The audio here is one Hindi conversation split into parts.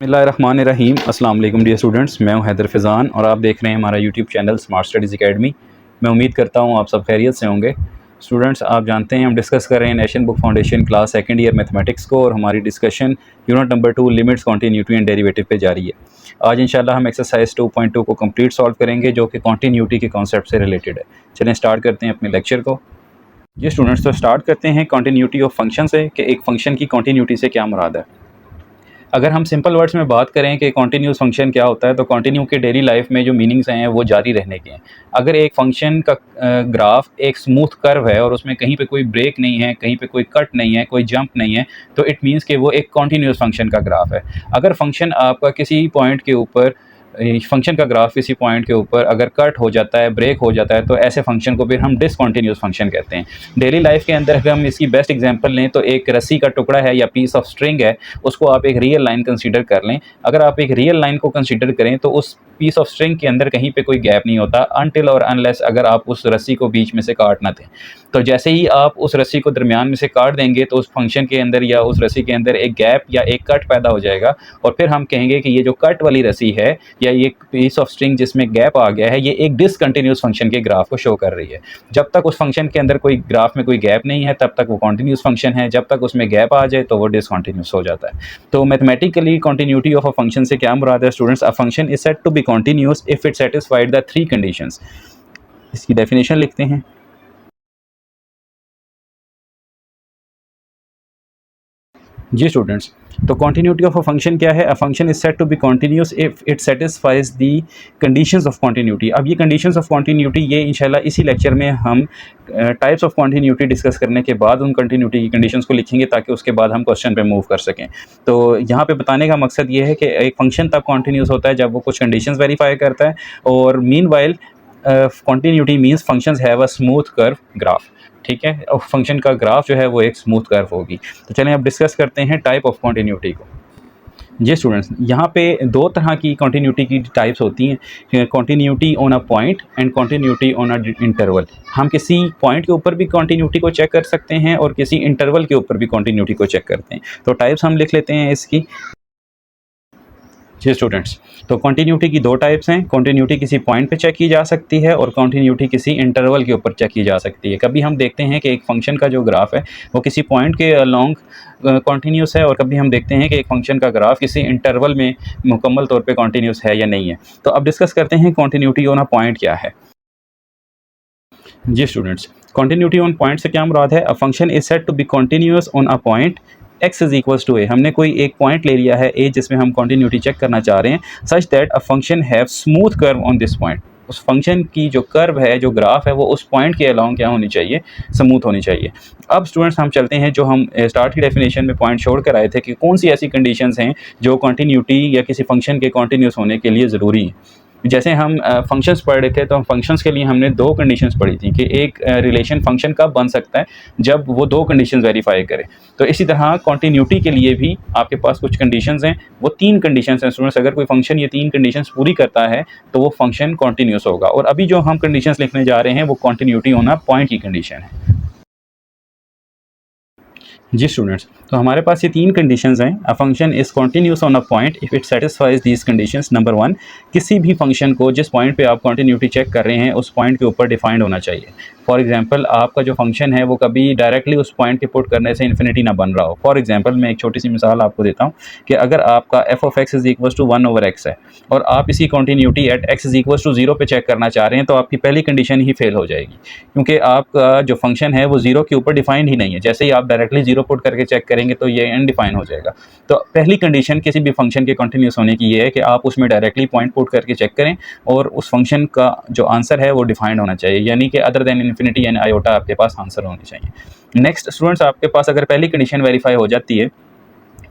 बिस्मिल्लाहिर्रहमानिर्रहीम। अस्सलाम वालेकुम डियर स्टूडेंट्स, मैं हूं हैदर फ़ैज़ान और आप देख रहे हैं हमारा YouTube channel smart studies academy. मैं उम्मीद करता हूं आप सब खैरियत से होंगे। स्टूडेंट्स, आप जानते हैं हम डिस्कस कर रहे हैं nation book foundation class second year mathematics को, और हमारी discussion unit number 2 limits, continuity and derivative पे जारी है। आज इंशाल्लाह हम एक्सरसाइज 2.2 को कंप्लीट सॉल्व करेंगे, जो कि कॉन्टीन्यूटी के कॉन्सेप्ट से रिलेटेड है। चलें स्टार्ट करते हैं अपने लेक्चर को। जी स्टूडेंट्स, तो स्टार्ट करते हैं कॉन्टीन्यूटी ऑफ फंक्शन से, कि एक फंक्शन की कॉन्टीन्यूटी से क्या मुराद है। अगर हम सिंपल वर्ड्स में बात करें कि कॉन्टीन्यूस फंक्शन क्या होता है, तो कॉन्टीन्यू के डेली लाइफ में जो मीनिंग्स हैं वो जारी रहने के हैं। अगर एक फंक्शन का ग्राफ एक स्मूथ कर्व है और उसमें कहीं पे कोई ब्रेक नहीं है, कहीं पे कोई कट नहीं है, कोई जंप नहीं है, तो इट मीन्स कि वो एक कॉन्टीन्यूस फंक्शन का ग्राफ है। अगर फंक्शन आपका किसी पॉइंट के ऊपर फंक्शन का ग्राफ किसी पॉइंट के ऊपर अगर कट हो जाता है, ब्रेक हो जाता है, तो ऐसे फंक्शन को फिर हम डिसकंटिन्यूअस फंक्शन कहते हैं। डेली लाइफ के अंदर अगर हम इसकी बेस्ट एग्जांपल लें, तो एक रस्सी का टुकड़ा है या पीस ऑफ स्ट्रिंग है, उसको आप एक रियल लाइन कंसीडर कर लें। अगर आप एक रियल लाइन को कंसीडर करें तो उस पीस ऑफ स्ट्रिंग के अंदर कहीं पे कोई गैप नहीं होता, अनटिल और अनलेस अगर आप उस रस्सी को बीच में से काट ना दें। तो जैसे ही आप उस रस्सी को दरमियान में से काट देंगे, तो उस फंक्शन के अंदर या उस रस्सी के अंदर एक गैप या एक कट पैदा हो जाएगा, और फिर हम कहेंगे कि ये जो कट वाली रस्सी है या ये पीस ऑफ स्ट्रिंग जिसमें गैप आ गया है, ये एक डिसकंटिन्यूस फंक्शन के ग्राफ को शो कर रही है। जब तक उस फंक्शन के अंदर कोई ग्राफ में कोई गैप नहीं है, तब तक वो कॉन्टिन्यूस फंक्शन है। जब तक उसमें गैप आ जाए तो वो डिसकंटिन्यूस हो जाता है। तो mathematically continuity of a function से क्या मुराद है students? A function is said to be continuous if it satisfied the three conditions. इसकी डेफिनेशन लिखते हैं। जी स्टूडेंट्स, तो कॉन्टीन्यूटी ऑफ अ फंक्शन क्या है? A function is said to be continuous if it satisfies the conditions of continuity. अब ये कंडीशंस ऑफ कॉन्टीन्यूटी, ये इंशाल्लाह इसी लेक्चर में हम टाइप्स ऑफ कॉन्टीन्यूटी डिस्कस करने के बाद उन कॉन्टीन्यूटी की कंडीशंस को लिखेंगे, ताकि उसके बाद हम क्वेश्चन पे मूव कर सकें। तो यहाँ पे बताने का मकसद ये है कि एक फंक्शन तब कॉन्टीन्यूस होता है जब वो कुछ कंडीशंस वेरीफाई करता है, और meanwhile continuity means functions have a smooth curve graph. ठीक है, और फंक्शन का ग्राफ जो है वो एक स्मूथ कर्व होगी। तो चलें अब डिस्कस करते हैं टाइप ऑफ कॉन्टीन्यूटी को। जी स्टूडेंट्स, यहाँ पे दो तरह की कॉन्टीन्यूटी की टाइप्स होती हैं, continuity on a point and continuity on a interval. हम किसी पॉइंट के ऊपर भी कॉन्टीन्यूटी को चेक कर सकते हैं और किसी इंटरवल के ऊपर भी कॉन्टीन्यूटी को चेक करते हैं। तो टाइप्स हम लिख लेते हैं इसकी। जी स्टूडेंट्स, तो कॉन्टीन्यूटी की दो टाइप्स हैं। कॉन्टीन्यूटी किसी पॉइंट पे चेक की जा सकती है और कॉन्टीन्यूटी किसी इंटरवल के ऊपर चेक की जा सकती है। कभी हम देखते हैं कि एक फंक्शन का जो ग्राफ है वो किसी पॉइंट के अलोंग कॉन्टीन्यूस है, और कभी हम देखते हैं कि एक फंक्शन का ग्राफ किसी इंटरवल में मुकम्मल तौर पे कॉन्टीन्यूस है या नहीं है। तो अब डिस्कस करते हैं कॉन्टीन्यूटी ऑन अ पॉइंट क्या है। जी स्टूडेंट्स, कॉन्टीन्यूटी ऑन पॉइंट से क्या मुराद है? A function is said to be continuous on a point x is equals to a. हमने कोई एक पॉइंट ले लिया है a, जिसमें हम कॉन्टीन्यूटी चेक करना चाह रहे हैं, such that a function have smooth curve on this point. उस फंक्शन की जो कर्व है, जो ग्राफ है, वो उस पॉइंट के अलाउंग क्या होनी चाहिए? स्मूथ होनी चाहिए। अब स्टूडेंट्स हम चलते हैं, जो हम स्टार्ट की डेफिनेशन में पॉइंट छोड़ कर आए थे, कि कौन सी ऐसी कंडीशंस हैं जो कॉन्टीन्यूटी या किसी फंक्शन के कॉन्टीन्यूस होने के लिए ज़रूरी हैं। जैसे हम फंक्शंस पढ़ रहे थे, तो हम फंक्शंस के लिए हमने दो कंडीशंस पढ़ी थी, कि एक रिलेशन फंक्शन कब बन सकता है? जब वो दो कंडीशंस वेरीफाई करे। तो इसी तरह कॉन्टीन्यूटी के लिए भी आपके पास कुछ कंडीशंस हैं, वो तीन कंडीशंस हैं स्टूडेंट्स। अगर कोई फंक्शन ये तीन कंडीशंस पूरी करता है तो वो फंक्शन कॉन्टीन्यूस होगा। और अभी जो हम कंडीशंस लिखने जा रहे हैं वो कॉन्टीन्यूटी ऑन अ पॉइंट की कंडीशन है। जी स्टूडेंट्स, तो हमारे पास ये तीन कंडीशंस हैं। A function is continuous on a point if it satisfies these conditions. Number 1, किसी भी फंक्शन को जिस पॉइंट पे आप कॉन्टीन्यूटी चेक कर रहे हैं उस पॉइंट के ऊपर डिफाइंड होना चाहिए। फॉर एग्जांपल, आपका जो फंक्शन है वो कभी डायरेक्टली उस पॉइंट के पुट करने से इन्फिनिटी ना बन रहा हो। फॉर एग्जांपल, मैं एक छोटी सी मिसाल आपको देता हूँ, कि अगर आपका f of x is equal to 1/x है, और आप इसी continuity at x is equal to 0 पे चेक करना चाह रहे हैं, तो आपकी पहली कंडीशन ही फेल हो जाएगी, क्योंकि आपका जो फंक्शन है वो 0 के ऊपर डिफाइंड ही नहीं है। जैसे ही आप डायरेक्टली 0 पुट करके चेक करेंगे तो ये अनडिफाइन हो जाएगा। तो पहली कंडीशन किसी भी फंक्शन के कंटिन्यूस होने की ये है कि आप उसमें डायरेक्टली पॉइंट पुट करके चेक करें, और उस फंक्शन का जो आंसर है वो डिफाइंड होना चाहिए, यानी कि अदर देन इन्फिनिटी यानी आयोटा आपके पास आंसर होनी चाहिए। नेक्स्ट स्टूडेंट्स, आपके पास अगर पहली कंडीशन वेरीफाई हो जाती है,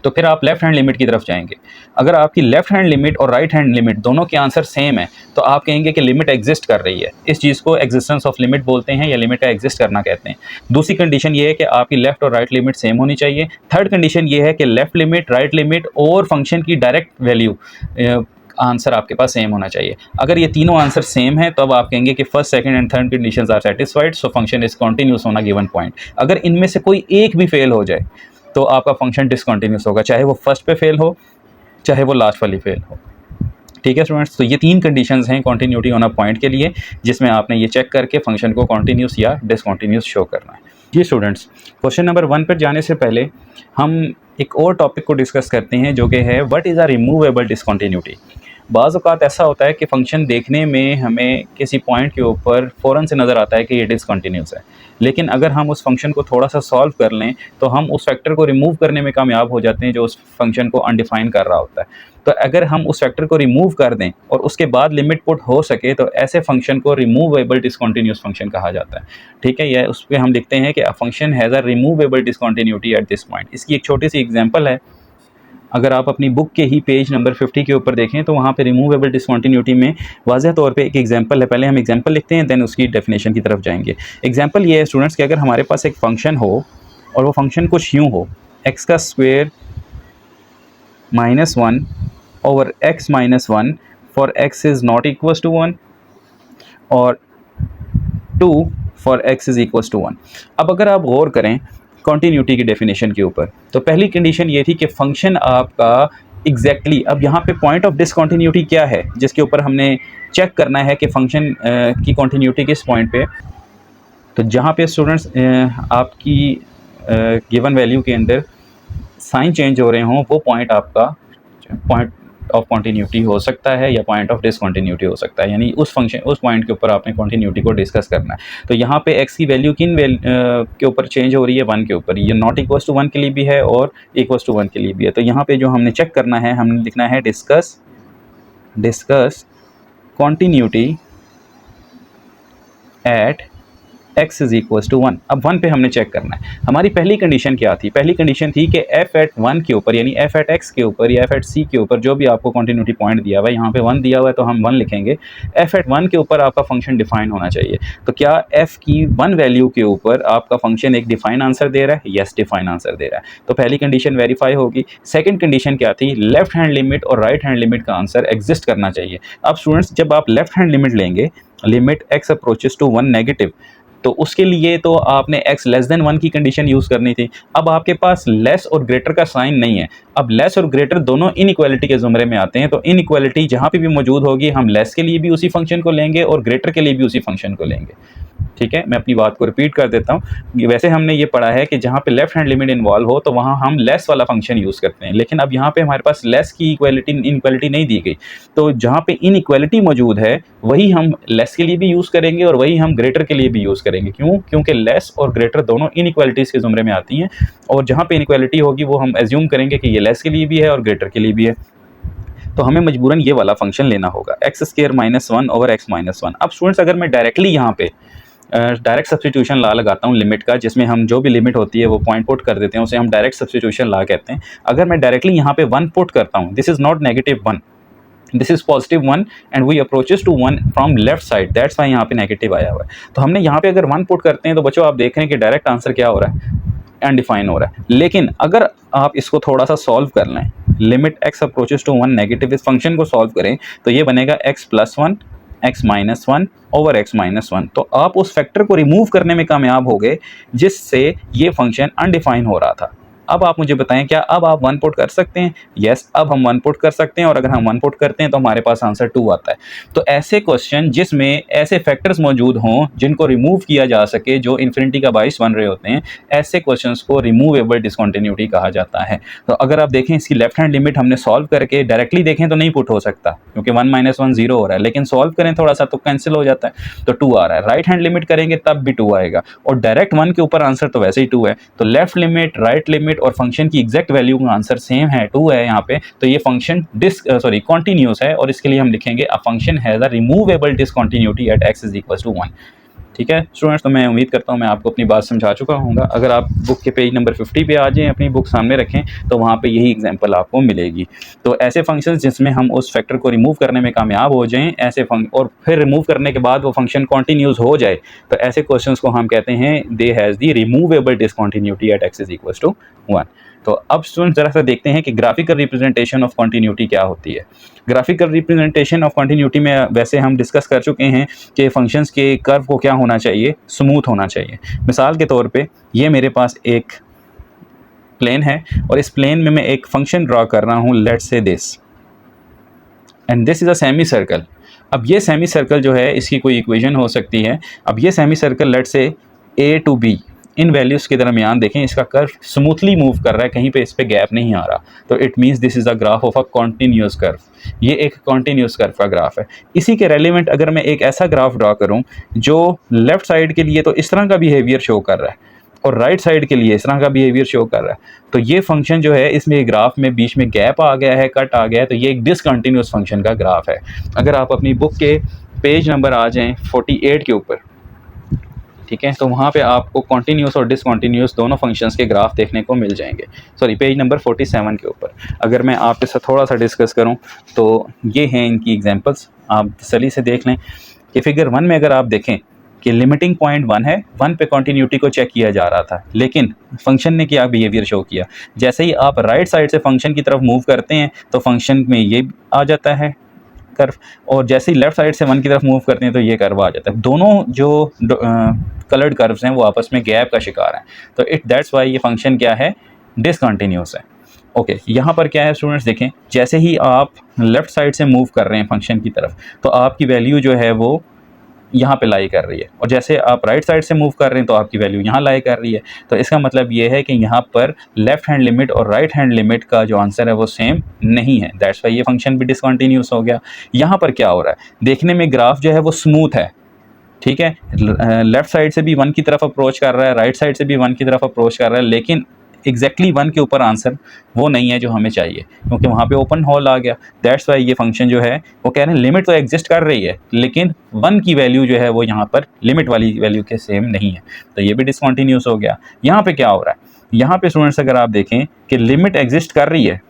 तो फिर आप लेफ्ट हैंड लिमिट की तरफ जाएंगे। अगर आपकी लेफ्ट हैंड लिमिट और राइट हैंड लिमिट दोनों के आंसर सेम है, तो आप कहेंगे कि लिमिट एग्जिस्ट कर रही है। इस चीज़ को एग्जिस्टेंस ऑफ लिमिट बोलते हैं, या लिमिट का एग्जिस्ट करना कहते हैं। दूसरी कंडीशन ये है कि आपकी लेफ्ट और राइट लिमिट सेम होनी चाहिए। थर्ड कंडीशन ये है कि लेफ्ट लिमिट, राइट लिमिट और फंक्शन की डायरेक्ट वैल्यू आंसर आपके पास सेम होना चाहिए। अगर ये तीनों आंसर सेम है, तो अब आप कहेंगे कि first, second and third conditions are satisfied, so function is continuous on a given point. अगर इनमें से कोई एक भी फेल हो जाए, तो आपका फंक्शन डिसकंटिन्यूस होगा, चाहे वो फर्स्ट पे फेल हो, चाहे वो लास्ट वाली फेल हो। ठीक है स्टूडेंट्स, तो ये 3 कंडीशंस हैं कॉन्टीन्यूटी ऑन अ पॉइंट के लिए, जिसमें आपने ये चेक करके फंक्शन को कॉन्टीन्यूस या डिसकॉन्टीन्यूस शो करना है। जी स्टूडेंट्स, क्वेश्चन नंबर 1 पर जाने से पहले हम एक और टॉपिक को डिस्कस करते हैं, जो कि है व्हाट इज़ अ रिमूवेबल डिसकॉन्टीन्यूटी। बाज़ औक़ात ऐसा होता है कि फ़ंक्शन देखने में हमें किसी पॉइंट के ऊपर फ़ौरन से नज़र आता है कि ये डिसकंटिन्यूस है, लेकिन अगर हम उस फ़ंक्शन को थोड़ा सा सॉल्व कर लें तो हम उस फैक्टर को रिमूव करने में कामयाब हो जाते हैं जो उस फंक्शन को अनडिफाइन कर रहा होता है। तो अगर हम उस फैक्टर को रिमूव कर दें और उसके बाद लिमिट पुट हो सके तो ऐसे फंक्शन को रिमूवेबल डिसकंटिन्यूस फंक्शन कहा जाता है। ठीक है, यह उस पर हम लिखते हैं कि a function has a removable discontinuity at this point. इसकी एक छोटी सी एग्जांपल है, अगर आप अपनी बुक के ही पेज नंबर 50 के ऊपर देखें तो वहाँ पे रिमूवेबल डिसकंटिन्यूटी में वाज़ह तौर पे एक एग्जांपल है। पहले हम एग्जांपल लिखते हैं, देन उसकी डेफिनेशन की तरफ जाएंगे। एग्जांपल ये है स्टूडेंट्स कि अगर हमारे पास एक फंक्शन हो और वो फंक्शन कुछ यूँ हो, एक्स का square -1 over x -1 for x is not equals to 1 और 2 for x is equals to 1। अब अगर आप गौर करें कॉन्टीन्यूटी की डेफिनेशन के ऊपर, तो पहली कंडीशन ये थी कि फंक्शन आपका एग्जैक्टली अब यहाँ पे पॉइंट ऑफ डिसकंटिन्यूटी क्या है जिसके ऊपर हमने चेक करना है कि फंक्शन की कॉन्टीन्यूटी किस पॉइंट पे। तो जहाँ पे स्टूडेंट्स आपकी गिवन वैल्यू के अंदर साइन चेंज हो रहे हों, वो पॉइंट आपका पॉइंट ऑफ कॉन्टीन्यूटी हो सकता है या पॉइंट ऑफ डिसकंटिन्यूटी हो सकता है, यानी उस फंक्शन उस पॉइंट के ऊपर आपने कॉन्टीन्यूटी को डिस्कस करना है। तो यहाँ पे एक्स की वैल्यू किन के ऊपर चेंज हो रही है, 1 के ऊपर। ये नॉट इक्वल्स टू 1 के लिए भी है और इक्वल्स टू 1 के लिए भी है। तो यहाँ पे जो हमने चेक करना है, हमने लिखना है discuss continuity at x is equals to 1। अब 1 पे हमने चेक करना है। हमारी पहली कंडीशन क्या थी? पहली कंडीशन थी कि f एट 1 के ऊपर, यानी f एट x के ऊपर या f एट c के ऊपर, जो भी आपको कॉन्टीन्यूटी पॉइंट दिया हुआ है, यहाँ पे 1 दिया हुआ है तो हम 1 लिखेंगे। f एट 1 के ऊपर आपका फंक्शन डिफाइन होना चाहिए। तो क्या f की 1 वैल्यू के ऊपर आपका फंक्शन एक डिफाइन आंसर दे रहा है? यस, डिफाइन आंसर दे रहा है। तो पहली कंडीशन वेरीफाई होगी। सेकेंड कंडीशन क्या थी? लेफ्ट हैंड लिमिट और राइट हैंड लिमिट का आंसर एग्जिस्ट करना चाहिए। अब स्टूडेंट्स, जब आप लेफ्ट हैंड लिमिट लेंगे, limit x approaches to 1 negative, तो उसके लिए तो आपने x लेस देन 1 की कंडीशन यूज़ करनी थी। अब आपके पास लेस और ग्रेटर का साइन नहीं है। अब लेस और ग्रेटर दोनों इनइक्वालिटी के ज़ुमरे में आते हैं, तो इनइक्वालिटी जहाँ पे भी मौजूद होगी, हम लेस के लिए भी उसी फंक्शन को लेंगे और ग्रेटर के लिए भी उसी फंक्शन को लेंगे। ठीक है, मैं अपनी बात को रिपीट कर देता हूँ। वैसे हमने ये पढ़ा है कि जहाँ पे लेफ्ट हैंड लिमिट इन्वॉल्व हो तो वहाँ हम लेस वाला फंक्शन यूज़ करते हैं, लेकिन अब यहाँ पे हमारे पास लेस की इनइक्वालिटी नहीं दी गई। तो जहाँ पे इनइक्वालिटी मौजूद है वही हम लेस के लिए भी यूज़ करेंगे और वही हम ग्रेटर के लिए भी यूज़ करेंगे। क्यों? क्योंकि लेस और ग्रेटर दोनों इनइक्वालिटीज़ के ज़ुमरे में आती हैं, और जहाँ पे इनइक्वालिटी होगी वो हम एज्यूम करेंगे कि ये लेस के लिए भी है और ग्रेटर के लिए भी है। तो हमें मजबूरन ये वाला फंक्शन लेना होगा, एक्स स्क्वायर -1 ओवर एक्स -1। अब स्टूडेंट्स, अगर मैं डायरेक्टली यहाँ पे डायरेक्ट सब्स्टिट्यूशन ला लगाता हूँ लिमिट का, जिसमें हम जो भी लिमिट होती है वो पॉइंट पुट कर देते हैं, उसे हम डायरेक्ट सब्स्टिट्यूशन ला कहते हैं। अगर मैं डायरेक्टली यहाँ पे 1 पुट करता हूँ, this is not -1, this is +1 and we approaches to 1 from left side, that's why यहाँ पे नेगेटिव आया हुआ है। तो हमने यहाँ पे अगर 1 पुट करते हैं तो बच्चों आप देख रहे हैं कि डायरेक्ट आंसर क्या हो रहा है? अनडिफाइन हो रहा है। लेकिन अगर आप इसको थोड़ा सा सॉल्व कर लें, limit x approaches to 1 negative, इस फंक्शन को सॉल्व करें तो ये बनेगा x+1 x -1 ओवर x -1। तो आप उस फैक्टर को रिमूव करने में कामयाब हो गए जिससे ये फंक्शन अनडिफाइन हो रहा था। अब आप मुझे बताएं, क्या अब आप 1 पुट कर सकते हैं? यस, अब हम 1 पुट कर सकते हैं, और अगर हम 1 पुट करते हैं तो हमारे पास आंसर 2 आता है। तो ऐसे क्वेश्चन जिसमें ऐसे फैक्टर्स मौजूद हों जिनको रिमूव किया जा सके, जो इन्फिनिटी का बाइस बन रहे होते हैं, ऐसे क्वेश्चंस को रिमूवेबल डिसकंटिन्यूटी कहा जाता है। तो अगर आप देखें इसकी लेफ्ट हैंड लिमिट हमने सॉल्व करके डायरेक्टली देखें तो नहीं पुट हो सकता, क्योंकि 1 - 1 0 हो रहा है, लेकिन सॉल्व करें थोड़ा सा तो कैंसिल हो जाता है, तो 2 आ रहा है। राइट हैंड लिमिट करेंगे तब भी 2 आएगा, और डायरेक्ट 1 के ऊपर आंसर तो वैसे ही 2 है। तो लेफ्ट लिमिट, राइट लिमिट और फंक्शन की एग्जैक्ट वैल्यू का आंसर सेम है, 2 है यहाँ पे। तो ये फंक्शन कॉन्टिन्यूस है, और इसके लिए हम लिखेंगे a function has a removable discontinuity at x is equal to 1। ठीक है स्टूडेंट्स, तो मैं उम्मीद करता हूँ मैं आपको अपनी बात समझा चुका हूँगा। अगर आप बुक के पेज नंबर 50 पे आ जाएँ, अपनी बुक सामने रखें, तो वहाँ पे यही एग्जांपल आपको मिलेगी। तो ऐसे फंक्शंस जिसमें हम उस फैक्टर को रिमूव करने में कामयाब हो जाएं, और फिर रिमूव करने के बाद वो फंक्शन कॉन्टीन्यूस हो जाए, तो ऐसे क्वेश्चंस को हम कहते हैं they has the removable discontinuity at x is equal to 1। तो अब स्टूडेंट ज़रा सा देखते हैं कि ग्राफिकल रिप्रेजेंटेशन ऑफ कॉन्टीन्यूटी क्या होती है। ग्राफिकल रिप्रेजेंटेशन ऑफ कॉन्टीन्यूटी में वैसे हम डिस्कस कर चुके हैं कि फंक्शंस के कर्व को क्या होना चाहिए, स्मूथ होना चाहिए। मिसाल के तौर पे ये मेरे पास एक प्लेन है और इस प्लेन में मैं एक फंक्शन ड्रा कर रहा हूँ, let's say this, and this is a semi circle. अब ये सेमी सर्कल जो है इसकी कोई इक्वेशन हो सकती है। अब ये semi circle let's say A to B, इन वैल्यूज़ के दरमियान देखें इसका कर्व स्मूथली मूव कर रहा है, कहीं पे इस पे गैप नहीं आ रहा, तो it means this is a graph of a continuous curve. ये एक कॉन्टीन्यूस कर्व का ग्राफ है। इसी के रेलिवेंट अगर मैं एक ऐसा ग्राफ ड्रा करूं जो लेफ़्ट साइड के लिए तो इस तरह का बिहेवियर शो कर रहा है और राइट साइड के लिए इस तरह का बिहेवियर शो कर रहा है, तो ये फंक्शन जो है इसमें ग्राफ में बीच में गैप आ गया है, कट आ गया है, तो ये एक डिसकंटिन्यूस फंक्शन का ग्राफ है। अगर आप अपनी बुक के पेज नंबर आ जाएँ 48 के ऊपर, ठीक है, तो वहाँ पे आपको कॉन्टीन्यूस और डिसकॉन्टीन्यूस दोनों फंक्शंस के ग्राफ देखने को मिल जाएंगे। सॉरी, पेज नंबर 47 के ऊपर अगर मैं आपके साथ थोड़ा सा डिस्कस करूँ तो ये हैं इनकी एग्जांपल्स, आप तसल्ली से देख लें कि फिगर 1 में अगर आप देखें कि लिमिटिंग पॉइंट 1 है, 1 पे कॉन्टीन्यूटी को चेक किया जा रहा था, लेकिन फंक्शन ने क्या बिहेवियर शो किया, जैसे ही आप राइट साइड से फंक्शन की तरफ मूव करते हैं तो फंक्शन में ये आ जाता है कर्व, और जैसे ही लेफ्ट साइड से 1 की तरफ मूव करते हैं तो ये कर्व आ जाता है। दोनों जो कलर्ड कर्व्स हैं वो आपस में गैप का शिकार हैं, तो दैट्स वाई ये फंक्शन क्या है, डिसकंटिन्यूस है। ओके, यहाँ पर क्या है स्टूडेंट्स, देखें जैसे ही आप लेफ़्ट साइड से मूव कर रहे हैं फंक्शन की तरफ तो आपकी वैल्यू जो है वो यहाँ पे लाई कर रही है, और जैसे आप राइट साइड से मूव कर रहे हैं तो आपकी वैल्यू यहाँ लाई कर रही है। तो इसका मतलब ये है कि यहाँ पर लेफ़्ट हैंड लिमिट और राइट हैंड लिमिट का जो आंसर है वो सेम नहीं है, दैट्स वाई ये फंक्शन भी डिसकंटिन्यूस हो गया। यहाँ पर क्या हो रहा है, देखने में ग्राफ जो है वो स्मूथ है, ठीक है, लेफ़्ट साइड से भी 1 की तरफ अप्रोच कर रहा है, राइट साइड से भी 1 की तरफ अप्रोच कर रहा है, लेकिन एग्जैक्टली 1 के ऊपर आंसर वो नहीं है जो हमें चाहिए, क्योंकि वहाँ पे ओपन होल आ गया। दैट्स वाई ये फंक्शन जो है वो कह रहे हैं लिमिट तो एग्जिस्ट कर रही है, लेकिन 1 की वैल्यू जो है वो यहाँ पर लिमिट वाली वैल्यू के सेम नहीं है, तो ये भी डिसकंटिन्यूस हो गया। यहाँ पे क्या हो रहा है, यहाँ पे स्टूडेंट्स अगर आप देखें कि लिमिट एग्जिस्ट कर रही है,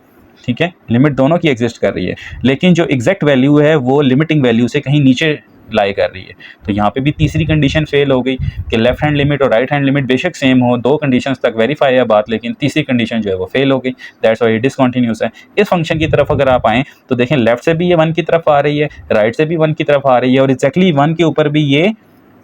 ठीक है, लिमिट दोनों की एग्जिस्ट कर रही है, लेकिन जो एग्जैक्ट वैल्यू है वो लिमिटिंग वैल्यू से कहीं नीचे लाई कर रही है, तो यहाँ पे भी तीसरी कंडीशन फेल हो गई कि लेफ्ट हैंड लिमिट और राइट हैंड लिमिट बेशक सेम हो, 2 कंडीशंस तक वेरीफाई है बात, लेकिन तीसरी कंडीशन जो है वो फेल हो गई, दैट्स व्हाई डिसकंटिन्यूस है। इस फंक्शन की तरफ अगर आप आएँ तो देखें लेफ्ट से भी ये 1 की तरफ आ रही है, राइट से भी 1 की तरफ आ रही है, और एक्जैक्टली 1 के ऊपर भी ये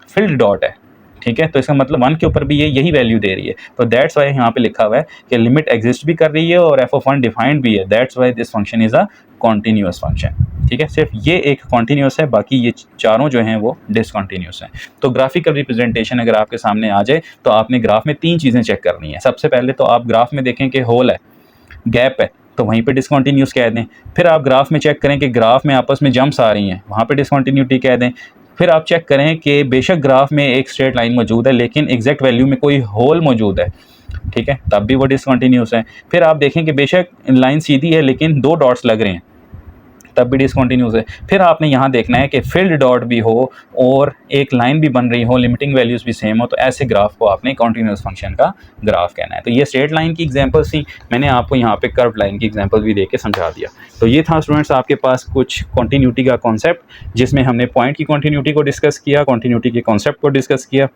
फिल्ड डॉट है, ठीक है, तो इसका मतलब 1 के ऊपर भी ये यही वैल्यू दे रही है, तो दैट्स वाई यहाँ पे लिखा हुआ है कि लिमिट एग्जिस्ट भी कर रही है और एफ ऑफ 1 डिफाइंड भी है, that's why this function is a continuous function, ठीक है, सिर्फ ये एक कॉन्टीन्यूअस है, बाकी ये चारों जो हैं वो डिसकॉन्टीन्यूअस हैं। तो ग्राफिकल रिप्रेजेंटेशन अगर आपके सामने आ जाए तो आपने ग्राफ में 3 चीज़ें चेक करनी है। सबसे पहले तो आप ग्राफ में देखें कि होल है, गैप है, तो वहीं पे डिसकंटिन्यूस कह दें। फिर आप ग्राफ में चेक करें कि ग्राफ में आपस में जंप्स आ रही हैं, वहाँ पे डिसकंटिन्यूटी कह दें। फिर आप चेक करें कि बेशक ग्राफ में एक स्ट्रेट लाइन मौजूद है लेकिन एग्जैक्ट वैल्यू में कोई होल मौजूद है, ठीक है, तब भी वो डिसकंटिन्यूस है। फिर आप देखें कि बेशक लाइन सीधी है लेकिन 2 डॉट्स लग रहे हैं, तब भी डिसकंटिन्यूस है। फिर आपने यहाँ देखना है कि फील्ड डॉट भी हो और एक लाइन भी बन रही हो, लिमिटिंग वैल्यूज़ भी सेम हो, तो ऐसे ग्राफ को आपने कॉन्टीन्यूस फंक्शन का ग्राफ कहना है। तो ये स्ट्रेट लाइन की एग्जांपल्स थी, मैंने आपको यहाँ पे कर्व लाइन की एग्जांपल भी दे के समझा दिया। तो ये था स्टूडेंट्स आपके पास कुछ कॉन्टीन्यूटी का कॉन्सेप्ट, जिसमें हमने पॉइंट की कॉन्टीन्यूटी को डिस्कस किया, कॉन्टीन्यूटी के कॉन्सेप्ट को डिस्कस किया।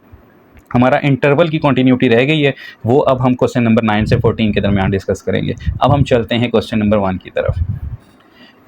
हमारा इंटरवल की कॉन्टीन्यूटी रह गई है, वो अब हम क्वेश्चन नंबर 9 से 14 के दरमियान डिस्कस करेंगे। अब हम चलते हैं क्वेश्चन नंबर 1 की तरफ।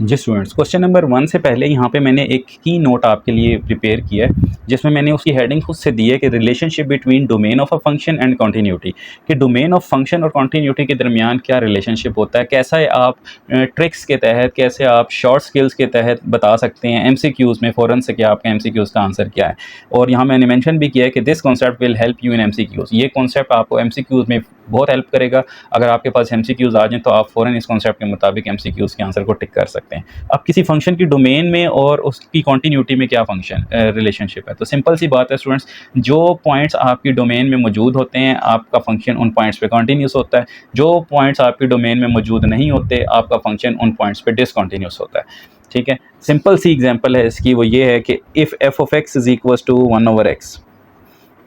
जी स्टूडेंट्स, क्वेश्चन नंबर 1 से पहले यहाँ पे मैंने एक की नोट आपके लिए प्रिपेयर किया है, जिसमें मैंने उसकी हेडिंग खुद से दी है कि relationship between domain of a function and continuity, कि डोमेन ऑफ फंक्शन और कॉन्टीन्यूटी के दरमियान क्या रिलेशनशिप होता है, कैसा है आप ट्रिक्स के तहत, कैसे आप शॉर्ट स्किल्स के तहत बता सकते हैं एमसीक्यूज़ में फ़ौरन से क्या आपका एमसीक्यूज़ का आंसर क्या है। और यहाँ मैंने मेंशन भी किया है कि this concept will help you in MCQs, ये कॉन्सेप्ट आपको एमसीक्यूज़ में बहुत हेल्प करेगा। अगर आपके पास एमसीक्यूज़ आ जाएँ तो आप फ़ौरन इस कॉन्सेप्ट के मुताबिक एमसीक्यूज़ के आंसर को टिक कर सकते हैं। अब किसी फंक्शन की डोमेन में और उसकी कॉन्टीन्यूटी में क्या फंक्शन रिलेशनशिप है, तो सिंपल सी बात है स्टूडेंट्स, जो पॉइंट्स आपकी डोमेन में मौजूद होते हैं आपका फंक्शन उन पॉइंट्स पे कॉन्टीन्यूस होता है, जो पॉइंट्स आपकी डोमेन में मौजूद नहीं होते आपका फंक्शन उन पॉइंट्स पे डिसकॉन्टीन्यूस होता है, ठीक है। सिंपल सी एग्जांपल है इसकी, वो ये है कि if f of x is equals to 1/x,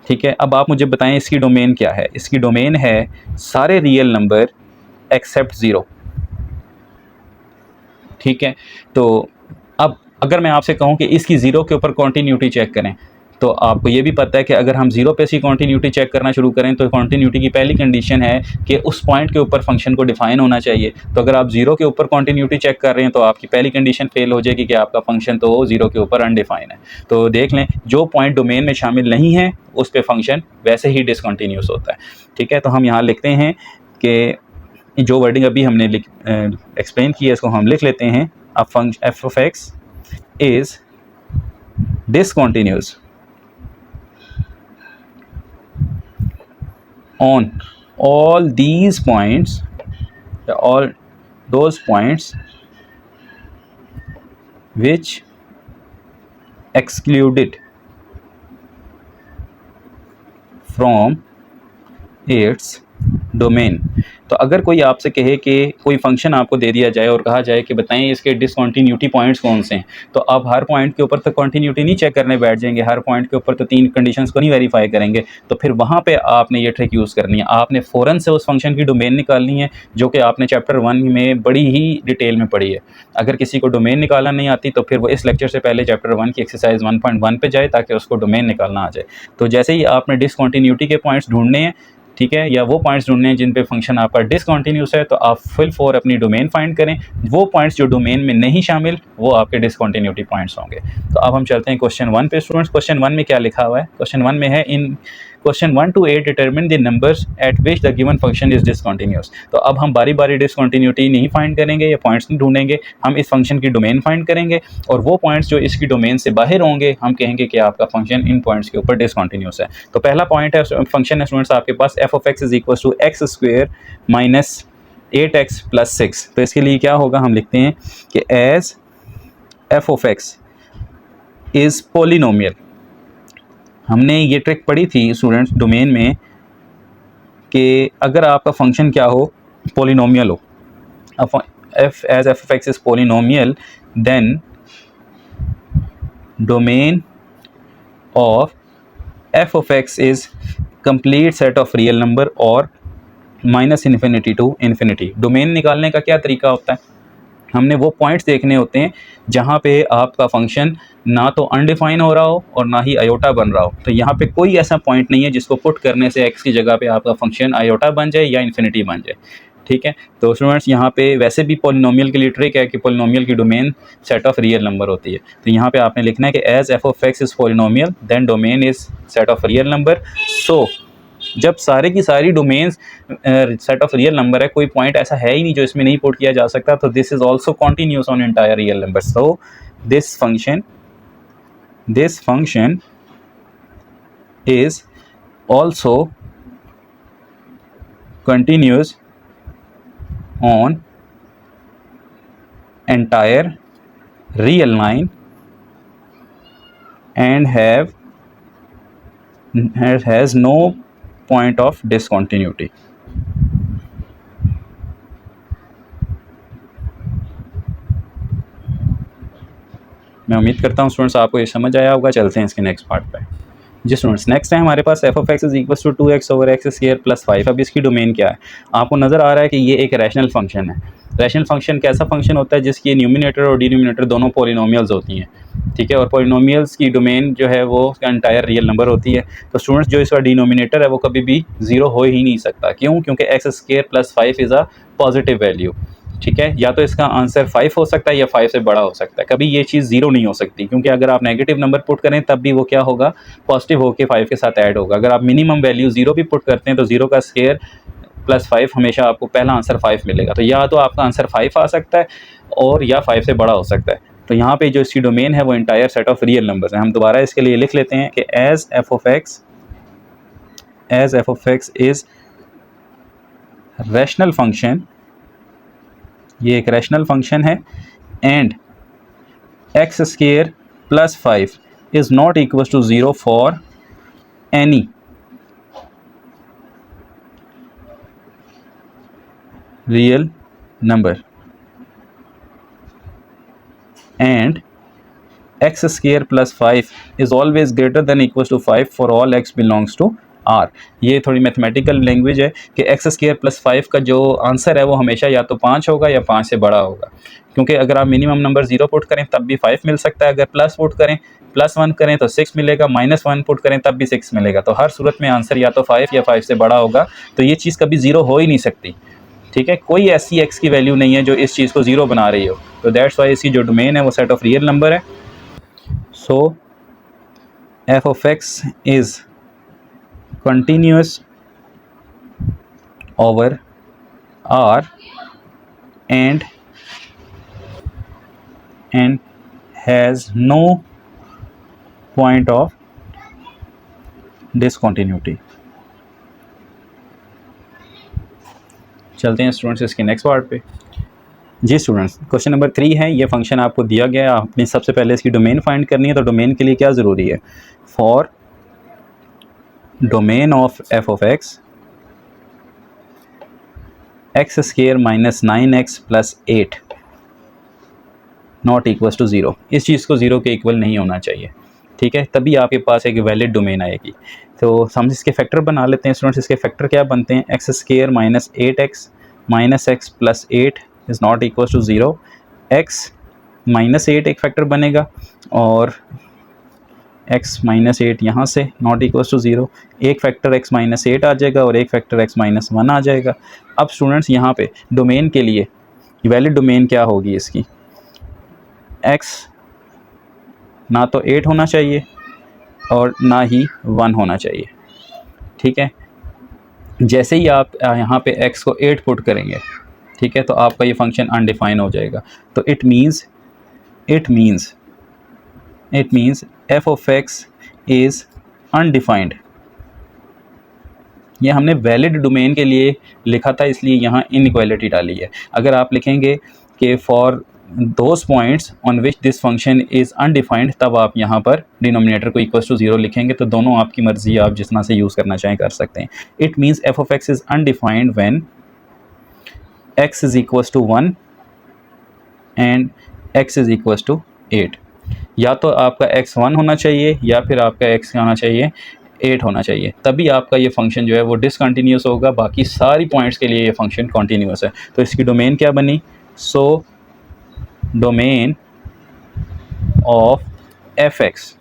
ठीक है। अब आप मुझे बताएं इसकी डोमेन क्या है। इसकी डोमेन है सारे रियल नंबर एक्सेप्ट 0, ठीक है। तो अब अगर मैं आपसे कहूं कि इसकी 0 के ऊपर कॉन्टीन्यूटी चेक करें, तो आपको ये भी पता है कि अगर हम 0 पे इसकी कॉन्टीन्यूटी चेक करना शुरू करें तो कॉन्टीन्यूटी की पहली कंडीशन है कि उस पॉइंट के ऊपर फंक्शन को डिफाइन होना चाहिए। तो अगर आप 0 के ऊपर कॉन्टीन्यूटी चेक कर रहे हैं तो आपकी पहली कंडीशन फेल हो जाएगी कि आपका फंक्शन तो 0 के ऊपर अनडिफाइन है। तो देख लें, जो पॉइंट डोमेन में शामिल नहीं है उस पर फंक्शन वैसे ही डिसकंटीन्यूस होता है, ठीक है। तो हम यहाँ लिखते हैं कि जो वर्डिंग अभी हमने एक्सप्लेन की है इसको हम लिख लेते हैं। अब function F of x is discontinuous on all these points, all those points which excluded from its domain. तो अगर कोई आपसे कहे कि कोई फंक्शन आपको दे दिया जाए और कहा जाए कि बताएं इसके डिसकंटिन्यूटी पॉइंट्स कौन से हैं, तो आप हर पॉइंट के ऊपर तो कंटिन्यूटी नहीं चेक करने बैठ जाएंगे, हर पॉइंट के ऊपर तो 3 कंडीशंस को नहीं वेरीफाई करेंगे। तो फिर वहाँ पे आपने ये ट्रिक यूज़ करनी है, आपने फ़ौरन से उस फंक्शन की डोमेन निकालनी है जो कि आपने चैप्टर 1 में बड़ी ही डिटेल में पढ़ी है। अगर किसी को डोमेन निकालना नहीं आती तो फिर वो इस लेक्चर से पहले चैप्टर 1 की एक्सरसाइज 1.1 पे जाए ताकि उसको डोमेन निकालना आ जाए। तो जैसे ही आपने डिसकंटिन्यूटी के पॉइंट्स ढूंढने हैं, ठीक है, या वो पॉइंट्स ढूंढने हैं जिन पे फंक्शन आपका डिसकंटिन्यूस है, तो आप फिल फॉर अपनी डोमेन फाइंड करें। वो पॉइंट्स जो डोमेन में नहीं शामिल वो आपके डिसकंटिन्यूटी पॉइंट्स होंगे। तो अब हम चलते हैं क्वेश्चन 1 पे स्टूडेंट्स। क्वेश्चन 1 में क्या लिखा हुआ है? क्वेश्चन 1 में है in question 1 to 8 determine the numbers at which the given function is discontinuous. तो अब हम बारी बारी डिसकंटिन्यूटी नहीं फाइंड करेंगे या पॉइंट्स नहीं ढूंढेंगे, हम इस फंक्शन की डोमेन फाइंड करेंगे और वो पॉइंट्स जो इसकी डोमेन से बाहर होंगे हम कहेंगे कि आपका फंक्शन इन पॉइंट्स के ऊपर डिसकंटिन्यूअस है। तो पहला पॉइंट है, फंक्शन है स्टूडेंट्स आपके पास f of x is equal to x square minus 8x plus 6। तो इसके लिए क्या होगा, हम लिखते हैं कि as f of x is polynomial. हमने ये ट्रिक पढ़ी थी स्टूडेंट्स डोमेन में कि अगर आपका फंक्शन क्या हो, पॉलिनोमियल हो, f as f of x is polynomial then domain of f of x is complete set of real number और minus infinity to infinity. Domain निकालने का क्या तरीका होता है, हमने वो पॉइंट्स देखने होते हैं जहाँ पे आपका फंक्शन ना तो अनडिफाइन हो रहा हो और ना ही आयोटा बन रहा हो। तो यहाँ पे कोई ऐसा पॉइंट नहीं है जिसको पुट करने से एक्स की जगह पे आपका फंक्शन आयोटा बन जाए या इन्फिनिटी बन जाए, ठीक है। तो स्टूडेंट्स यहाँ पे वैसे भी पॉलिनोमियल के लिए ट्रिक है कि पॉलिनोमियल की domain set of real number होती है। तो यहाँ पे आपने लिखना है कि as f of x is polynomial then domain is set of real number. So जब सारे की सारी domains set of real number है, कोई पॉइंट ऐसा है ही नहीं जो इसमें नहीं पुट किया जा सकता, तो this is also continuous on entire real number. So this function is also continuous on entire real line and has no point of discontinuity। मैं उम्मीद करता हूँ स्टूडेंट्स आपको ये समझ आया होगा। चलते हैं इसके नेक्स्ट पार्ट पे। जी स्टूडेंट्स, नेक्स्ट है हमारे पास f of x is equal to 2x over x square plus 5। अब इसकी डोमेन क्या है, आपको नज़र आ रहा है कि ये एक रैशनल फंक्शन है। रैशनल फंक्शन कैसा फंक्शन होता है जिसकी न्यूमिनेटर और डिनोमिनेटर दोनों पॉलिनोमियल्स होती हैं, ठीक है, और पॉलिनोमियल्स की डोमेन जो है वो एंटायर रियल नंबर होती है। तो स्टूडेंट्स जो इसका डिनोमिनेटर है वो कभी भी ज़ीरो हो ही नहीं सकता। क्यों? क्योंकि x square plus 5 is a positive value, ठीक है। या तो इसका आंसर 5 हो सकता है या 5 से बड़ा हो सकता है, कभी ये चीज़ ज़ीरो नहीं हो सकती, क्योंकि अगर आप नेगेटिव नंबर पुट करें तब भी वो क्या होगा, पॉजिटिव होकर 5 के साथ ऐड होगा। अगर आप मिनिमम वैल्यू 0 भी पुट करते हैं तो 0 का स्क्वायर प्लस 5 हमेशा आपको पहला आंसर 5 मिलेगा। तो या तो आपका आंसर 5 आ सकता है और या 5 से बड़ा हो सकता है। तो यहाँ पे जो इसकी डोमेन है वो entire set of real numbers है। हम दोबारा इसके लिए लिख लेते हैं कि as f of x is rational function, ये एक रैशनल फंक्शन है, and x square plus 5 is not equal to 0 for any real number, and x square plus 5 is always greater than equal to 5 for all x belongs to R. ये थोड़ी मैथमेटिकल लैंग्वेज है कि एक्स स्क्वायर प्लस 5 का जो आंसर है वो हमेशा या तो 5 होगा या 5 से बड़ा होगा, क्योंकि अगर आप मिनिमम नंबर 0 पुट करें तब भी 5 मिल सकता है, अगर प्लस पुट करें +1 करें तो 6 मिलेगा, -1 पुट करें तब भी 6 मिलेगा। तो हर सूरत में आंसर या तो 5 या 5 से बड़ा होगा। तो ये चीज़ कभी 0 हो ही नहीं सकती, ठीक है। कोई ऐसी एक्स की वैल्यू नहीं है जो इस चीज़ को 0 बना रही हो। तो दैट्स वाई इसकी जो डोमेन है वो सेट ऑफ रियल नंबर है। So f of x is continuous over R and has no point of discontinuity. चलते हैं स्टूडेंट्स इसके नेक्स्ट पार्ट पे। जी स्टूडेंट्स, क्वेश्चन नंबर 3 है, ये फंक्शन आपको दिया गया है, आपने सबसे पहले इसकी डोमेन फाइंड करनी है। तो डोमेन के लिए क्या ज़रूरी है? For domain of f of x x square minus 9x plus 8 not equal to 0, इस चीज़ को 0 के इक्वल नहीं होना चाहिए, ठीक है, तभी आपके पास एक वैलिड डोमेन आएगी। तो हम इसके फैक्टर बना लेते हैं स्टूडेंट्स। इसके फैक्टर क्या बनते हैं? X square minus 8x minus x plus 8 is not equal to 0। X minus 8 एक फैक्टर बनेगा और x माइनस 8 यहाँ से नॉट इक्वल टू 0। एक फैक्टर x माइनस 8 आ जाएगा और एक फैक्टर x माइनस 1 आ जाएगा। अब स्टूडेंट्स यहाँ पे डोमेन के लिए वैलिड डोमेन क्या होगी इसकी? x ना तो 8 होना चाहिए और ना ही 1 होना चाहिए, ठीक है। जैसे ही आप यहाँ पे x को 8 पुट करेंगे, ठीक है, तो आपका ये फंक्शन अनडिफाइन हो जाएगा। तो it means f of x is undefined. ये हमने वैलिड डोमेन के लिए लिखा था, इसलिए यहाँ इनइक्वालिटी डाली है। अगर आप लिखेंगे कि for those points on which this function is undefined, तब आप यहाँ पर डिनोमिनेटर को इक्वल टू 0 लिखेंगे। तो दोनों आपकी मर्ज़ी, आप जिस तरह से यूज़ करना चाहें कर सकते हैं। It means f of x is undefined when x is equal to 1 and x is equal to 8। या तो आपका x 1 होना चाहिए या फिर आपका x होना चाहिए 8 होना चाहिए, तभी आपका ये फंक्शन जो है वो डिसकंटिन्यूस होगा। बाकी सारी पॉइंट्स के लिए ये फंक्शन कॉन्टीन्यूस है। तो इसकी डोमेन क्या बनी? So domain of F x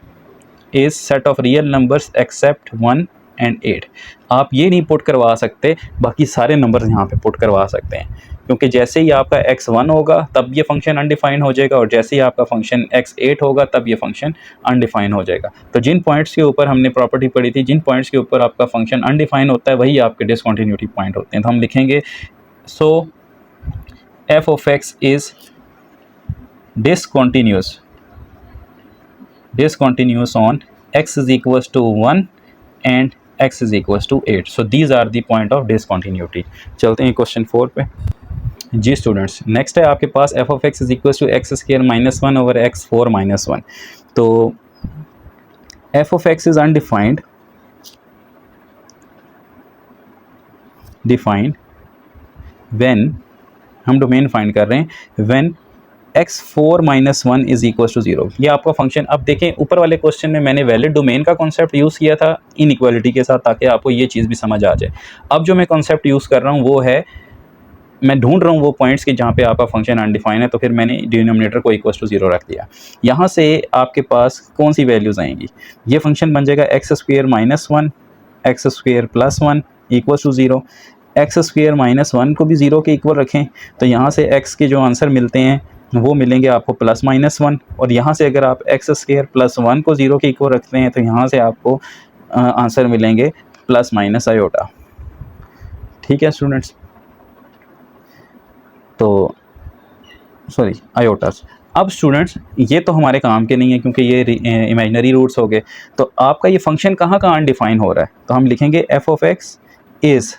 is set of real numbers accept 1 and 8। आप ये नहीं पुट करवा सकते, बाकी सारे नंबर्स यहाँ पे पुट करवा सकते हैं, क्योंकि जैसे ही आपका x 1 होगा तब ये फंक्शन अनडिफाइन हो जाएगा और जैसे ही आपका फंक्शन x 8 होगा तब ये फंक्शन अनडिफाइन हो जाएगा। तो जिन पॉइंट्स के ऊपर हमने प्रॉपर्टी पढ़ी थी, जिन पॉइंट्स के ऊपर आपका फंक्शन अनडिफाइन होता है वही आपके डिसकंटिन्यूटी पॉइंट होते हैं। तो हम लिखेंगे so f of x is discontinuous on x is equals to 1 and x is equals to 8. So these are the point of discontinuity. चलते हैं क्वेश्चन 4 पे। जी स्टूडेंट्स, नेक्स्ट है आपके पास f of x is equals to x square minus 1 over x 4 minus 1। तो f of x is undefined, when हम डोमेन फाइंड कर रहे हैं when x4 minus 1 is equal to 0। ये आपका फंक्शन, अब देखें ऊपर वाले क्वेश्चन में मैंने वैलिड डोमेन का कॉन्सेप्ट यूज़ किया था इनइक्वालिटी के साथ, ताकि आपको ये चीज़ भी समझ आ जाए। अब जो मैं कॉन्सेप्ट यूज़ कर रहा हूँ वो है, मैं ढूंढ रहा हूँ वो पॉइंट्स के जहाँ पे आपका फंक्शन अनडिफाइन है, तो फिर मैंने डिनोमिनेटर को इक्वल टू 0 रख दिया। यहाँ से आपके पास कौन सी वैल्यूज़ आएंगी? ये फंक्शन बन जाएगा x square minus 1 x square plus 1 equal to 0। X square minus 1 को भी 0 के इक्वल रखें तो यहाँ से x के जो आंसर मिलते हैं वो मिलेंगे आपको प्लस माइनस 1, और यहाँ से अगर आप एक्स स्क्वायर प्लस 1 को 0 के इक्वल रखते हैं तो यहाँ से आपको आंसर मिलेंगे प्लस माइनस आयोटा। ठीक है स्टूडेंट्स, तो सॉरी आयोटास। अब स्टूडेंट्स ये तो हमारे काम के नहीं है क्योंकि ये इमेजिनरी रूट्स हो गए। तो आपका ये फंक्शन कहाँ कहाँ अनडिफाइन हो रहा है? तो हम लिखेंगे f of x is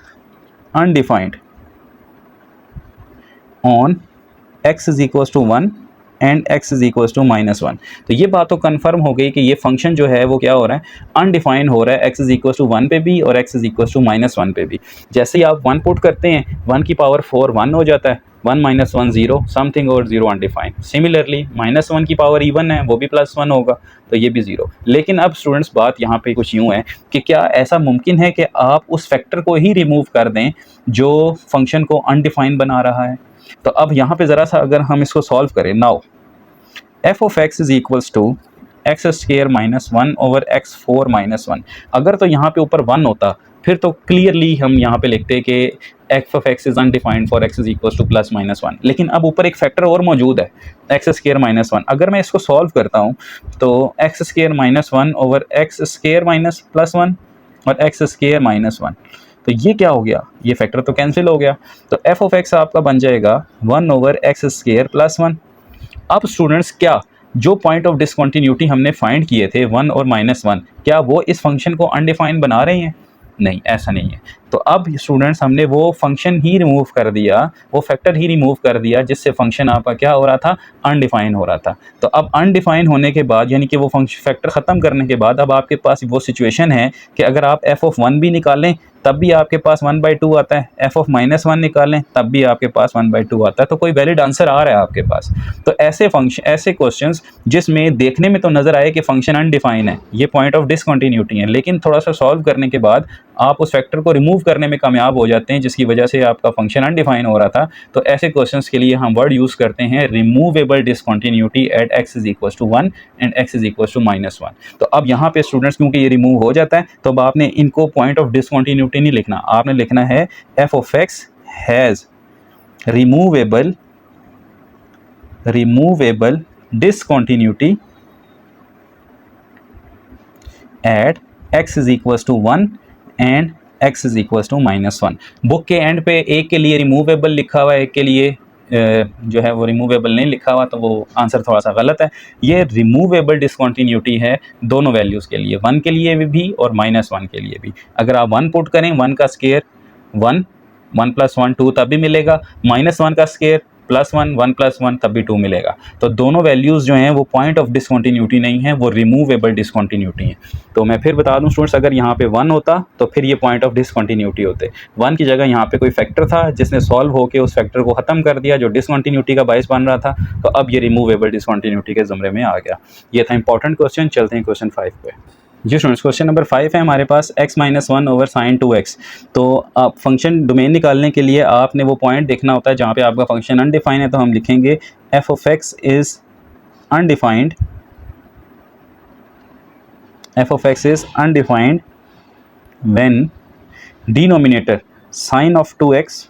undefined on x is equal to 1 and x is equal to minus 1। तो ये बात तो कन्फर्म हो गई कि ये फंक्शन जो है वो क्या हो रहा है? अनडिफाइन हो रहा है x इज इक्वल टू 1 पे भी और x is equal to minus 1 पे भी। जैसे ही आप 1 पुट करते हैं 1 की पावर 4 1 हो जाता है, 1 माइनस 1 0 समथिंग और 0 अनडिफाइंड। सिमिलरली माइनस 1 की पावर इवन है वो भी प्लस 1 होगा तो ये भी 0। लेकिन अब स्टूडेंट्स बात यहाँ पे कुछ यूँ है कि क्या ऐसा मुमकिन है कि आप उस फैक्टर को ही रिमूव कर दें जो फंक्शन को अनडिफाइंड बना रहा है? तो अब यहाँ पे ज़रा सा अगर हम इसको सॉल्व करें, now f of x is equals to x square minus 1 over x 4 minus 1। अगर तो यहाँ पे ऊपर 1 होता फिर तो क्लियरली हम यहाँ पे लिखते कि f of x is undefined for x is equals two plus minus 1। लेकिन अब ऊपर एक फैक्टर और मौजूद है एक्स स्क्वायर माइनस 1। अगर मैं इसको सॉल्व करता हूँ तो x square minus 1 over x square minus plus 1 और एक्स स्क्वायर माइनस 1, तो ये क्या हो गया, ये फैक्टर तो कैंसिल हो गया। तो एफ ऑफ एक्स आपका बन जाएगा 1/x² + 1। अब स्टूडेंट्स क्या जो पॉइंट ऑफ डिसकंटिन्यूटी हमने फाइंड किए थे 1 और -1, क्या वो इस फंक्शन को अनडिफाइंड बना रहे हैं? नहीं, ऐसा नहीं है। तो अब स्टूडेंट्स हमने वो फंक्शन ही रिमूव कर दिया, वो फैक्टर ही रिमूव कर दिया जिससे फंक्शन आपका क्या हो रहा था, अनडिफाइन हो रहा था। तो अब अनडिफाइन होने के बाद यानी कि वो फंक्शन फैक्टर ख़त्म करने के बाद अब आपके पास वो सिचुएशन है कि अगर आप एफ ऑफ 1 भी निकालें तब भी आपके पास 1/2 आता है, एफ ऑफ -1 निकालें तब भी आपके पास 1/2 आता है। तो कोई वैलिड आंसर आ रहा है आपके पास। तो ऐसे फंक्शन, ऐसे क्वेश्चंस जिसमें देखने में तो नज़र आए कि फंक्शन अनडिफाइन है, ये पॉइंट ऑफ डिसकंटिन्यूटी है, लेकिन थोड़ा सा सॉल्व करने के बाद आप उस फैक्टर को रिमूव करने में कामयाब हो जाते हैं जिसकी वजह से आपका फंक्शन अनडिफाइन हो रहा था। तो ऐसे क्वेश्चंस के लिए हम वर्ड यूज़ करते हैं removable discontinuity at x = 1 and x = -1। तो अब यहाँ पे स्टूडेंट्स क्योंकि ये रिमूव हो जाता है तो अब आपने इनको पॉइंट ऑफ डिसकंटिन्यूटी नहीं लिखना, आपने लिखना है f of x has removable discontinuity at x = 1 and x = -1। Book के एंड पे एक के लिए रिमूवेबल लिखा हुआ है, एक के लिए जो है वो रिमूवेबल नहीं लिखा हुआ, तो वो आंसर थोड़ा सा गलत है। ये रिमूवेबल डिसकंटिन्यूटी है दोनों वैल्यूज़ के लिए, 1 के लिए भी और -1 के लिए भी। अगर आप 1 पुट करें, 1 का स्क्वायर 1, 1 + 1 2 तब भी मिलेगा, -1 का स्क्वायर +1, 1 + 1 तब भी 2 मिलेगा। तो दोनों वैल्यूज़ जो हैं वो पॉइंट ऑफ डिसकंटिन्यूटी नहीं है, वो रिमूवेबल डिसकंटिन्यूटी है। तो मैं फिर बता दूं स्टूडेंट्स, अगर यहाँ पे 1 होता तो फिर ये पॉइंट ऑफ डिसकंटिन्यूटी होते। 1 की जगह यहाँ पे कोई फैक्टर था जिसने सॉल्व होकर उस फैक्टर को ख़त्म कर दिया जो डिसकंटिन्यूटी का बायस बन रहा था, तो अब ये रिमूवेबल डिसकंटिन्यूटी के ज़मरे में आ गया। ये था इंपॉर्टेंट क्वेश्चन। चलते हैं क्वेश्चन 5 पे। जी स्टूडेंट्स, क्वेश्चन नंबर 5 है हमारे पास x - 1/sin 2x। तो आप फंक्शन डोमेन निकालने के लिए आपने वो पॉइंट देखना होता है जहाँ पे आपका फंक्शन अनडिफाइन है। तो हम लिखेंगे f of x is undefined, f of x is undefined when denominator sin of 2x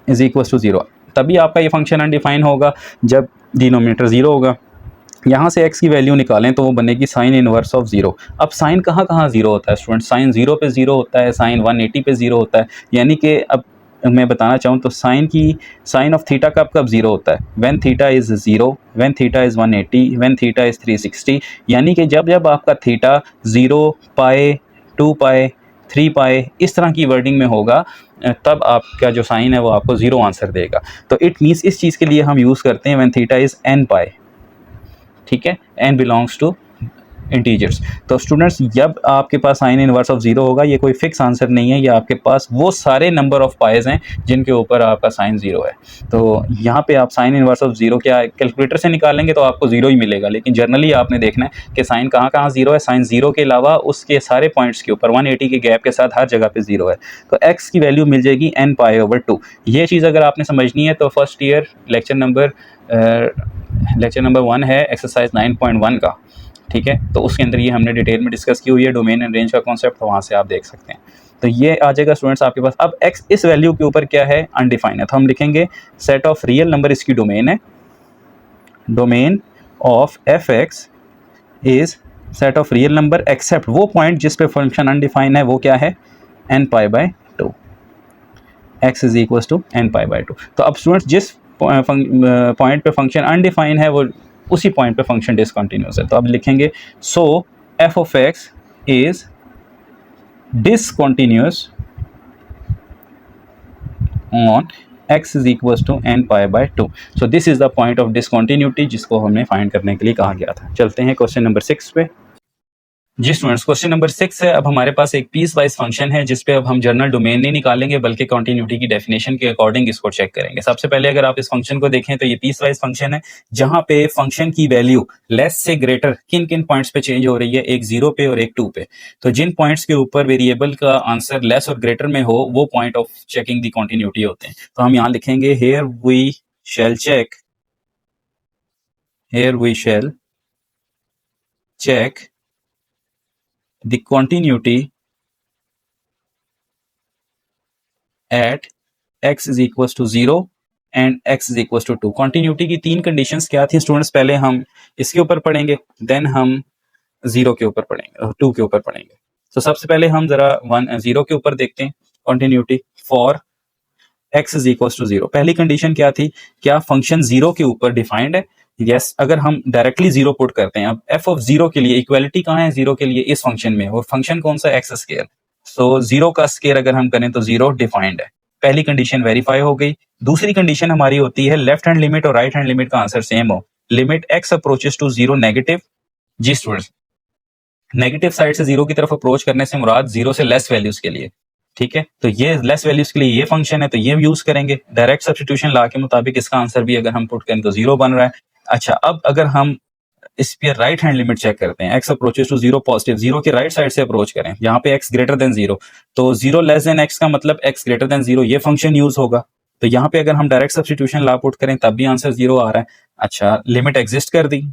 is equals to 0। तभी आपका ये फंक्शन अनडिफाइन होगा जब डिनोमिनेटर 0 होगा। यहाँ से x की वैल्यू निकालें तो वो बनेगी साइन इनवर्स ऑफ 0। अब साइन कहाँ कहाँ 0 होता है स्टूडेंट? साइन 0 पे 0 होता है, साइन 180 पे 0 होता है। यानी कि अब मैं बताना चाहूँ तो साइन ऑफ थीटा कब कब 0 होता है? When theta is 0, when theta is 180, when theta is 360। यानी कि जब जब आपका थीटा 0, पाई, 2 पाई, 3 पाई इस तरह की वर्डिंग में होगा तब आपका जो साइन है वो आपको 0 आंसर देगा। तो इट मीन्स इस चीज़ के लिए हम यूज़ करते हैं व्हेन थीटा इज़ n पाई। ठीक है, n बिलोंग्स टू इंटीजर्स। तो स्टूडेंट्स जब आपके पास साइन इनवर्स ऑफ 0 होगा, ये कोई फिक्स आंसर नहीं है, ये आपके पास वो सारे नंबर ऑफ पाइज हैं जिनके ऊपर आपका साइन 0 है। तो यहाँ पे आप साइन इनवर्स ऑफ 0 क्या कैलकुलेटर से निकालेंगे तो आपको 0 ही मिलेगा, लेकिन जनरली आपने देखना है कि साइन कहाँ कहाँ 0 है। साइन 0 के अलावा उसके सारे पॉइंट्स के ऊपर 180 के गैप के साथ हर जगह पे 0 है। तो x की वैल्यू मिल जाएगी n π/2। ये चीज़ अगर आपने समझनी है तो फर्स्ट ईयर लेक्चर नंबर 1 है एक्सरसाइज 9.1 का। ठीक है, तो उसके अंदर ये हमने डिटेल में डिस्कस की हुई है डोमेन एंड रेंज का कॉन्सेप्ट, तो वहाँ से आप देख सकते हैं। तो ये आ जाएगा स्टूडेंट्स आपके पास। अब x इस वैल्यू के ऊपर क्या है? अनडिफाइन है। तो हम लिखेंगे सेट ऑफ रियल नंबर इसकी डोमेन है। Domain of f(x) is set of real number accept वो पॉइंट जिस पे फंक्शन अनडिफाइन है, वो क्या है? n π/2। x is equal to n π/2। तो अब स्टूडेंट्स जिस पॉइंट पे फंक्शन अनडिफाइन है वो उसी पॉइंट पे फंक्शन डिसकंटिन्यूअस है। तो अब लिखेंगे so f of x is discontinuous on x is equal to n π/2। So this is the point of discontinuity जिसको हमें फाइंड करने के लिए कहा गया था। चलते हैं क्वेश्चन नंबर 6 पे। जी स्टूडेंट्स, क्वेश्चन नंबर 6 है। अब हमारे पास एक पीस वाइज फंक्शन है जिस पे अब हम जनरल डोमेन नहीं निकालेंगे बल्कि कंटिन्यूटी की डेफिनेशन के अकॉर्डिंग इसको चेक करेंगे। सबसे पहले अगर आप इस फंक्शन को देखें तो ये पीस वाइज फंक्शन है जहां पे फंक्शन की वैल्यू लेस से ग्रेटर किन किन पॉइंट्स पे चेंज हो रही है, एक 0 पे और एक 2 पे। तो जिन पॉइंट्स के ऊपर वेरिएबल का आंसर लेस और ग्रेटर में हो वो point of checking the continuity होते हैं। तो हम यहाँ लिखेंगे here we shall check the continuity at x is equals to 0 and x is equals to 2। Continuity की 3 कंडीशंस क्या थी स्टूडेंट्स? पहले हम इसके ऊपर पढ़ेंगे, देन हम 0 के ऊपर पढ़ेंगे और 2 के ऊपर पढ़ेंगे। तो सबसे पहले हम जरा 0 के ऊपर देखते हैं continuity for x is equal to 0। पहली कंडीशन क्या थी, क्या फंक्शन 0 के ऊपर डिफाइंड है? यस। अगर हम डायरेक्टली 0 पुट करते हैं, अब f ऑफ 0 के लिए इक्वालिटी कहाँ है 0 के लिए? इस फंक्शन में। और फंक्शन कौन सा? x square. सो 0 का स्क्वायर अगर हम करें तो 0 डिफाइंड है। पहली कंडीशन वेरीफाई हो गई। दूसरी कंडीशन हमारी होती है लेफ्ट हैंड लिमिट और राइट हैंड लिमिट का आंसर सेम हो। Limit x approaches to 0 negative. जी स्टूडेंट्स, नेगेटिव साइड से 0 की तरफ अप्रोच करने से मुराद 0 से लेस वैल्यूज के लिए। ठीक है, तो ये लेस वैल्यूज के लिए ये फंक्शन है, तो ये यूज करेंगे। डायरेक्ट सब्स्टिट्यूशन लॉ के मुताबिक इसका आंसर भी अगर हम पुट करें तो 0 बन रहा है। अच्छा, अब अगर हम इस पे राइट हैंड लिमिट चेक करते हैं, x अप्रोचेस टू 0 पॉजिटिव, 0 के राइट साइड से अप्रोच करें, यहाँ पे x ग्रेटर देन 0, तो 0 लेस देन x का मतलब x ग्रेटर देन 0, ये फंक्शन यूज होगा। तो यहाँ पे अगर हम डायरेक्ट सब्स्टिट्यूशन लॉ पुट करें तब भी आंसर 0 आ रहा है। अच्छा, लिमिट एग्जिस्ट कर दी,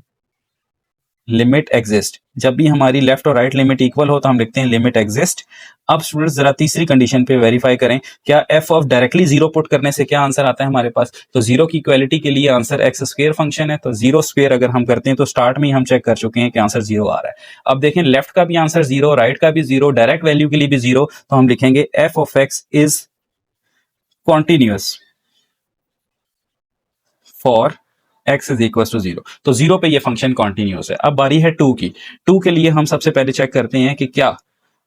लिमिट एग्जिस्ट। जब भी हमारी लेफ्ट और राइट लिमिट इक्वल हो तो हम लिखते हैं लिमिट एग्जिस्ट। अब स्टूडेंट्स जरा तीसरी कंडीशन पे वेरीफाई करें, क्या f ऑफ डायरेक्टली 0 पुट करने से क्या आंसर आता है हमारे पास? तो 0 की इक्वालिटी के लिए आंसर x स्क्वायर फंक्शन है, तो 0 स्क्वायर अगर हम करते हैं तो स्टार्ट में ही हम चेक कर चुके हैं कि आंसर 0 आ रहा है। अब देखें, लेफ्ट का भी आंसर 0, राइट का भी 0, डायरेक्ट वैल्यू के लिए भी 0, तो हम लिखेंगे f of x is continuous for x is equal to 0। तो 0 पे ये फंक्शन कॉन्टिन्यूस है। अब बारी है 2 की। 2 के लिए हम सबसे पहले चेक करते हैं कि क्या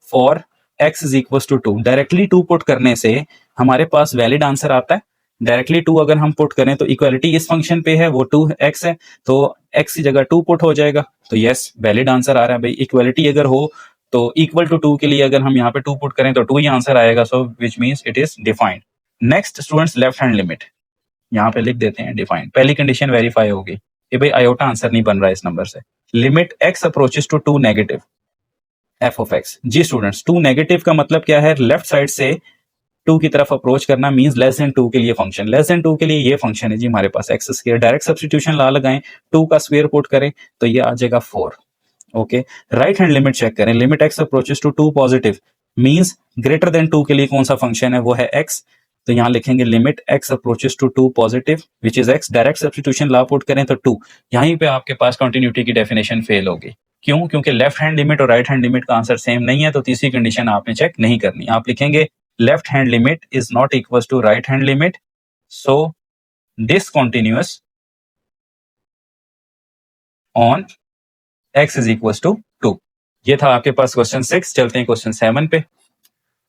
for x is equal to 2, directly 2 put करने से हमारे पास वैलिड आंसर आता है। डायरेक्टली 2 अगर हम पुट करें तो इक्वालिटी इस फंक्शन पे है, वो 2x है, तो x की जगह 2 पुट हो जाएगा। तो यस, वैलिड आंसर आ रहा है भाई। इक्वालिटी अगर हो तो इक्वल टू 2 के लिए अगर हम यहाँ पे 2 पुट करें तो 2 ही आंसर आएगा, so which means it is defined. Next students, left hand limit यहाँ पे लिख देते हैं डिफाइंड। पहली कंडीशन वेरीफाई होगी कि भाई आयोटा आंसर नहीं बन रहा है इस नंबर से। Limit x approaches to 2 negative f of x। जी स्टूडेंट्स, 2 नेगेटिव का मतलब क्या है? लेफ्ट साइड से 2 की तरफ अप्रोच करना मींस लेस देन 2 के लिए फंक्शन। लेस देन 2 के लिए ये फंक्शन है जी हमारे पास x स्क्वायर। डायरेक्ट सब्स्टिट्यूशन ला लगाएं, 2 का स्क्वायर पुट करें तो ये आ जाएगा 4। Okay, right hand limit check करें। Limit x approaches to 2 positive means greater than 2 के लिए कौन सा फंक्शन है? वो है x। तो यहाँ लिखेंगे limit x approaches to 2 positive which is x। Direct substitution law put करें तो 2। यहीं पे आपके पास कंटिन्यूटी की डेफिनेशन फेल होगी। क्यों? क्योंकि लेफ्ट हैंड लिमिट और राइट हैंड लिमिट का आंसर सेम नहीं है, तो तीसरी कंडीशन आपने चेक नहीं करनी। आप लिखेंगे left hand limit is not equal to right hand limit, so discontinuous on x is equal to 2। ये था आपके पास क्वेश्चन 6। चलते हैं क्वेश्चन 7 पे।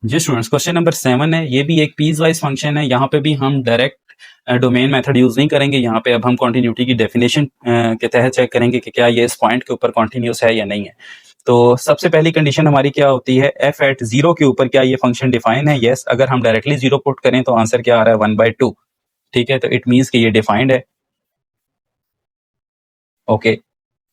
जी स्टूडेंट्स, क्वेश्चन नंबर 7 है, ये भी एक पीस वाइज फंक्शन है। यहाँ पे भी हम डायरेक्ट डोमेन मेथड यूज नहीं करेंगे। यहाँ पे अब हम कॉन्टिन्यूटी की डेफिनेशन के तहत चेक करेंगे कि क्या ये इस पॉइंट के ऊपर कॉन्टिन्यूस है या नहीं है। तो सबसे पहली कंडीशन हमारी क्या होती है? f एट 0 के ऊपर क्या ये फंक्शन डिफाइन है? यस। अगर हम डायरेक्टली 0 पुट करें तो आंसर क्या आ रहा है? 1/2। ठीक है, तो इट मीन्स कि ये डिफाइंड है। ओके,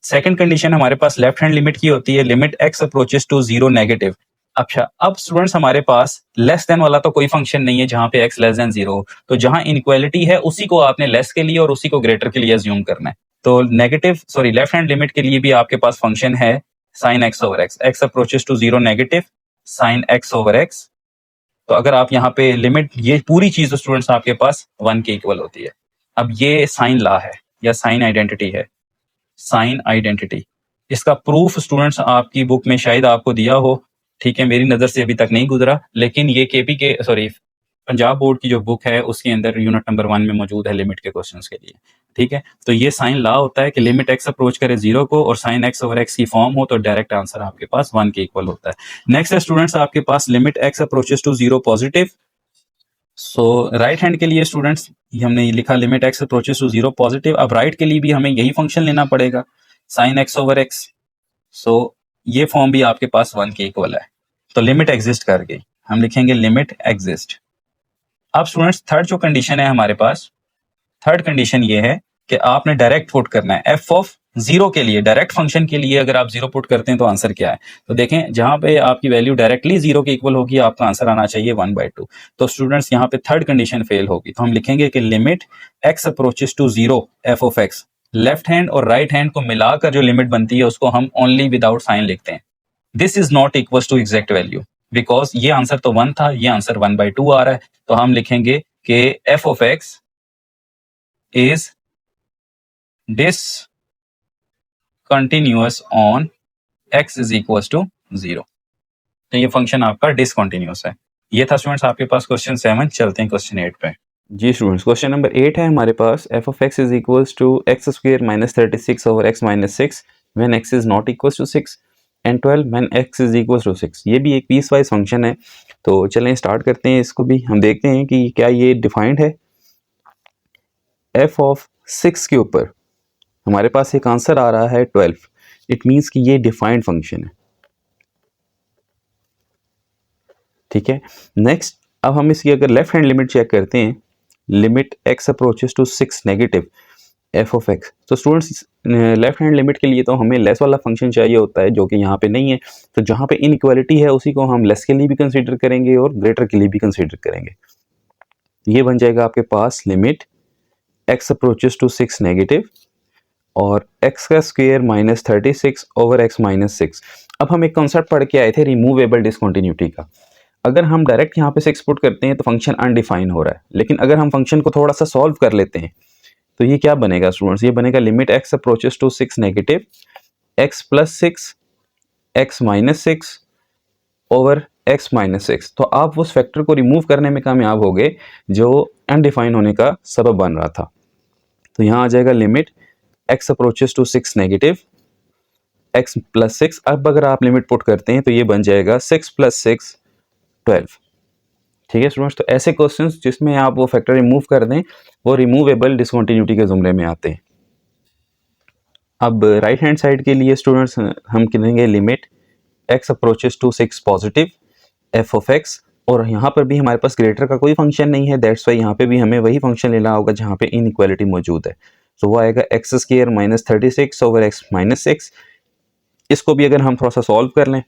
सेकंड कंडीशन हमारे पास लेफ्ट हैंड लिमिट की होती है, limit x approaches to 0 negative. अच्छा, अब स्टूडेंट्स हमारे पास लेस देन वाला तो कोई फंक्शन नहीं है जहां पे x लेस देन 0 हो, तो जहां इनइक्वालिटी है उसी को आपने लेस के लिए और उसी को ग्रेटर के लिए अज्यूम करना है। तो लेफ्ट हैंड लिमिट के लिए भी आपके पास फंक्शन है sin x over x। x approaches to 0 negative sin x over x। तो अगर आप यहाँ पे लिमिट, ये पूरी चीज स्टूडेंट्स आपके पास 1 के इक्वल होती है। अब ये साइन लॉ है या साइन आइडेंटिटी है। साइन आइडेंटिटी, इसका प्रूफ स्टूडेंट्स आपकी बुक में शायद आपको दिया हो। ठीक है, मेरी नजर से अभी तक नहीं गुजरा, लेकिन ये केपी के पंजाब बोर्ड की जो बुक है उसके अंदर यूनिट नंबर 1 में मौजूद है लिमिट के क्वेश्चंस के लिए। ठीक है, तो ये साइन लॉ होता है कि लिमिट x अप्रोच करे 0 को और साइन x ओवर x की फॉर्म हो तो डायरेक्ट आंसर आपके पास 1 के इक्वल होता है। नेक्स्ट है स्टूडेंट्स आपके पास limit x approaches to 0 positive. So right hand के लिए स्टूडेंट्स हमने ये लिखा limit x approaches to 0 positive. अब राइट के लिए भी हमें यही फंक्शन लेना पड़ेगा, sine x over x। So ये फॉर्म भी आपके पास 1 के इक्वल है, तो लिमिट एग्जिस्ट कर गई। हम लिखेंगे लिमिट एग्जिस्ट। अब स्टूडेंट्स थर्ड जो कंडीशन है हमारे पास, थर्ड कंडीशन ये है कि आपने डायरेक्ट पुट करना है f ऑफ 0 के लिए। डायरेक्ट फंक्शन के लिए अगर आप 0 पुट करते हैं तो आंसर क्या है? तो देखें, जहां पे आपकी वैल्यू डायरेक्टली 0 के इक्वल होगी आपका आंसर आना चाहिए 1/2। तो स्टूडेंट्स यहाँ पे थर्ड कंडीशन फेल होगी, तो हम लिखेंगे कि limit x approaches to 0 f of x। Left hand और राइट हैंड को मिलाकर जो लिमिट बनती है उसको हम ओनली विदाउट साइन लिखते हैं। This is not equal to exact value, because ये आंसर तो 1 था, ये आंसर 1/2 आ रहा है। तो हम लिखेंगे कि f of x is discontinuous on x is equals to 0। तो ये फंक्शन आपका डिसकंटिन्यूअस है। ये था स्टूडेंट्स आपके पास क्वेश्चन 7। चलते हैं क्वेश्चन 8 पे। जी स्टूडेंट्स, क्वेश्चन नंबर 8 है हमारे पास, f of x is equals to x square minus 36 over x minus 6 when x is not equals to 6 and 12 when x is equals to 6। ये भी एक पीस वाइज फंक्शन है। तो चलें स्टार्ट करते हैं इसको भी। हम देखते हैं कि क्या ये डिफाइंड है। एफ ऑफ 6 के ऊपर हमारे पास एक आंसर आ रहा है 12। इट मीन्स कि ये डिफाइंड फंक्शन है। ठीक है, नेक्स्ट अब हम इसकी अगर लेफ्ट हैंड लिमिट चेक करते हैं, limit x approaches to 6 negative f of x. तो स्टूडेंट्स लेफ्ट हैंड लिमिट के लिए तो हमें लेस वाला फंक्शन चाहिए होता है, जो कि यहाँ पे नहीं है। तो जहाँ पे इनइक्वालिटी है उसी को हम लेस के लिए भी कंसीडर करेंगे और ग्रेटर के लिए भी कंसीडर करेंगे। ये बन जाएगा आपके पास limit x approaches to 6 negative और एक्स का square minus 36 over x minus 6। अब हम एक कॉन्सेप्ट पढ़ के आए थे रिमूवेबल डिसकंटिन्यूटी का। अगर हम डायरेक्ट यहाँ पे 6 पुट करते हैं तो फंक्शन अनडिफाइन हो रहा है, लेकिन अगर हम फंक्शन को थोड़ा सा सॉल्व कर लेते हैं तो ये क्या बनेगा स्टूडेंट्स, ये बनेगा limit x approaches to 6 negative x plus 6 x minus 6 over x minus 6। तो आप उस फैक्टर को रिमूव करने में कामयाब हो गए जो अनडिफाइन होने का सबब बन रहा था। तो यहाँ आ जाएगा limit x approaches to 6 negative x plus 6। अब अगर आप लिमिट पुट करते हैं तो ये बन जाएगा 6 प्लस 6 12। ठीक है स्टूडेंट्स, तो ऐसे क्वेश्चंस जिसमें आप वो फैक्टर रिमूव कर दें वो रिमूवेबल डिसकंटिन्यूटी के जुमरे में आते हैं। अब राइट हैंड साइड के लिए स्टूडेंट्स हम कहेंगे limit x approaches to 6 positive f of x, और यहाँ पर भी हमारे पास ग्रेटर का कोई फंक्शन नहीं है, दैट्स वाई यहाँ पे भी हमें वही फंक्शन लेना होगा जहाँ पे इनइक्वालिटी मौजूद है। तो वो आएगा x square minus 36 over x minus 6। इसको भी अगर हम थोड़ा सा सॉल्व कर लें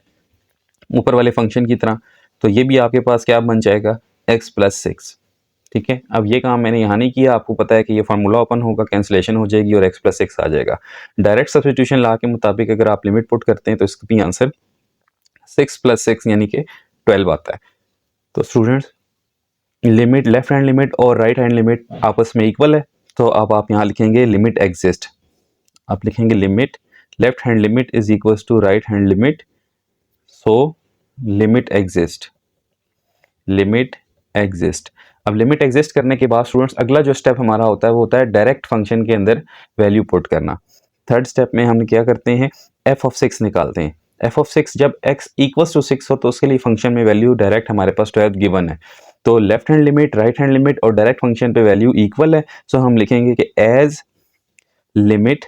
ऊपर वाले फंक्शन की तरह तो ये भी आपके पास क्या बन जाएगा x प्लस 6। ठीक है, अब ये काम मैंने यहाँ नहीं किया, आपको पता है कि ये फार्मूला ओपन होगा, कैंसिलेशन हो जाएगी और x प्लस 6 आ जाएगा। डायरेक्ट सब्स्टिट्यूशन ला के मुताबिक अगर आप लिमिट पुट करते हैं तो इसका भी आंसर 6 प्लस 6 यानी कि 12 आता है। तो students limit left hand limit और राइट हैंड लिमिट आपस में इक्वल है, तो अब आप यहाँ लिखेंगे लिमिट एग्जिस्ट। आप लिखेंगे limit left hand limit is equal to right hand limit, so limit exist, limit exist. अब लिमिट एग्जिस्ट करने के बाद स्टूडेंट्स अगला जो स्टेप हमारा होता है वो होता है डायरेक्ट फंक्शन के अंदर वैल्यू पुट करना। थर्ड स्टेप में हम क्या करते हैं, एफ ऑफ 6 निकालते हैं। एफ ऑफ 6 जब x इक्वल्स टू 6 हो तो उसके लिए फंक्शन में वैल्यू डायरेक्ट हमारे पास 12 गिवन है। तो left hand limit right hand limit और डायरेक्ट फंक्शन पे वैल्यू इक्वल है, सो हम लिखेंगे कि as limit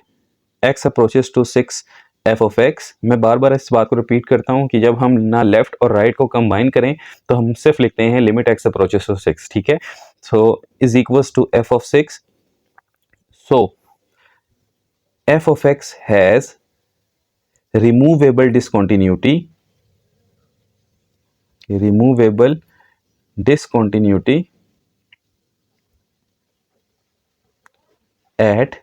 x approaches to 6 f of x. मैं बार बार इस बात को रिपीट करता हूं कि जब हम ना लेफ्ट और राइट को कंबाइन करें तो हम सिर्फ लिखते हैं लिमिट x अप्रोचेस टू 6। ठीक है, so is equals to f of 6। So f of x has removable discontinuity, removable discontinuity at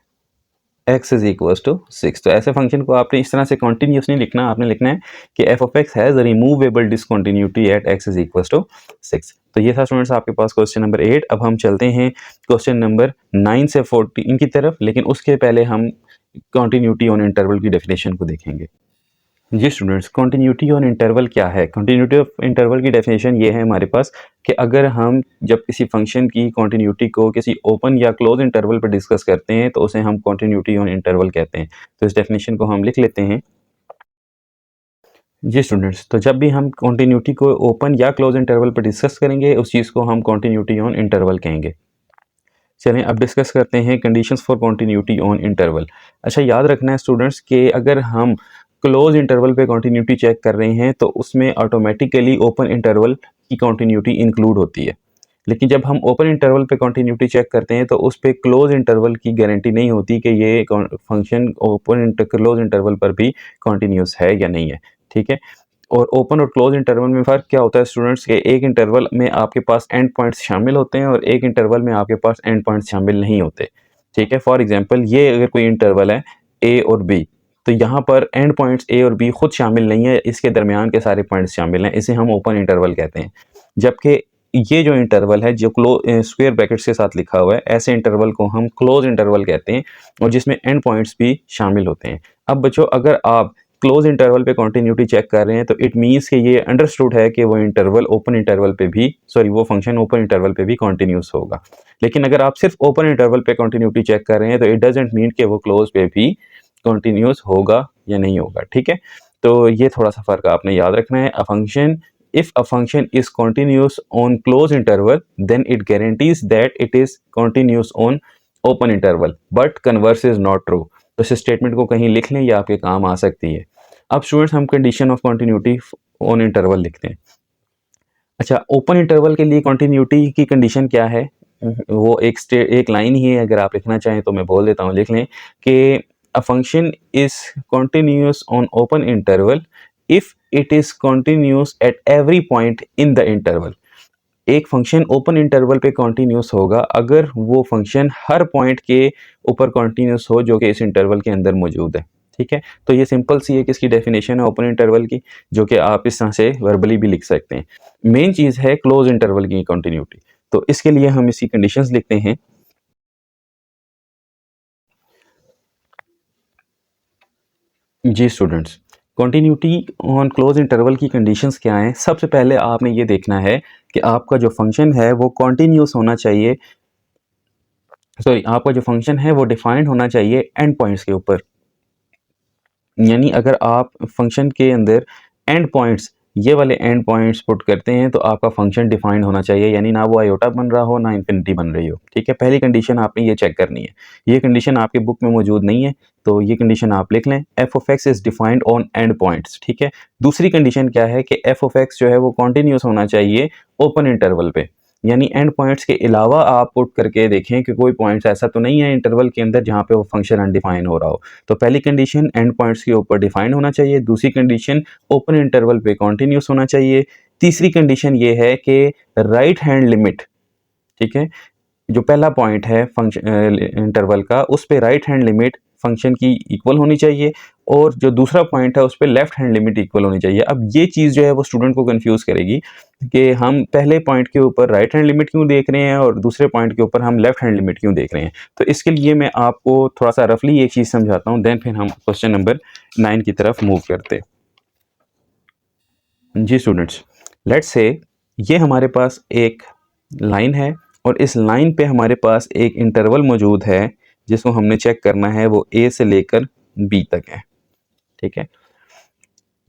x is equals to 6। तो ऐसे फंक्शन को आपने इस तरह से कॉन्टिन्यूस नहीं लिखना, आपने लिखना है कि f of x has removable discontinuity at x is equals to 6। तो ये था स्टूडेंट्स आपके पास क्वेश्चन नंबर 8। अब हम चलते हैं क्वेश्चन नंबर 9 से 14 की तरफ, लेकिन उसके पहले हम कॉन्टिन्यूटी ऑन इंटरवल की डेफिनेशन को देखेंगे। जी स्टूडेंट्स, कॉन्टिन्यूटी ऑन इंटरवल क्या है? कॉन्टिन्यूटी ऑफ इंटरवल की डेफिनेशन ये है हमारे पास कि अगर हम जब किसी फंक्शन की कॉन्टिन्यूटी को किसी ओपन या क्लोज इंटरवल पर डिस्कस करते हैं तो उसे हम कॉन्टिन्यूटी ऑन इंटरवल कहते हैं। तो इस डेफिनेशन को हम लिख लेते हैं। जी स्टूडेंट्स, तो जब भी हम कॉन्टिन्यूटी को ओपन या क्लोज इंटरवल पर डिस्कस करेंगे उस चीज़ को हम कॉन्टिन्यूटी ऑन इंटरवल कहेंगे। चलें अब डिस्कस करते हैं conditions for continuity on interval. अच्छा, याद रखना है स्टूडेंट्स कि अगर हम क्लोज इंटरवल पे कॉन्टिन्यूटी चेक कर रहे हैं तो उसमें ऑटोमेटिकली ओपन इंटरवल की कॉन्टिन्यूटी इंक्लूड होती है, लेकिन जब हम ओपन इंटरवल पे कॉन्टिन्यूटी चेक करते हैं तो उस पर क्लोज इंटरवल की गारंटी नहीं होती कि ये फंक्शन ओपन क्लोज इंटरवल पर भी कॉन्टिन्यूस है या नहीं है। ठीक है, और ओपन और क्लोज इंटरवल में फ़र्क क्या होता है स्टूडेंट्स के एक इंटरवल में आपके पास एंड पॉइंट्स शामिल होते हैं और एक इंटरवल में आपके पास एंड पॉइंट्स शामिल नहीं होते। ठीक है, फॉर एग्जांपल ये अगर कोई इंटरवल है ए और बी तो यहाँ पर एंड पॉइंट्स ए और बी खुद शामिल नहीं है, इसके दरमियान के सारे पॉइंट्स शामिल हैं, इसे हम ओपन इंटरवल कहते हैं। जबकि ये जो इंटरवल है जो स्क्वायर ब्रैकेट्स के साथ लिखा हुआ है, ऐसे इंटरवल को हम क्लोज इंटरवल कहते हैं और जिसमें एंड पॉइंट्स भी शामिल होते हैं। अब बच्चों, अगर आप क्लोज इंटरवल पे कॉन्टीन्यूटी चेक कर रहे हैं तो इट मीन्स कि ये अंडरस्टूड है कि वो इंटरवल ओपन इंटरवल पे भी वो फंक्शन ओपन इंटरवल पे भी कॉन्टीन्यूस होगा। लेकिन अगर आप सिर्फ ओपन इंटरवल पे कॉन्टीन्यूटी चेक कर रहे हैं तो इट डजेंट मीन कि वो क्लोज पे भी कॉन्टीन्यूस होगा या नहीं होगा। ठीक है, तो ये थोड़ा सा फ़र्क आपने याद रखना है। If a function is continuous on closed interval, then it guarantees that it is continuous on open interval, but converse is not true। तो इस स्टेटमेंट को कहीं लिख लें, या आपके काम आ सकती है। अब स्टूडेंट्स हम condition of continuity on interval लिखते हैं। अच्छा, ओपन इंटरवल के लिए कॉन्टीन्यूटी की कंडीशन क्या है? वो एक लाइन ही है, अगर आप लिखना चाहें तो मैं बोल देता हूँ, लिख लें कि a function is continuous on open interval if it is continuous at every point in the interval। एक फंक्शन ओपन इंटरवल पे कॉन्टीन्यूस होगा अगर वो फंक्शन हर पॉइंट के ऊपर कॉन्टीन्यूस हो जो कि इस इंटरवल के अंदर मौजूद है। ठीक है, तो ये सिंपल सी एक इसकी डेफिनेशन है ओपन इंटरवल की, जो कि आप इस तरह से वर्बली भी लिख सकते हैं। मेन चीज़ है क्लोज इंटरवल की कॉन्टीन्यूटी, तो इसके लिए हम इसकी कंडीशंस लिखते हैं। जी students, continuity on closed interval की कंडीशंस क्या हैं? सबसे पहले आपने ये देखना है कि आपका जो फंक्शन है वो कॉन्टीन्यूस होना चाहिए, आपका जो फंक्शन है वो डिफाइंड होना चाहिए एंड पॉइंट्स के ऊपर। यानी अगर आप फंक्शन के अंदर एंड पॉइंट्स, ये वाले एंड पॉइंट्स पुट करते हैं तो आपका फंक्शन डिफाइंड होना चाहिए, यानी ना वो आयोटा बन रहा हो ना इन्फिनिटी बन रही हो। ठीक है, पहली कंडीशन आपने ये चेक करनी है। ये कंडीशन आपके बुक में मौजूद नहीं है, तो ये कंडीशन आप लिख लें, F of x is defined on end points. ठीक है, दूसरी कंडीशन क्या है कि एफ ऑफ एक्स जो है वो कॉन्टीन्यूस होना चाहिए ओपन इंटरवल पे, यानी एंड पॉइंट्स के अलावा आप पुट करके देखें कि कोई पॉइंट्स ऐसा तो नहीं है इंटरवल के अंदर जहाँ पे वो फंक्शन अनडिफाइन हो रहा हो। तो पहली कंडीशन एंड पॉइंट्स के ऊपर डिफाइन होना चाहिए, दूसरी कंडीशन ओपन इंटरवल पे कॉन्टीन्यूस होना चाहिए, तीसरी कंडीशन ये है कि राइट हैंड लिमिट, ठीक है, जो पहला पॉइंट है फंक्शन इंटरवल का, उस पे राइट हैंड लिमिट फंक्शन की इक्वल होनी चाहिए, और जो दूसरा पॉइंट है उस पे लेफ्ट हैंड लिमिट इक्वल होनी चाहिए। अब ये चीज़ जो है वो स्टूडेंट को कंफ्यूज करेगी कि हम पहले पॉइंट के ऊपर राइट हैंड लिमिट क्यों देख रहे हैं और दूसरे पॉइंट के ऊपर हम लेफ्ट हैंड लिमिट क्यों देख रहे हैं। तो इसके लिए मैं आपको थोड़ा सा रफली एक चीज़ समझाता हूँ, देन फिर हम क्वेश्चन नंबर 9 की तरफ मूव करते। जी स्टूडेंट्स, लेट्स से ये हमारे पास एक लाइन है और इस लाइन पे हमारे पास एक इंटरवल मौजूद है जिसको हमने चेक करना है, वो ए से लेकर बी तक है। ठीक है,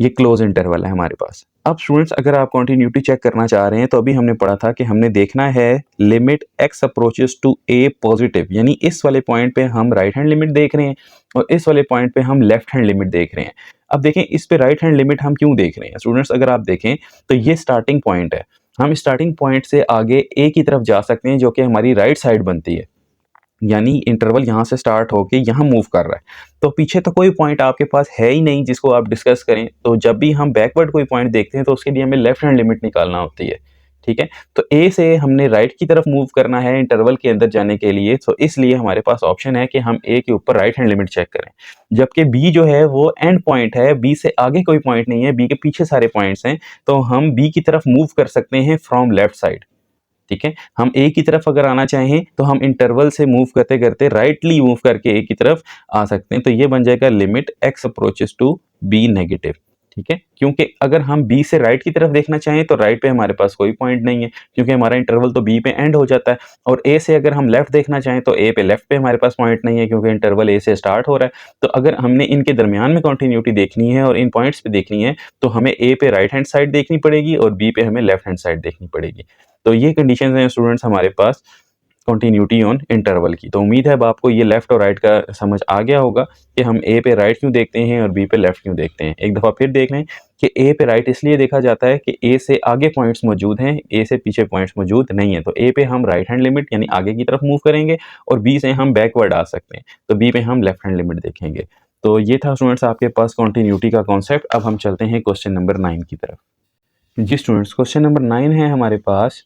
ये क्लोज इंटरवल है हमारे पास। अब स्टूडेंट्स, अगर आप कॉन्टीन्यूटी चेक करना चाह रहे हैं तो अभी हमने पढ़ा था कि हमने देखना है limit x approaches to a positive, यानी इस वाले पॉइंट पे हम राइट हैंड लिमिट देख रहे हैं और इस वाले पॉइंट पे हम लेफ्ट हैंड लिमिट देख रहे हैं। अब देखें, इस पे राइट हैंड लिमिट हम क्यों देख रहे हैं स्टूडेंट्स? अगर आप देखें तो ये स्टार्टिंग पॉइंट है, हम स्टार्टिंग पॉइंट से आगे ए की तरफ जा सकते हैं जो कि हमारी राइट साइड बनती है, यानी इंटरवल यहाँ से स्टार्ट होके यहाँ मूव कर रहा है। तो पीछे तो कोई पॉइंट आपके पास है ही नहीं जिसको आप डिस्कस करें, तो जब भी हम बैकवर्ड कोई पॉइंट देखते हैं तो उसके लिए हमें लेफ्ट हैंड लिमिट निकालना होती है। ठीक है, तो ए से हमने राइट की तरफ मूव करना है इंटरवल के अंदर जाने के लिए, तो इसलिए हमारे पास ऑप्शन है कि हम ए के ऊपर राइट हैंड लिमिट चेक करें। जबकि बी जो है वो एंड पॉइंट है, बी से आगे कोई पॉइंट नहीं है, बी के पीछे सारे पॉइंट्स हैं, तो हम बी की तरफ मूव कर सकते हैं फ्रॉम लेफ्ट साइड। ठीक है, हम ए की तरफ अगर आना चाहें तो हम इंटरवल से मूव करते करते राइटली मूव करके ए की तरफ आ सकते हैं, तो ये बन जाएगा limit x approaches to b negative. ठीक है, क्योंकि अगर हम बी से राइट की तरफ देखना चाहें तो राइट पे हमारे पास कोई पॉइंट नहीं है क्योंकि हमारा इंटरवल तो बी पे एंड हो जाता है, और ए से अगर हम लेफ्ट देखना चाहें तो ए पे लेफ्ट पे हमारे पास पॉइंट नहीं है क्योंकि इंटरवल ए से स्टार्ट हो रहा है। तो अगर हमने इनके दरमियान में कॉन्टीन्यूटी देखनी है और इन पॉइंट्स पे देखनी है तो हमें ए पे राइट हैंड साइड देखनी पड़ेगी और बी पे हमें लेफ्ट हैंड साइड देखनी पड़ेगी। तो ये कंडीशंस हैं स्टूडेंट्स हमारे पास कॉन्टीन्यूटी ऑन इंटरवल की। तो उम्मीद है अब आपको ये लेफ्ट और राइट का समझ आ गया होगा कि हम ए पे राइट क्यों देखते हैं और बी पे लेफ्ट क्यों देखते हैं। एक दफ़ा फिर देख लें कि ए पे राइट इसलिए देखा जाता है कि ए से आगे पॉइंट्स मौजूद हैं, ए से पीछे पॉइंट्स मौजूद नहीं है, तो ए पे हम राइट हैंड लिमिट यानी आगे की तरफ मूव करेंगे और बी से हम बैकवर्ड आ सकते हैं, तो बी पे हम लेफ्ट हैंड लिमिट देखेंगे। तो ये था स्टूडेंट्स आपके पास कॉन्टीन्यूटी का कॉन्सेप्ट। अब हम चलते हैं क्वेश्चन नंबर 9 की तरफ। जी स्टूडेंट्स, क्वेश्चन नंबर 9 है हमारे पास,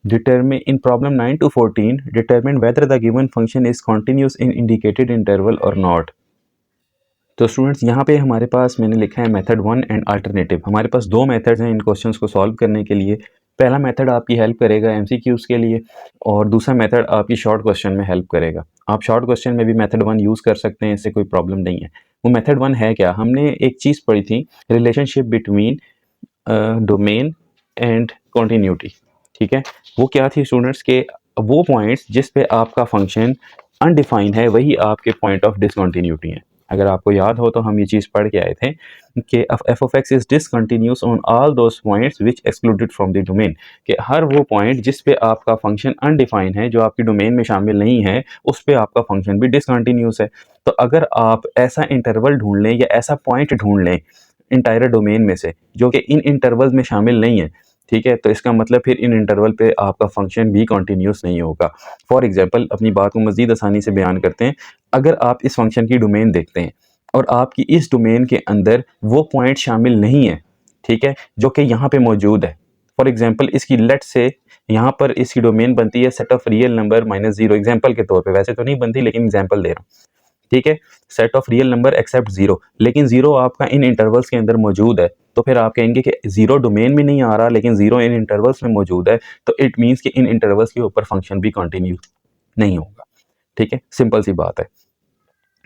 determine in problem 9 to 14 determine whether the given function is continuous in indicated interval or not। तो स्टूडेंट्स यहाँ पे हमारे पास मैंने लिखा है मेथड 1 एंड अल्टरनेटिव। हमारे पास दो मेथड्स हैं इन क्वेश्चंस को सॉल्व करने के लिए। पहला मेथड आपकी हेल्प करेगा एमसीक्यूज़ के लिए और दूसरा मेथड आपकी शॉर्ट क्वेश्चन में हेल्प करेगा। आप शॉर्ट क्वेश्चन में भी मेथड 1 यूज़ कर सकते हैं, इससे कोई प्रॉब्लम नहीं है। वो मेथड 1 है क्या? हमने एक चीज़ पढ़ी थी, relationship between domain and continuity, ठीक है। वो क्या थी स्टूडेंट्स के वो पॉइंट्स जिस पे आपका फंक्शन अनडिफाइंड है वही आपके पॉइंट ऑफ डिसकंटिन्यूटी हैं। अगर आपको याद हो तो हम ये चीज़ पढ़ के आए थे कि f of x is discontinuous on all those points which excluded from the domain, कि हर वो पॉइंट जिस पे आपका फंक्शन अनडिफाइंड है, जो आपकी डोमेन में शामिल नहीं है, उस पे आपका फंक्शन भी डिसकंटिन्यूस है। तो अगर आप ऐसा इंटरवल ढूंढ लें या ऐसा पॉइंट ढूंढ लें इंटायर डोमेन में से जो कि इन इंटरवल्स में शामिल नहीं है, ठीक है, तो इसका मतलब फिर इन इंटरवल पे आपका फंक्शन भी कॉन्टीन्यूस नहीं होगा। फॉर एग्जांपल अपनी बात को मज़ीद आसानी से बयान करते हैं। अगर आप इस फंक्शन की डोमेन देखते हैं और आपकी इस डोमेन के अंदर वो पॉइंट शामिल नहीं है, ठीक है, जो कि यहाँ पे मौजूद है। फॉर एग्जांपल इसकी लेट से यहाँ पर इसकी डोमेन बनती है set of real number -0, example के तौर पे, वैसे तो नहीं बनती लेकिन एग्जाम्पल दे रहा हूँ, ठीक है। Set of real number except 0, लेकिन 0 आपका इन इंटरवल्स के अंदर मौजूद है, तो फिर आप कहेंगे कि 0 डोमेन में नहीं आ रहा लेकिन 0 इन इंटरवल्स में मौजूद है, तो इट मीन्स कि इन इंटरवल्स के ऊपर फंक्शन भी कंटिन्यू नहीं होगा, ठीक है। सिंपल सी बात है।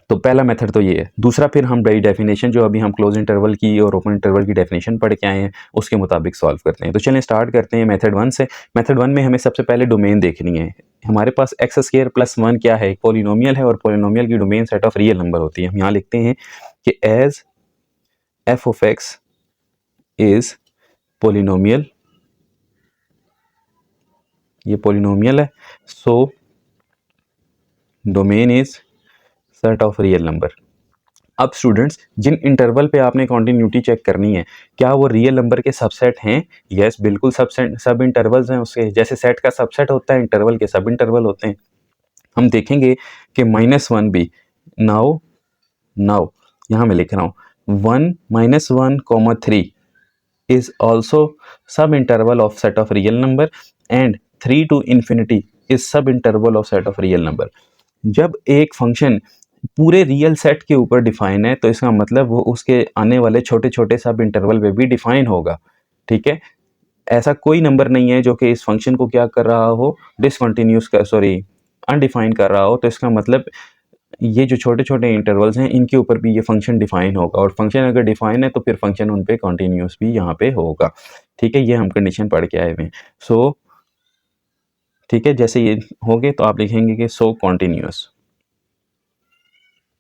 तो पहला मेथड तो ये है। दूसरा फिर हम बाई डेफिनेशन जो अभी हम क्लोज इंटरवल की और ओपन इंटरवल की डेफिनेशन पढ़ के आए हैं उसके मुताबिक सॉल्व करते हैं। तो चलें स्टार्ट करते हैं मेथड 1 से। मेथड 1 में हमें सबसे पहले डोमेन देखनी है। हमारे पास एक्स स्क्वायर प्लस 1 क्या है? एक पॉलिनोमियल है और पॉलिनोमियल की domain set of real number होती है। हम यहाँ लिखते हैं कि as f of x is polynomial, ये पॉलिनोमियल है, so domain is set of real number. अब स्टूडेंट्स जिन इंटरवल पे आपने कॉन्टिन्यूटी चेक करनी है, क्या वो रियल नंबर के सबसेट हैं? यस, बिल्कुल सब इंटरवल्स हैं उसके, जैसे सेट का सबसेट होता है इंटरवल के सब इंटरवल होते हैं। हम देखेंगे कि -1 भी, नाउ यहाँ मैं लिख रहा हूँ 1 -1 3 is also sub interval of set of real number and 3 to infinity is sub interval of set of real number। जब एक फंक्शन पूरे रियल सेट के ऊपर डिफाइन है तो इसका मतलब वो उसके आने वाले छोटे छोटे सब इंटरवल पे भी डिफाइन होगा, ठीक है। ऐसा कोई नंबर नहीं है जो कि इस फंक्शन को क्या कर रहा हो, डिसकंटिन्यूस कर, सॉरी, अनडिफाइन कर रहा हो। तो इसका मतलब ये जो छोटे छोटे इंटरवल्स हैं इनके ऊपर भी ये फंक्शन डिफाइन होगा, और फंक्शन अगर डिफाइन है तो फिर फंक्शन उन पे कॉन्टीन्यूस भी यहाँ पे होगा, ठीक है। ये हम कंडीशन पढ़ के आए हुए हैं। सो ठीक है, जैसे ये हो गए तो आप लिखेंगे कि सो कॉन्टीन्यूस,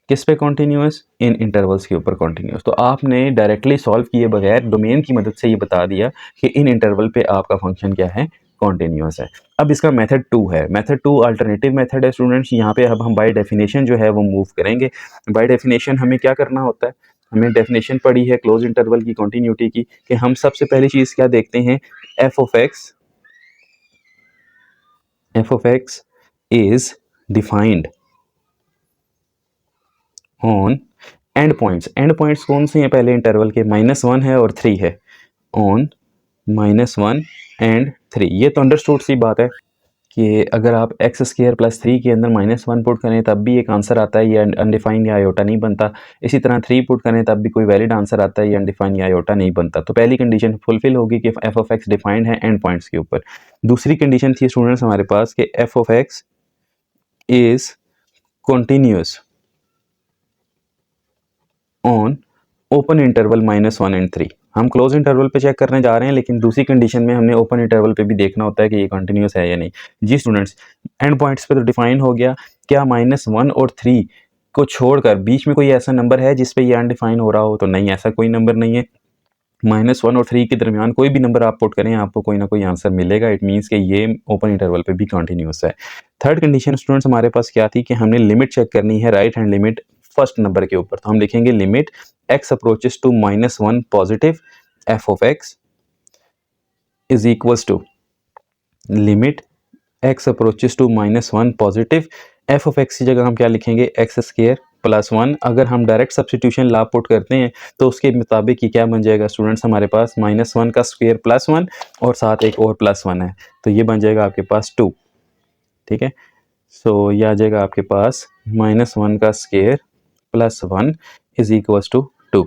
किस पे कॉन्टीन्यूस? इन इंटरवल्स के ऊपर कॉन्टीन्यूस। तो आपने डायरेक्टली सॉल्व किए बगैर डोमेन की मदद से ये बता दिया कि इन इंटरवल पे आपका फंक्शन क्या है, कॉन्टीन्यूस है। अब इसका मेथड 2 है। मेथड 2 अल्टरनेटिव मेथड है स्टूडेंट्स। यहाँ पे अब हम बाय डेफिनेशन जो है वो मूव करेंगे। बाय डेफिनेशन हमें क्या करना होता है? हमें डेफिनेशन पढ़ी है क्लोज इंटरवल की कॉन्टीन्यूटी की, कि हम सबसे पहली चीज़ क्या देखते हैं, F of x is defined on end points. End points कौन से हैं पहले इंटरवल के? -1 है और 3 है। ऑन -1 एंड 3, ये तो अंडरस्टूड सी बात है कि अगर आप एक्स स्क्वायर प्लस 3 के अंदर -1 पुट करें तब भी एक आंसर आता है, ये अनडिफाइंड या आयोटा नहीं बनता। इसी तरह 3 पुट करें तब भी कोई वैलिड आंसर आता है, ये अनडिफाइंड या आयोटा नहीं बनता। तो पहली कंडीशन फुलफिल होगी कि एफ ऑफ एक्स डिफाइंड है एंड पॉइंट्स के ऊपर। दूसरी कंडीशन थी स्टूडेंट्स हमारे पास कि f of x is continuous on open interval -1 and 3। हम क्लोज इंटरवल पे चेक करने जा रहे हैं, लेकिन दूसरी कंडीशन में हमने ओपन इंटरवल पे भी देखना होता है कि ये कंटिन्यूस है या नहीं। जी स्टूडेंट्स, एंड पॉइंट्स पे तो डिफाइन हो गया। क्या -1 और 3 को छोड़कर बीच में कोई ऐसा नंबर है जिस पे ये अनडिफाइन हो रहा हो? तो नहीं, ऐसा कोई नंबर नहीं है। -1 और 3 के दरमियान कोई भी नंबर आप पुट करें आपको कोई ना कोई आंसर मिलेगा। इट मीन्स कि ये ओपन इंटरवल पे भी कंटिन्यूस है। थर्ड कंडीशन स्टूडेंट्स हमारे पास क्या थी कि हमने लिमिट चेक करनी है, right hand limit first number के ऊपर। तो हम लिखेंगे limit x approaches to -1 positive f of x is equals to limit x approaches to -1 positive f of x की जगह हम क्या लिखेंगे, एक्स स्क्वायर प्लस 1। अगर हम डायरेक्ट सब्स्टिट्यूशन ला पुट करते हैं तो उसके मुताबिक ये क्या बन जाएगा स्टूडेंट्स, हमारे पास -1 का स्क्वायर प्लस 1 और साथ एक और +1 है, तो ये बन जाएगा आपके पास 2, ठीक है। सो ये आ जाएगा आपके पास -1 का square plus 1 is equals to 2।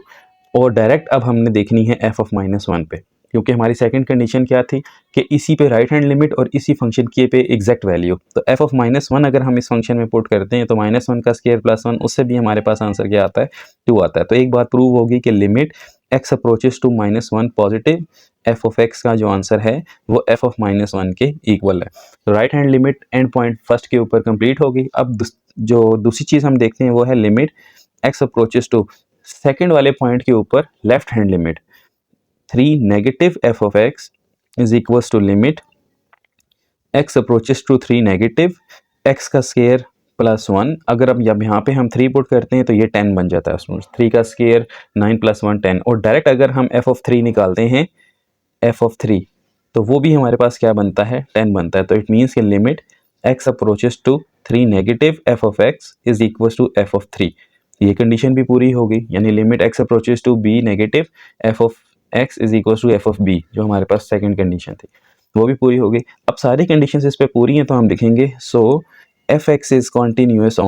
और डायरेक्ट अब हमने देखनी है एफ ऑफ -1 पे। क्योंकि हमारी सेकंड कंडीशन क्या थी कि इसी पे राइट हैंड लिमिट और इसी फंक्शन की पे एग्जैक्ट वैल्यू। तो f ऑफ -1 अगर हम इस फंक्शन में पुट करते हैं तो -1 का स्क्वायर प्लस 1, उससे भी हमारे पास आंसर क्या आता है, 2 आता है। तो एक बात प्रूव होगी कि limit x approaches to -1 positive f of x का जो आंसर है वो f ऑफ -1 के इक्वल है। तो right hand limit and point first के ऊपर कंप्लीट होगी। अब जो दूसरी चीज़ हम देखते हैं वो है limit x approaches to second वाले पॉइंट के ऊपर left hand limit 3 negative f of x is equals to limit x approaches to 3 negative x का स्क्वायर प्लस 1। अगर अब यहाँ पे हम 3 पुट करते हैं तो ये 10 बन जाता है उसमें, 3 का स्क्वायर 9 + 1 10। और डायरेक्ट अगर हम f ऑफ 3 निकालते हैं f ऑफ 3 तो वो भी हमारे पास क्या बनता है, 10 बनता है। तो इट मीन्स कि limit x approaches to 3 negative f of x is equals to f of 3। ये कंडीशन भी पूरी होगी, यानी limit x approaches to b negative f of x is equals to f of b, जो हमारे पास सेकंड कंडीशन थी वो भी पूरी होगी। अब सारी कंडीशंस इस पे पूरी हैं तो हम लिखेंगे सो f(x) is continuous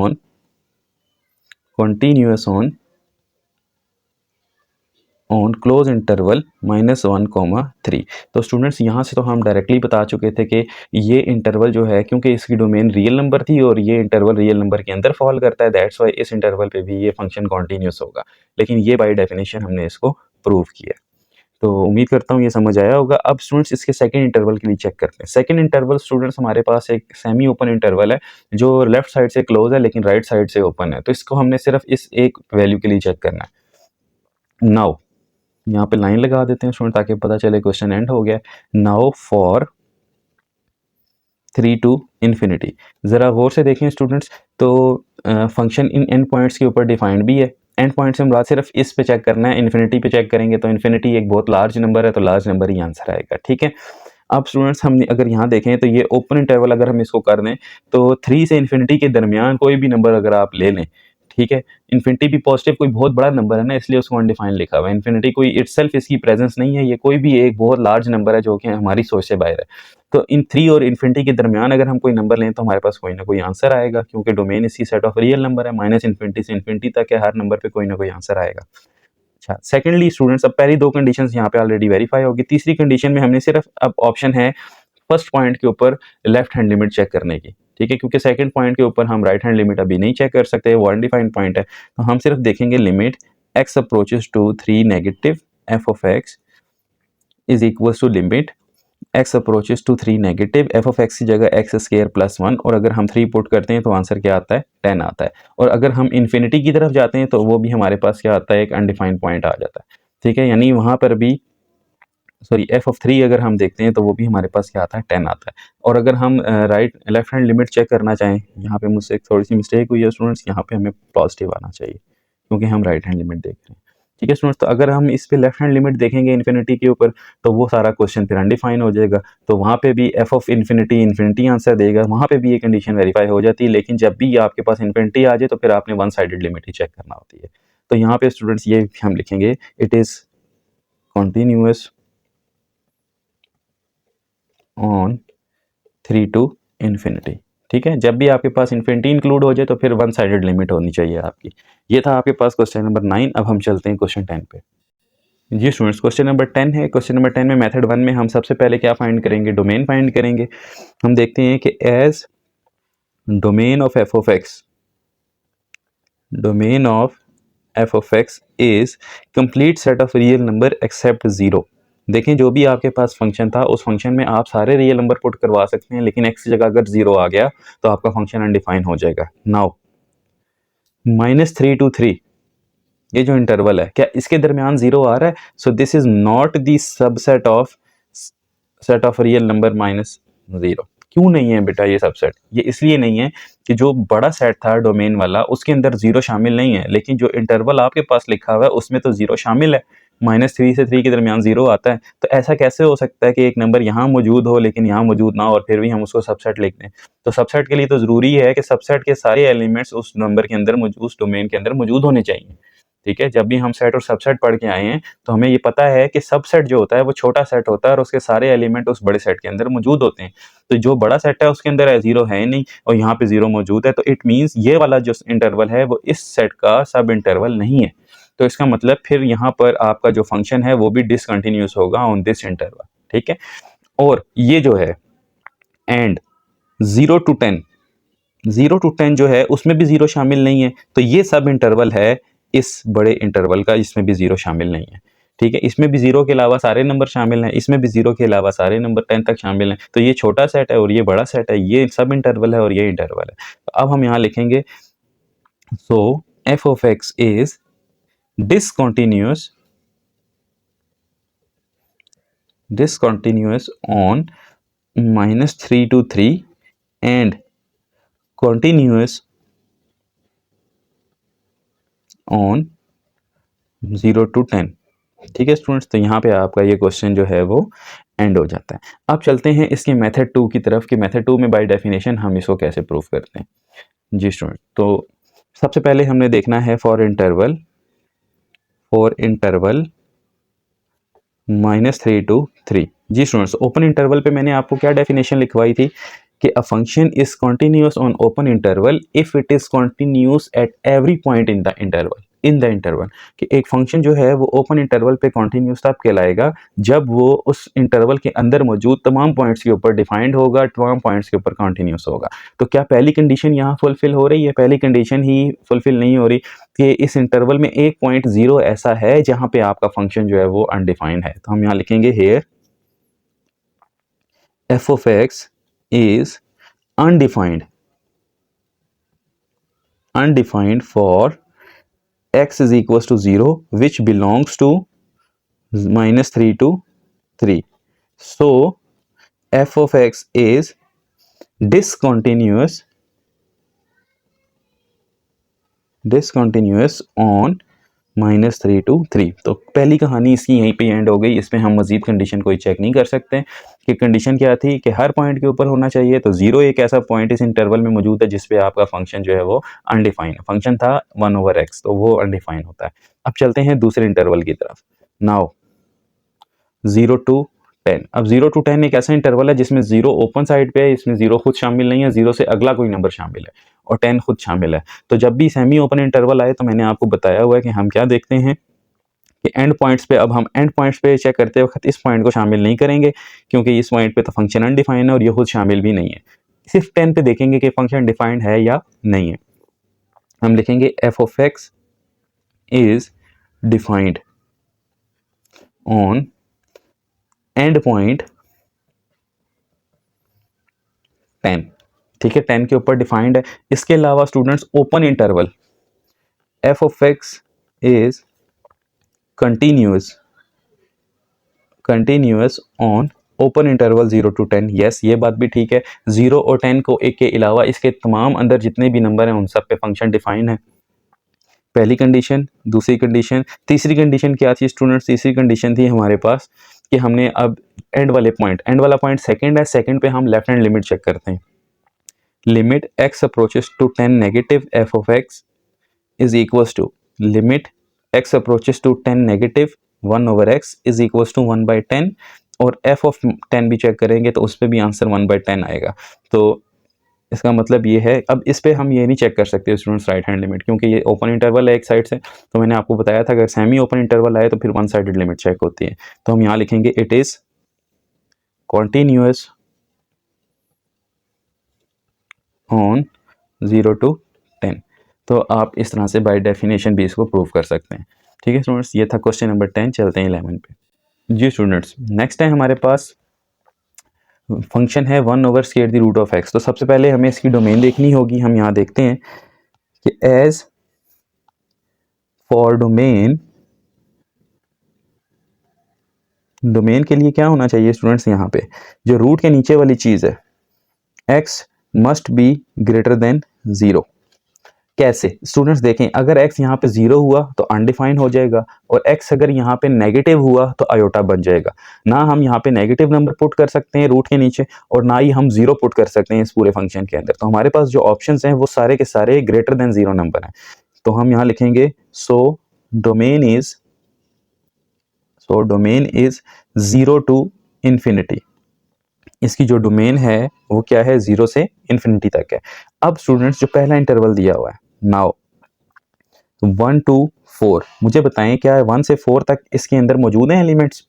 on closed interval -1, 3। तो स्टूडेंट्स यहाँ से तो हम डायरेक्टली बता चुके थे कि ये इंटरवल जो है, क्योंकि इसकी डोमेन रियल नंबर थी और ये इंटरवल रियल नंबर के अंदर फॉल करता है, दैट्स वाई इस इंटरवल पे भी ये फंक्शन कॉन्टीन्यूअस होगा। लेकिन ये बाय डेफिनेशन हमने इसको प्रूव किया। तो उम्मीद करता हूँ ये समझ आया होगा। अब स्टूडेंट्स इसके सेकंड इंटरवल के लिए चेक करते हैं। सेकंड इंटरवल स्टूडेंट्स हमारे पास एक सेमी ओपन इंटरवल है जो लेफ्ट साइड से क्लोज है लेकिन राइट साइड से ओपन है। तो इसको हमने सिर्फ इस एक वैल्यू के लिए चेक करना है। नाउ यहाँ पे लाइन लगा देते हैं स्टूडेंट ताकि पता चले क्वेश्चन एंड हो गया। नाउ फॉर 3 to इन्फिनिटी, ज़रा गौर से देखें स्टूडेंट्स। तो फंक्शन इन एंड पॉइंट्स के ऊपर डिफाइंड भी है। एंड पॉइंट से मुराद सिर्फ इस पे चेक करना है, इन्फिनिटी पे चेक करेंगे तो इन्फिनिटी एक बहुत लार्ज नंबर है तो लार्ज नंबर ही आंसर आएगा, ठीक है। अब स्टूडेंट्स हम अगर यहाँ देखें तो ये ओपन इंटरवल अगर हम इसको कर दें तो 3 से इन्फिनिटी के दरमियान कोई भी नंबर अगर आप ले लें, ठीक है। इन्फिनिटी भी पॉजिटिव कोई बहुत बड़ा नंबर है ना, इसलिए उसको अनडिफाइंड लिखा हुआ है। इन्फिनिटी कोई इटसेल्फ इसकी प्रेजेंस नहीं है, ये कोई भी एक बहुत लार्ज नंबर है जो कि हमारी सोच से बाहर है। तो इन 3 और इन्फिनिटी के दरमियान अगर हम कोई नंबर लें तो हमारे पास कोई ना कोई आंसर आएगा, क्योंकि डोमेन इसकी सेट ऑफ रियल नंबर है, -इन्फिनिटी से इन्फिनिटी तक है, हर नंबर पे कोई ना कोई आंसर आएगा। अच्छा, सेकेंडली स्टूडेंट्स, अब पहली 2 कंडीशंस यहाँ पे ऑलरेडी वेरीफाई होगी। तीसरी कंडीशन में हमने सिर्फ अब ऑप्शन है फर्स्ट पॉइंट के ऊपर लेफ्ट हैंड लिमिट चेक करने की, ठीक है, क्योंकि सेकंड पॉइंट के ऊपर हम राइट हैंड लिमिट अभी नहीं चेक कर सकते, वो अनडिफाइंड पॉइंट है। तो हम सिर्फ देखेंगे limit x approaches to 3 negative f of x is equals to limit x approaches to 3 negative f of x की जगह x स्क्वायर प्लस 1, और अगर हम 3 पुट करते हैं तो आंसर क्या आता है, 10 आता है। और अगर हम इन्फिनिटी की तरफ जाते हैं तो वो भी हमारे पास क्या आता है, एक अनडिफाइंड पॉइंट आ जाता है, ठीक है। यानी वहाँ पर भी f ऑफ 3 अगर हम देखते हैं तो वो भी हमारे पास क्या आता है, 10 आता है। और अगर हम लेफ्ट हैंड लिमिट चेक करना चाहें, यहाँ पे मुझसे एक थोड़ी सी मिस्टेक हुई है स्टूडेंट्स, यहाँ पे हमें पॉजिटिव आना चाहिए क्योंकि हम राइट हैंड लिमिट देख रहे हैं, ठीक है स्टूडेंट्स। तो अगर हम इस पे लेफ्ट हैंड लिमिट देखेंगे इन्फिनिटी के ऊपर तो वो सारा क्वेश्चन फिर अनडिफाइन हो जाएगा। तो वहाँ पे भी f ऑफ इन्फिनिटी आंसर देगा, वहाँ पे भी ये कंडीशन वेरीफाई हो जाती है। लेकिन जब भी आपके पास इन्फिनिटी आ जाए तो फिर आपने वन साइडेड लिमिट ही चेक करना होती है। तो यहाँ पे स्टूडेंट्स ये हम लिखेंगे, it is continuous on 3 to infinity, ठीक है। जब भी आपके पास इन्फिनिटी इंक्लूड हो जाए तो फिर वन साइडेड लिमिट होनी चाहिए आपकी। ये था आपके पास क्वेश्चन नंबर 9। अब हम चलते हैं क्वेश्चन 10 पे। जी स्टूडेंट्स, क्वेश्चन नंबर 10 है। क्वेश्चन नंबर 10 में मेथड 1 में हम सबसे पहले क्या फाइंड करेंगे, डोमेन फाइंड करेंगे। हम देखते हैं कि as domain of f of x is complete set of real number except 0। देखें, जो भी आपके पास फंक्शन था उस फंक्शन में आप सारे रियल नंबर पुट करवा सकते हैं, लेकिन x की जगह अगर 0 आ गया तो आपका फंक्शन अनडिफाइन हो जाएगा। नाउ -3 to 3 ये जो इंटरवल है, क्या इसके दरमियान 0 आ रहा है? सो this is not the subset of set of real number -0। क्यों नहीं है बेटा ये सबसेट? ये इसलिए नहीं है कि जो बड़ा सेट था डोमेन वाला उसके अंदर 0 शामिल नहीं है, लेकिन जो इंटरवल आपके पास लिखा हुआ है उसमें तो 0 शामिल है। -3 से 3 के दरमियान 0 आता है। तो ऐसा कैसे हो सकता है कि एक नंबर यहाँ मौजूद हो लेकिन यहाँ मौजूद ना हो और फिर भी हम उसको सबसेट लिख दें? तो सबसेट के लिए तो ज़रूरी है कि सबसेट के सारे एलिमेंट्स उस नंबर के अंदर उस डोमेन के अंदर मौजूद होने चाहिए, ठीक है। जब भी हम सेट और सबसेट पढ़ के आए हैं तो हमें ये पता है कि सबसेट जो होता है वो छोटा सेट होता है और उसके सारे एलिमेंट उस बड़े सेट के अंदर मौजूद होते हैं। तो जो बड़ा सेट है उसके अंदर 0 है नहीं और यहाँ पे 0 मौजूद है, तो इट मीन्स ये वाला जो इंटरवल है वो इस सेट का सब इंटरवल नहीं है। तो इसका मतलब फिर यहाँ पर आपका जो फंक्शन है वो भी डिसकंटिन्यूस होगा ऑन दिस इंटरवल, ठीक है। और ये जो है एंड 0 to 10, 0 to 10 जो है उसमें भी 0 शामिल नहीं है, तो ये सब इंटरवल है इस बड़े इंटरवल का, इसमें भी 0 शामिल नहीं है, ठीक है। इसमें भी 0 के अलावा सारे नंबर शामिल हैं, इसमें भी 0 के अलावा सारे नंबर 10 तक शामिल हैं। तो ये छोटा सेट है और ये बड़ा सेट है, ये सब इंटरवल है और ये इंटरवल है। तो अब हम यहाँ लिखेंगे so f of x is discontinuous on -3 to 3 and continuous on 0 to 10, ठीक है स्टूडेंट्स। तो यहाँ पे आपका ये क्वेश्चन जो है वो एंड हो जाता है। अब चलते हैं इसके मेथड 2 की तरफ कि मेथड 2 में बाय डेफिनेशन हम इसको कैसे प्रूव करते हैं। जी स्टूडेंट, तो सबसे पहले हमने देखना है फॉर इंटरवल -3 to 3। जी स्टूडेंट्स, ओपन इंटरवल पे मैंने आपको क्या डेफिनेशन लिखवाई थी कि a function is continuous on open interval if it is continuous at every point in the interval कि एक फंक्शन जो है वो ओपन इंटरवल पे कॉन्टिन्यूस तब कहलाएगा जब वो उस इंटरवल के अंदर मौजूद तमाम पॉइंट्स के ऊपर डिफाइंड होगा, तमाम पॉइंट्स के ऊपर कॉन्टिन्यूस होगा। तो क्या पहली कंडीशन यहाँ फुलफिल हो रही है? पहली कंडीशन ही फुलफिल नहीं हो रही कि इस इंटरवल में एक पॉइंट 0 ऐसा है जहां पे आपका फंक्शन जो है वो अनडिफाइंड है। तो हम यहाँ लिखेंगे here f of x is undefined for x is equals to 0 which belongs to -3 to 3. So f of x is discontinuous on -3 to 3। तो पहली कहानी इसकी यहीं पे एंड हो गई। इसमें हम मजीद कंडीशन कोई चेक नहीं कर सकते कि कंडीशन क्या थी कि हर पॉइंट के ऊपर होना चाहिए। तो 0 एक ऐसा पॉइंट इस इंटरवल में मौजूद है जिसपे आपका फंक्शन जो है वो अनडिफाइंड फंक्शन था 1/x, तो वो अनडिफाइंड होता है। अब चलते हैं दूसरे इंटरवल की तरफ। Now 0 to 10। अब 0 to 10 एक ऐसा इंटरवल है जिसमें 0 ओपन साइड पे है, इसमें 0 खुद शामिल नहीं है, 0 से अगला कोई नंबर शामिल है और 10 खुद शामिल है। तो जब भी सेमी ओपन इंटरवल आए तो मैंने आपको बताया हुआ है कि हम क्या देखते हैं कि एंड पॉइंट्स पे, अब हम एंड पॉइंट्स पे चेक करते वक्त इस पॉइंट को शामिल नहीं करेंगे क्योंकि इस पॉइंट पे तो फंक्शन अनडिफाइंड है और ये खुद शामिल भी नहीं है। सिर्फ 10 पे देखेंगे कि फंक्शन डिफाइंड है या नहीं है। हम लिखेंगे f of x is defined on and point 10, ठीक है, 10 के ऊपर डिफाइंड है। इसके अलावा students open interval F of x is continuous on open interval 0 to 10। Yes, ये बात भी ठीक है। 0 और 10 को एक के अलावा इसके तमाम अंदर जितने भी नंबर हैं उन सब पे फंक्शन डिफाइन है। पहली कंडीशन। दूसरी कंडीशन, तीसरी कंडीशन क्या थी स्टूडेंट्स? तीसरी कंडीशन थी हमारे पास कि हमने अब एंड वाला पॉइंट सेकंड है, सेकंड पे हम लेफ्ट हैंड लिमिट चेक करते हैं। Limit x approaches to 10 negative f of x is equals to limit x approaches to 10 negative 1/x is equals to 1/10, और f ऑफ 10 भी चेक करेंगे तो उस पर भी आंसर 1/10 आएगा। तो इसका मतलब ये है, अब इस पे हम ये नहीं चेक कर सकते स्टूडेंट्स राइट हैंड लिमिट, क्योंकि ये ओपन इंटरवल है एक साइड से। तो मैंने आपको बताया था अगर सेमी ओपन इंटरवल आए तो फिर वन साइडेड लिमिट चेक होती है। तो हम यहाँ लिखेंगे it is continuous on 0 to 10। तो आप इस तरह से बाय डेफिनेशन भी इसको प्रूव कर सकते हैं। ठीक है स्टूडेंट्स, ये था क्वेश्चन नंबर 10। चलते हैं 11 पे। जी स्टूडेंट्स, नेक्स्ट है हमारे पास फंक्शन है 1/√x। तो सबसे पहले हमें इसकी डोमेन देखनी होगी। हम यहाँ देखते हैं कि एज फॉर डोमेन के लिए क्या होना चाहिए स्टूडेंट्स? यहाँ पे जो रूट के नीचे वाली चीज़ है x must be greater than 0। कैसे स्टूडेंट्स? देखें, अगर x यहाँ पे 0 हुआ तो अनडिफाइंड हो जाएगा, और x अगर यहाँ पे नेगेटिव हुआ तो आयोटा बन जाएगा। ना हम यहाँ पे नेगेटिव नंबर पुट कर सकते हैं रूट के नीचे, और ना ही हम 0 पुट कर सकते हैं इस पूरे फंक्शन के अंदर। तो हमारे पास जो ऑप्शंस हैं वो सारे के सारे ग्रेटर देन 0 नंबर हैं। तो हम यहाँ लिखेंगे सो डोमेन इज 0 to इन्फिनिटी। इसकी जो डोमेन है वो क्या है? 0 से इन्फिनिटी तक है। अब स्टूडेंट्स जो पहला इंटरवल दिया हुआ है, नाउ तो 1 to 4, मुझे बताएं क्या 1 से 4 तक इसके अंदर मौजूद हैं एलिमेंट्स?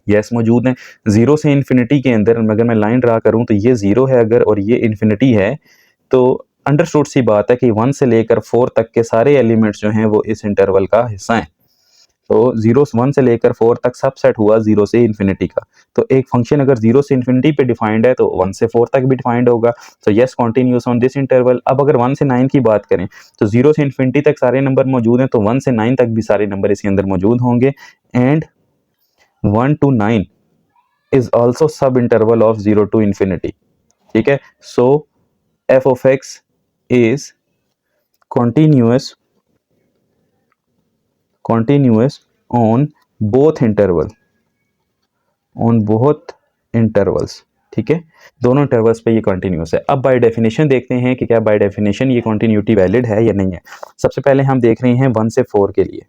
यस मौजूद हैं। 0 से इन्फिनिटी के अंदर अगर मैं लाइन ड्रा करूं तो ये 0 है अगर और ये इन्फिनिटी है, तो अंडरस्टूड सी बात है कि 1 से लेकर 4 तक के सारे एलिमेंट्स जो हैं वो इस इंटरवल का हिस्सा हैं। तो 1 से लेकर 4 तक सब सेट हुआ 0 से इन्फिनिटी का। तो एक फंक्शन अगर 0 से इन्फिनिटी पे डिफाइंड है तो 1 से 4 तक भी डिफाइंड होगा। तो yes continuous on this interval. अब अगर 1 से 9 की बात करें तो 0 से इन्फिनिटी तक सारे नंबर मौजूद हैं, तो 1 से 9 तक भी सारे नंबर इसके अंदर मौजूद होंगे। And 1 to 9 is also sub interval of 0 to infinity। ठीक है, so f of x is continuous on both intervals। ठीक है, दोनों इंटरवल्स पे ये कंटिन्यूस है। अब बाय डेफिनेशन देखते हैं कि क्या बाय डेफिनेशन ये कंटिन्यूटी वैलिड है या नहीं है। सबसे पहले हम देख रहे हैं 1 से 4 के लिए।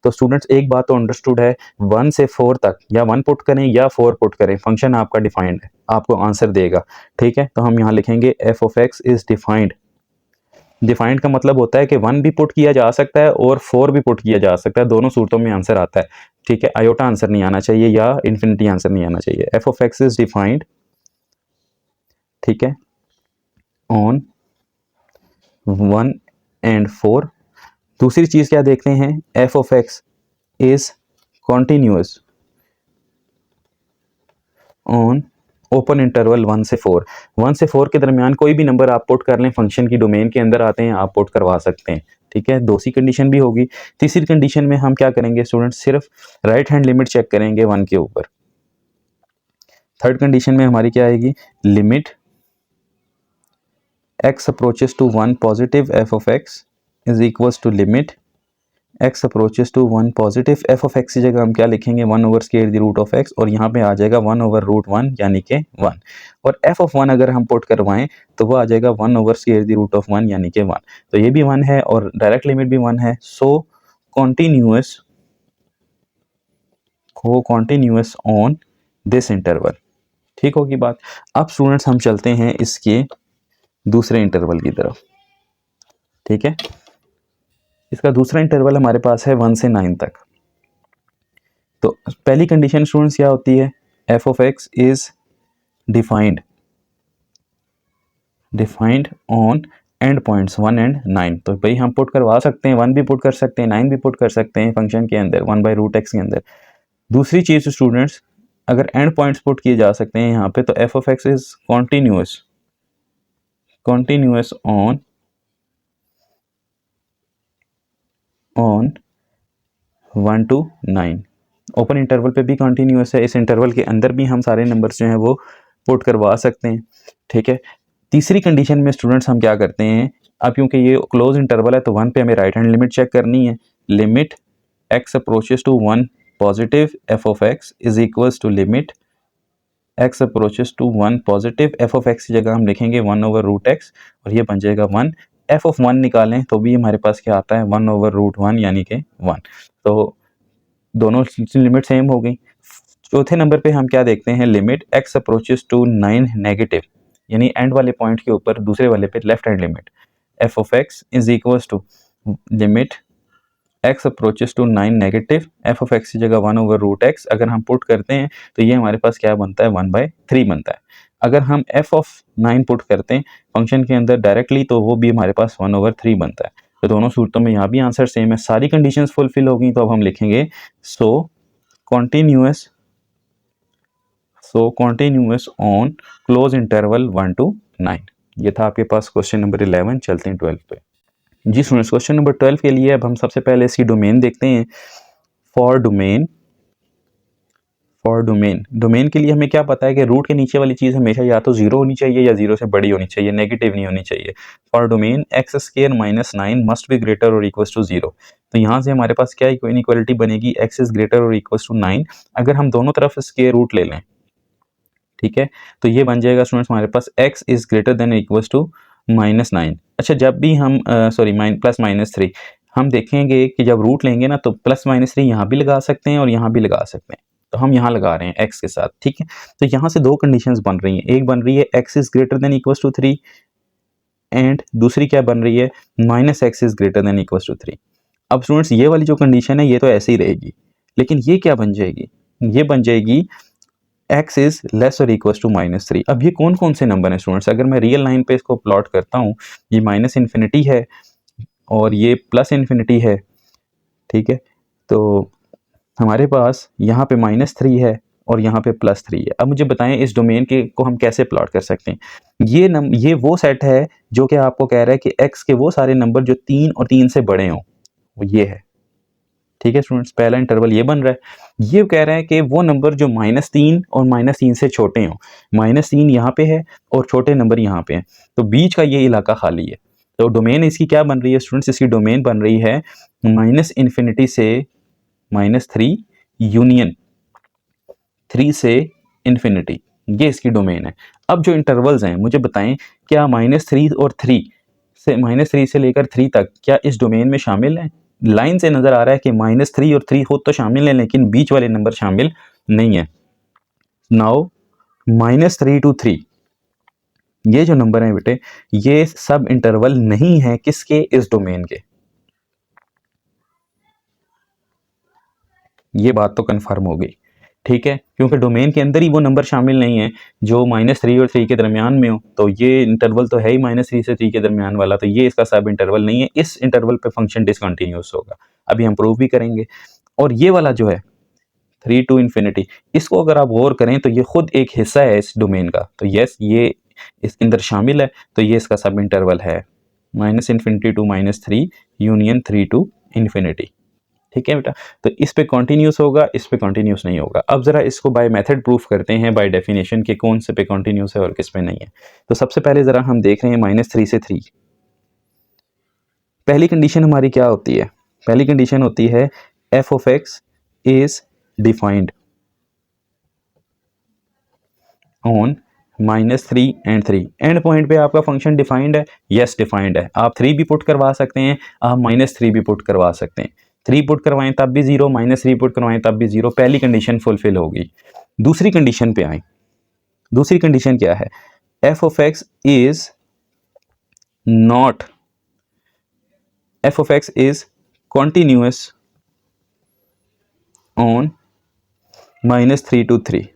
तो स्टूडेंट्स एक बात तो अंडरस्टूड है, 1 से 4 तक या 1 पुट करें या 4 पुट करें, फंक्शन आपका डिफाइंड है, आपको आंसर देगा। ठीक है, तो हम यहाँ लिखेंगे f of x is defined. Defined का मतलब होता है कि 1 भी पुट किया जा सकता है और 4 भी पुट किया जा सकता है, दोनों सूरतों में आंसर आता है। ठीक है, आयोटा आंसर नहीं आना चाहिए या इन्फिनिटी आंसर नहीं आना चाहिए। f of x is defined, ठीक है, ऑन 1 and 4। दूसरी चीज क्या देखते हैं, f of x is continuous on open interval 1 से 4। 1 से 4 के दरमियान कोई भी नंबर आप पुट कर लें, फंक्शन की डोमेन के अंदर आते हैं, आप पुट करवा सकते हैं। ठीक है, दूसरी कंडीशन भी होगी। तीसरी कंडीशन में हम क्या करेंगे स्टूडेंट, सिर्फ राइट हैंड लिमिट चेक करेंगे 1 के ऊपर। थर्ड कंडीशन में हमारी क्या आएगी, limit x approaches to 1 positive f of x is equals to limit x approaches to 1 positive f of x की जगह हम क्या लिखेंगे 1 over square the root of x, और यहाँ पे आ जाएगा 1 ओवर रूट 1 यानी कि 1। और f of 1 अगर हम पुट करवाएं तो वो आ जाएगा 1 over square the root of 1 यानी कि 1। तो ये भी 1 है और डायरेक्ट लिमिट भी 1 है। सो कॉन्टिन्यूस ऑन दिस इंटरवल। ठीक होगी बात। अब स्टूडेंट्स हम चलते हैं इसके दूसरे इंटरवल की तरफ। ठीक है, इसका दूसरा इंटरवल हमारे पास है 1 से 9 तक। तो पहली कंडीशन स्टूडेंट्स क्या होती है, f of x is defined on end points 1 and 9। तो भाई हम पुट करवा सकते हैं, 1 भी पुट कर सकते हैं, 9 भी पुट कर सकते हैं फंक्शन के अंदर 1/√x के अंदर। दूसरी चीज स्टूडेंट्स, अगर एंड पॉइंट्स पुट किए जा सकते हैं यहाँ पे, तो f of x is continuous on 1 to 9। Open interval पे भी कंटिन्यूस है, इस इंटरवल के अंदर भी हम सारे नंबर्स जो हैं वो पुट करवा सकते हैं। ठीक है, तीसरी कंडीशन में स्टूडेंट्स हम क्या करते हैं, अब क्योंकि ये क्लोज इंटरवल है तो 1 पे हमें राइट हैंड लिमिट चेक करनी है। Limit x approaches to 1 positive f of x is equals to limit x approaches to 1 positive f of x की जगह हम लिखेंगे 1 ओवर रूट x और ये बन जाएगा 1। f of 1 निकालें तो भी हमारे पास क्या आता है 1 ओवर रूट 1 यानी कि 1। तो दोनों लिमिट सेम हो गई। चौथे नंबर पे हम क्या देखते हैं, limit x approaches to 9 negative, यानी एंड वाले पॉइंट के ऊपर दूसरे वाले पे left hand limit f of x is equals to limit x approaches to 9 negative f of x की जगह 1 ओवर रूट x। अगर हम पुट करते हैं तो ये हमारे पास क्या बनता है 1/3 बनता है। अगर हम f of 9 पुट करते हैं फंक्शन के अंदर डायरेक्टली तो वो भी हमारे पास 1/3 बनता है। तो दोनों सूरतों में यहाँ भी आंसर सेम है, सारी कंडीशंस फुलफिल हो गई। तो अब हम लिखेंगे so continuous on closed interval 1 to 9। ये था आपके पास क्वेश्चन नंबर 11। चलते हैं 12 पे। जी स्टूडेंट्स, क्वेश्चन नंबर 12 के लिए अब हम सबसे पहले इसकी डोमेन देखते हैं। फॉर डोमेन के लिए हमें क्या पता है कि रूट के नीचे वाली चीज़ हमेशा या तो 0 होनी चाहिए या 0 से बड़ी होनी चाहिए, नेगेटिव नहीं होनी चाहिए। For domain x² - 9 must be greater और इक्वल्स टू 0। तो यहाँ से हमारे पास क्या इक्वालिटी बनेगी, x इज ग्रेटर और इक्वल्स टू 9। अगर हम दोनों तरफ स्क्वायर रूट ले लें, ठीक है, तो ये बन जाएगा स्टूडेंट्स हमारे पास x is greater than equals to -9। अच्छा, जब भी हम +-3 हम देखेंगे कि जब रूट लेंगे ना तो +-3 यहाँ भी लगा सकते हैं और यहाँ भी लगा सकते हैं। तो हम यहाँ लगा रहे हैं x के साथ। ठीक है, तो यहाँ से दो कंडीशंस बन रही हैं। एक बन रही है x is greater than equals to 3 and दूसरी क्या बन रही है -x is greater than equals to 3। अब स्टूडेंट्स ये वाली जो कंडीशन है ये तो ऐसे ही रहेगी, लेकिन ये क्या बन जाएगी, ये बन जाएगी x इज लेस और इक्वल टू -3। अब ये कौन कौन से नंबर हैं स्टूडेंट्स, अगर मैं रियल लाइन पे इसको प्लॉट करता हूँ, ये -इन्फिनिटी है और ये +इन्फिनिटी है, ठीक है। तो हमारे पास यहाँ पे -3 है और यहाँ पे +3 है। अब मुझे बताएं इस डोमेन के को हम कैसे प्लॉट कर सकते हैं। ये वो सेट है जो कि आपको कह रहा है कि x के वो सारे नंबर जो 3 और 3 से बड़े हों, वो ये है, ठीक है स्टूडेंट्स। पहला इंटरवल ये बन रहा है, ये कह रहा है कि वो नंबर जो -3 और -3 से छोटे हों, -3 यहाँ पे है और छोटे नंबर यहाँ पे हैं, तो बीच का ये इलाका खाली है। तो डोमेन इसकी क्या बन रही है स्टूडेंट्स, इसकी डोमेन बन रही है -इन्फिनिटी से -3 यूनियन 3 से इन्फिनिटी, ये इसकी डोमेन है। अब जो इंटरवल्स हैं मुझे बताएं, क्या -3 और 3 से -3 से लेकर 3 तक क्या इस डोमेन में शामिल हैं? लाइन से नज़र आ रहा है कि -3 और 3 खुद तो शामिल हैं, लेकिन बीच वाले नंबर शामिल नहीं है। नाउ -3 to 3 ये जो नंबर हैं बेटे, ये सब इंटरवल नहीं है किसके, इस डोमेन के। ये बात तो कन्फर्म हो गई, ठीक है, क्योंकि डोमेन के अंदर ही वो नंबर शामिल नहीं है जो -3 और 3 के दरमियान में हो, तो ये इंटरवल तो है ही -3 से 3 के दरमियान वाला, तो ये इसका सब इंटरवल नहीं है। इस इंटरवल पे फंक्शन डिसकंटिन्यूअस होगा, अभी हम प्रूव भी करेंगे। और ये वाला जो है 3 to इन्फिनिटी, इसको अगर आप गौर करें तो ये खुद एक हिस्सा है इस डोमेन का, तो यस ये इसके अंदर शामिल है, तो ये इसका सब इंटरवल है -infinity to -3 union 3 to infinity, ठीक है बेटा। तो इस पे कॉन्टिन्यूस होगा, इस पे कॉन्टिन्यूस नहीं होगा। अब जरा इसको बाय मेथड प्रूफ करते हैं, बाय डेफिनेशन के कौन से पे कॉन्टिन्यूस है और किस पे नहीं है। तो सबसे पहले जरा हम देख रहे हैं -3 से 3। पहली कंडीशन हमारी क्या होती है, पहली कंडीशन होती है f of x is defined on -3 and 3। And point पे आपका फंक्शन डिफाइंड है, यस डिफाइंड है। आप 3 भी पुट करवा सकते हैं, आप -3 भी पुट करवा सकते हैं। 3 पुट करवाएं तब भी 0, -3 पुट करवाएं तब भी 0। पहली कंडीशन फुलफिल होगी। दूसरी कंडीशन पे आए, दूसरी कंडीशन क्या है, f of x is not, f of x is continuous on -3 to 3।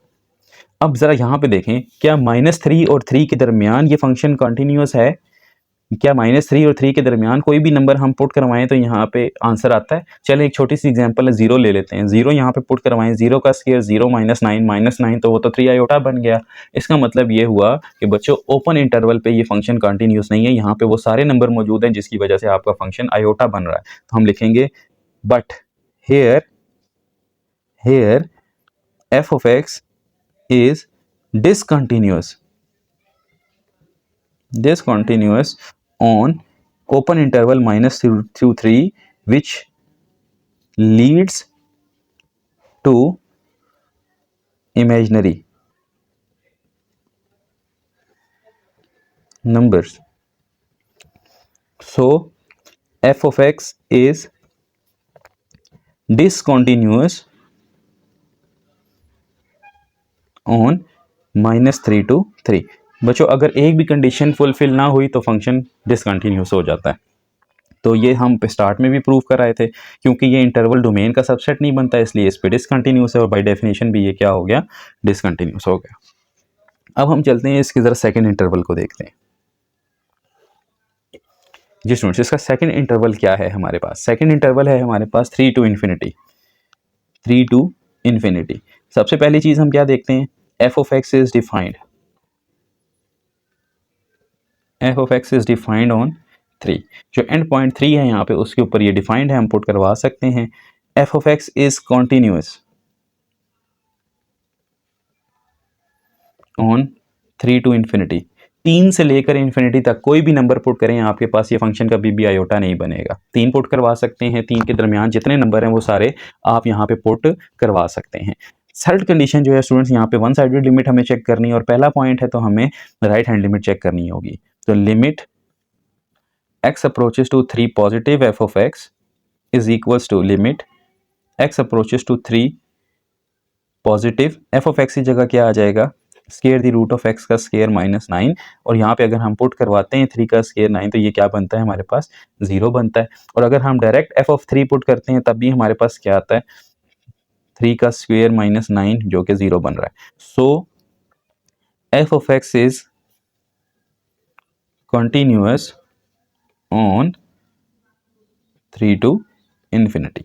अब ज़रा यहाँ पे देखें, क्या -3 और 3 के दरमियान ये फंक्शन कॉन्टीन्यूस है? क्या -3 और 3 के दरमियान कोई भी नंबर हम पुट करवाएं तो यहाँ पे आंसर आता है? चलें एक छोटी सी एग्जांपल है, 0 ले लेते हैं। 0 यहाँ पे पुट करवाएं, 0 का स्क्वायर 0 -9 तो वो तो 3 आयोटा बन गया। इसका मतलब ये हुआ कि बच्चों ओपन इंटरवल पे ये फंक्शन कॉन्टीन्यूस नहीं है, यहाँ पे वो सारे नंबर मौजूद हैं जिसकी वजह से आपका फंक्शन आयोटा बन रहा है। तो हम लिखेंगे but here f of x is discontinuous on open interval -2 to 3 which leads to imaginary numbers। So f of x is discontinuous on -3 to 3। बच्चों अगर एक भी कंडीशन फुलफिल ना हुई तो फंक्शन डिसकंटिन्यूस हो जाता है। तो ये हम स्टार्ट में भी प्रूव कर आए थे, क्योंकि ये इंटरवल डोमेन का सबसेट नहीं बनता, इसलिए इस पे डिसकंटिन्यूस है और बाय डेफिनेशन भी ये क्या हो गया, डिसकंटिन्यूस हो गया। अब हम चलते हैं इसकी ज़रा सेकंड इंटरवल को देखते हैं। जी स्टूडेंट्स, इसका सेकंड इंटरवल क्या है हमारे पास? सेकंड इंटरवल है हमारे पास 3 to इन्फिनिटी, 3 to इन्फिनिटी। सबसे पहली चीज़ हम क्या देखते हैं, f of x is defined, f of x is defined on 3। जो एंड पॉइंट 3 है यहाँ पे उसके ऊपर ये डिफाइंड है, हम पुट करवा सकते हैं। f of x is continuous on 3 to infinity. 3 से लेकर इन्फिनिटी तक कोई भी नंबर पुट करें आपके पास ये फंक्शन कभी भी आयोटा नहीं बनेगा। 3 पुट करवा सकते हैं, 3 के दरमियान जितने नंबर हैं वो सारे आप यहाँ पे पुट करवा सकते हैं। थर्ड कंडीशन जो है स्टूडेंट्स, यहाँ पे वन साइडेड लिमिट हमें चेक करनी है और पहला पॉइंट है तो हमें राइट हैंड लिमिट चेक करनी होगी। तो limit x approaches to 3 positive f of x is equals to limit x approaches to 3 positive f of x की जगह क्या आ जाएगा, square the root of x का स्केयर -9, और यहाँ पे अगर हम पुट करवाते हैं 3 का स्केयर 9 तो ये क्या बनता है हमारे पास 0 बनता है। और अगर हम डायरेक्ट एफ ऑफ 3 पुट करते हैं तब भी हमारे पास क्या आता है 3 का स्क्वेयर -9 जो कि 0 बन रहा है। So f of x is continuous on 3 to infinity.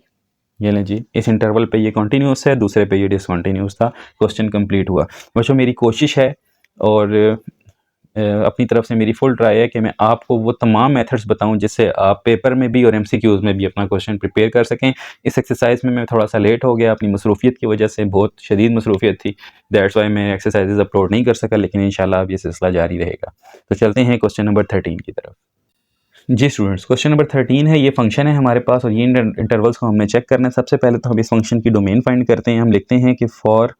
ये लें जी, इस इंटरवल पे ये कंटिन्यूस है, दूसरे पे ये डिसकंटिन्यूस था। क्वेश्चन कंप्लीट हुआ। बच्चों मेरी कोशिश है और अपनी तरफ से मेरी फुल ट्राई है कि मैं आपको वो तमाम मेथड्स बताऊं जिससे आप पेपर में भी और एमसीक्यूज़ में भी अपना क्वेश्चन प्रिपेयर कर सकें। इस एक्सरसाइज में मैं थोड़ा सा लेट हो गया, अपनी मसरूफियत की वजह से, बहुत शदीद मसरूफियत थी, दैट्स वाई मैं एक्सरसाइजेज अपलोड नहीं कर सका, लेकिन इंशाल्लाह अब ये सिलसिला जारी रहेगा। तो चलते हैं क्वेश्चन नंबर 13 की तरफ। जी स्टूडेंट्स, क्वेश्चन नंबर 13 है, ये फंक्शन है हमारे पास और ये इंटरवल्स को हमने चेक करना है। सबसे पहले तो हम इस फंक्शन की डोमेन फाइंड करते हैं। हम लिखते हैं कि फॉर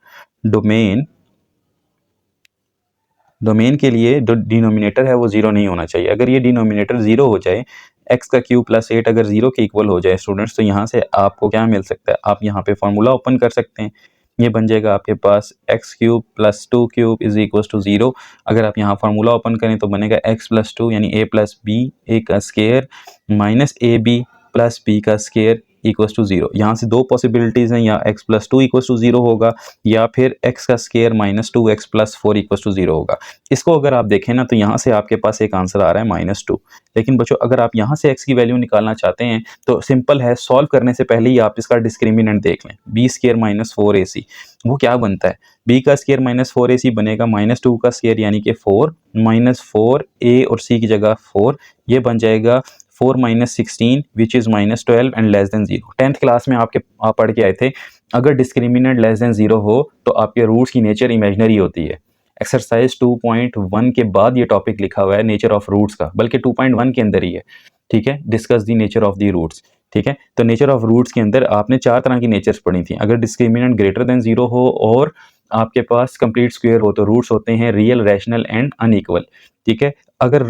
डोमेन के लिए जो डिनोमिनेटर है वो 0 नहीं होना चाहिए। अगर ये डिनोमिनेटर 0 हो जाए, एक्स का क्यूब प्लस 8 अगर 0 के इक्वल हो जाए स्टूडेंट्स, तो यहाँ से आपको क्या मिल सकता है, आप यहाँ पे फार्मूला ओपन कर सकते हैं। ये बन जाएगा आपके पास x cube plus 2 cube is equal to 0। अगर आप यहाँ फार्मूला ओपन करें तो बनेगा एक्स प्लस 2 यानी ए प्लस बी ए का square minus a b plus b का स्केयर इक्वल्स टू 0। यहाँ से दो पॉसिबिलिटीज़ हैं, या x प्लस 2 इक्वल्स टू 0 होगा या फिर x का square -2x plus 4 equals to 0 होगा। इसको अगर आप देखें ना तो यहाँ से आपके पास एक आंसर आ रहा है -2। लेकिन बच्चों अगर आप यहाँ से x की वैल्यू निकालना चाहते हैं तो सिंपल है, सॉल्व करने से पहले ही आप इसका डिस्क्रिमिनेंट देख लें। b स्केयर -4ac वो क्या बनता है, b का स्केयर -4ac बनेगा -2 का स्केयर यानी कि 4 -4a और c की जगह 4, ये बन जाएगा 4 - 16 which is -12 and less than 0। 10th class में आप पढ़ के आए थे, अगर डिस्क्रिमिनेंट लेस देन 0 हो तो आपके रूट्स की नेचर इमेजनरी होती है। एक्सरसाइज 2.1 के बाद ये टॉपिक लिखा हुआ है नेचर ऑफ रूट्स का, बल्कि 2.1 के अंदर ही है, ठीक है, discuss the nature of the roots, ठीक है। तो नेचर ऑफ रूट्स के अंदर आपने 4 तरह की नेचर्स पढ़ी थी। अगर डिस्क्रिमिनेंट ग्रेटर देन 0 हो और आपके पास कंप्लीट स्क्वायर हो तो रूट्स होते हैं रियल, रैशनल एंड अनइक्वल, ठीक है। अगर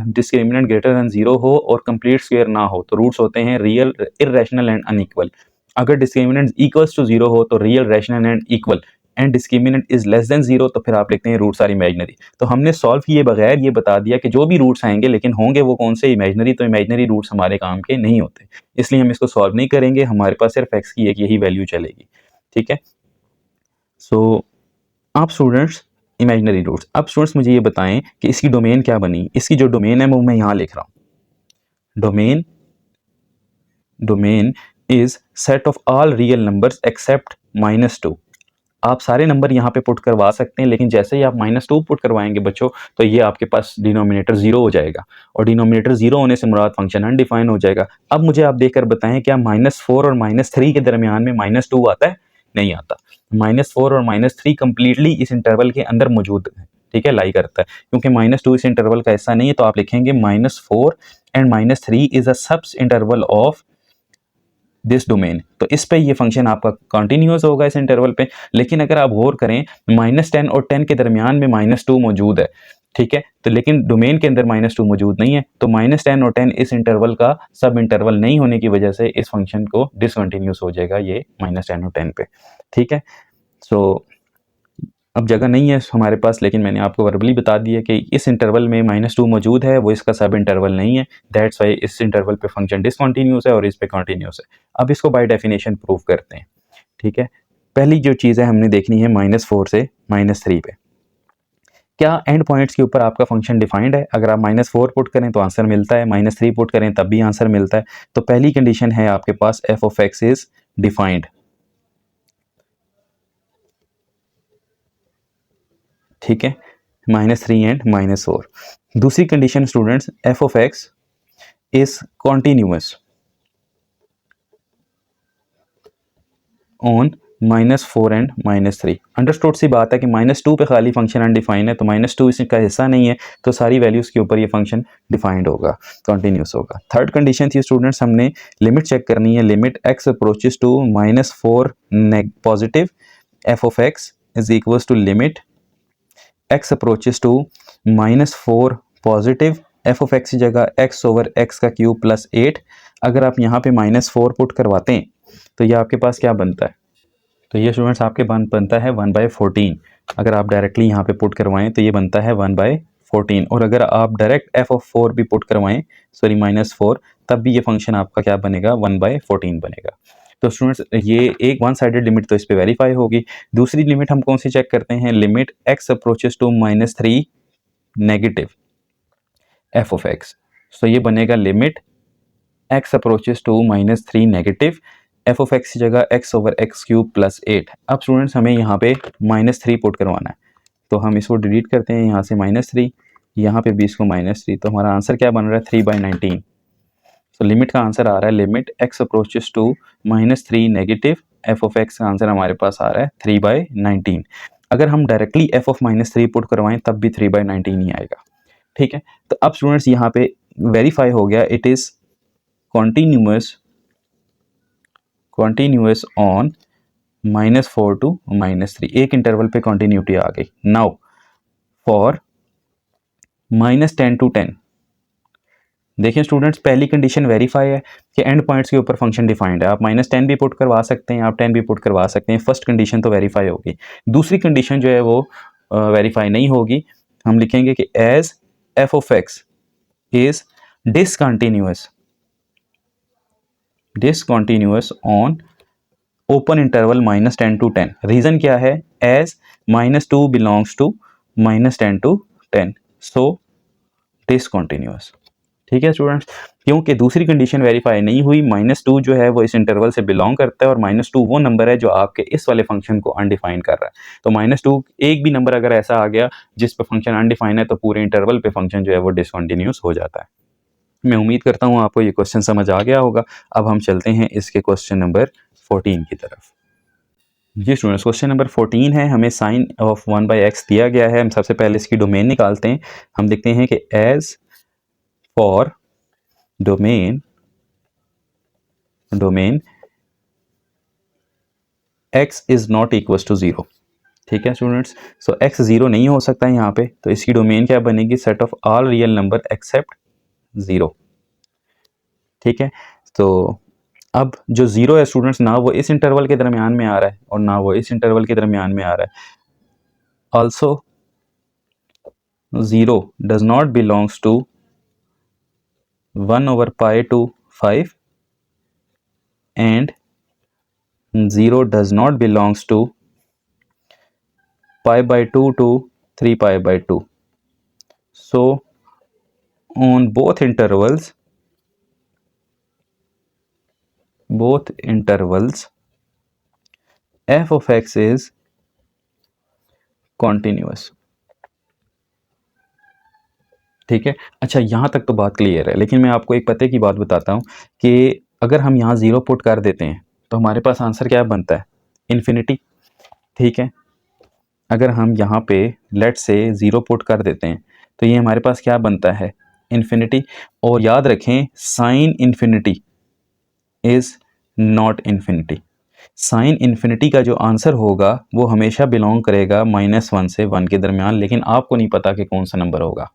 डिस्क्रिमिनेंट ग्रेटर देन 0 हो और कंप्लीट स्क्वायर ना हो तो रूट्स होते हैं रियल, इररेशनल एंड अनइक्वल। अगर डिस्क्रिमिनेंट इक्वल्स टू 0 हो तो real, rational and equal, and discriminant is less than 0 तो फिर आप लिखते हैं रूट्स आर इमेजनरी। तो हमने सॉल्व किए बगैर ये बता दिया कि जो भी रूट्स आएंगे लेकिन होंगे वो कौन से, इमेजनरी। तो इमेजनरी रूट्स हमारे काम के नहीं होते, इसलिए हम इसको सॉल्व नहीं करेंगे, हमारे पास सिर्फ एक्स की एक यही वैल्यू चलेगी, ठीक है। सो आप स्टूडेंट्स इमेजनरी रूट्स, अब स्टूडेंट्स मुझे ये बताएं कि इसकी डोमेन क्या बनी। इसकी जो डोमेन है वो मैं यहाँ लिख रहा हूँ, domain is set of all real numbers accept -2। आप सारे नंबर यहाँ पे पुट करवा सकते हैं, लेकिन जैसे ही आप -2 पुट करवाएंगे बच्चों तो ये आपके पास डिनोमिनेटर 0 हो जाएगा, और डिनोमिनेटर 0 होने से मुराद फंक्शन अनडिफाइन हो जाएगा। अब मुझे आप देखकर बताएं क्या -4 और -3 के दरमियान में -2 आता है? नहीं आता। -4 और -3 कंप्लीटली इस इंटरवल के अंदर मौजूद है, ठीक है, लाई करता है, क्योंकि -2 इस इंटरवल का हिस्सा नहीं है। तो आप लिखेंगे -4 एंड -3 इज अ सब इंटरवल ऑफ दिस डोमेन। तो इस पे ये फंक्शन आपका कंटिन्यूअस होगा इस इंटरवल पे। लेकिन अगर आप गौर करें -10 और 10 के दरमियान में -2 मौजूद है, ठीक है, तो लेकिन डोमेन के अंदर -2 मौजूद नहीं है। तो -10 और 10 इस इंटरवल का सब इंटरवल नहीं होने की वजह से इस फंक्शन को डिसकंटिन्यूअस हो जाएगा ये -10 और 10 पे, ठीक है। सो अब जगह नहीं है हमारे पास, लेकिन मैंने आपको वर्बली बता दिया कि इस इंटरवल में -2 मौजूद है, वो इसका सब इंटरवल नहीं है, दैट्स वाई इस इंटरवल पे फंक्शन डिसकंटिन्यूअस है और इस पे कंटिन्यूअस है। अब इसको बाय डेफिनेशन प्रूव करते हैं, ठीक है। पहली जो चीज़ है हमने देखनी है -4 से -3 पे क्या एंड पॉइंट्स के ऊपर आपका फंक्शन डिफाइंड है। अगर आप -4 पुट करें तो आंसर मिलता है, -3 पुट करें तब भी आंसर मिलता है। तो पहली कंडीशन है आपके पास f of x is defined, ठीक है, -3 एंड -4। दूसरी condition students, f of x is continuous on -4 and -3। Understood सी बात है कि -2 पे खाली फंक्शन अनडिफाइंड है, तो -2 इसका हिस्सा नहीं है, तो सारी वैल्यूज़ के ऊपर ये फंक्शन डिफाइंड होगा, कंटिन्यूस होगा। थर्ड कंडीशन थी स्टूडेंट्स, हमने लिमिट चेक करनी है, limit x approaches to -4 positive, f of x is equals to limit x approaches to -4 positive, f of x की जगह x ओवर x का क्यूब प्लस 8। अगर आप यहाँ पे -4 पुट करवाते हैं तो ये आपके पास क्या बनता है, तो ये स्टूडेंट्स आपके बनता है 1/14। अगर आप डायरेक्टली यहाँ पे पुट करवाएं तो ये बनता है 1/14, और अगर आप डायरेक्ट f(4) भी पुट करवाएं, सॉरी -4, तब भी ये फंक्शन आपका क्या बनेगा, 1/14 बनेगा। तो स्टूडेंट्स ये एक वन साइडेड लिमिट तो इस पे वेरीफाई होगी। दूसरी लिमिट हम कौन सी चेक करते हैं, limit x approaches to -3 negative f(x). So ये बनेगा limit x approaches to -3 negative f(x) की जगह x/x³ + 8। अब स्टूडेंट्स हमें यहाँ पे -3 पुट करवाना है, तो हम इसको डिलीट करते हैं, यहाँ से -3, यहाँ पे भी इसको -3, तो हमारा आंसर क्या बन रहा है, 3/19। तो लिमिट का आंसर आ रहा है limit x approaches to -3 negative f(x) का आंसर हमारे पास आ रहा है 3/19। अगर हम डायरेक्टली f(-3) पुट करवाएं तब भी 3/19 ही आएगा। ठीक है, तो अब स्टूडेंट्स यहाँ पे वेरीफाई हो गया, it is continuous on -4 to -3, एक इंटरवल पे कॉन्टिन्यूटी आ गई। नाउ फॉर -10 to 10, देखिए स्टूडेंट्स पहली कंडीशन वेरीफाई है कि एंड पॉइंट्स के ऊपर फंक्शन डिफाइंड है, आप -10 भी पुट करवा सकते हैं, आप 10 भी पुट करवा सकते हैं। फर्स्ट कंडीशन तो वेरीफाई होगी, दूसरी कंडीशन जो है वो वेरीफाई नहीं होगी। हम लिखेंगे कि as f(x) is discontinuous on open interval -10 to 10। Reason क्या है, as -2 belongs to -10 to 10, so discontinuous. ठीक है स्टूडेंट्स, क्योंकि दूसरी कंडीशन वेरीफाई नहीं हुई, -2 जो है वो इस इंटरवल से बिलोंग करता है, और -2 वो नंबर है जो आपके इस वाले फंक्शन को अनडिफाइन कर रहा है। तो -2 एक भी नंबर अगर ऐसा आ गया जिस पे फंक्शन अनडिफाइन है, तो पूरे इंटरवल पे फंक्शन जो है वो डिसकंटिन्यूअस हो जाता है। मैं उम्मीद करता हूँ आपको ये क्वेश्चन समझ आ गया होगा। अब हम चलते हैं इसके क्वेश्चन नंबर 14 की तरफ। जी स्टूडेंट्स, क्वेश्चन नंबर 14 है, हमें साइन ऑफ 1/x दिया गया है। हम सबसे पहले इसकी डोमेन निकालते हैं। हम देखते हैं कि as for domain x is not equal to 0। ठीक है स्टूडेंट्स, सो x 0 नहीं हो सकता है यहाँ पे, तो इसकी डोमेन क्या बनेगी, set of all real number except 0। ठीक है, तो अब जो 0 है स्टूडेंट्स, ना वो इस इंटरवल के दरमियान में आ रहा है और ना वो इस इंटरवल के दरमियान में आ रहा है। Also 0 does not belongs to 1/π to 5 and 0 does not belongs to π/2 to 3π/2. So on both intervals f(x) is continuous। ठीक है, अच्छा यहाँ तक तो बात क्लियर है, लेकिन मैं आपको एक पते की बात बताता हूँ कि अगर हम यहाँ 0 पुट कर देते हैं तो हमारे पास आंसर क्या बनता है, इन्फिनिटी। ठीक है, अगर हम यहाँ पे लेट से 0 पुट कर देते हैं तो ये हमारे पास क्या बनता है, इन्फिनिटी। और याद रखें, sine infinity is not infinity. Sine infinity का जो आंसर होगा वो हमेशा बिलोंग करेगा -1 से 1 के दरमियान, लेकिन आपको नहीं पता कि कौन सा नंबर होगा।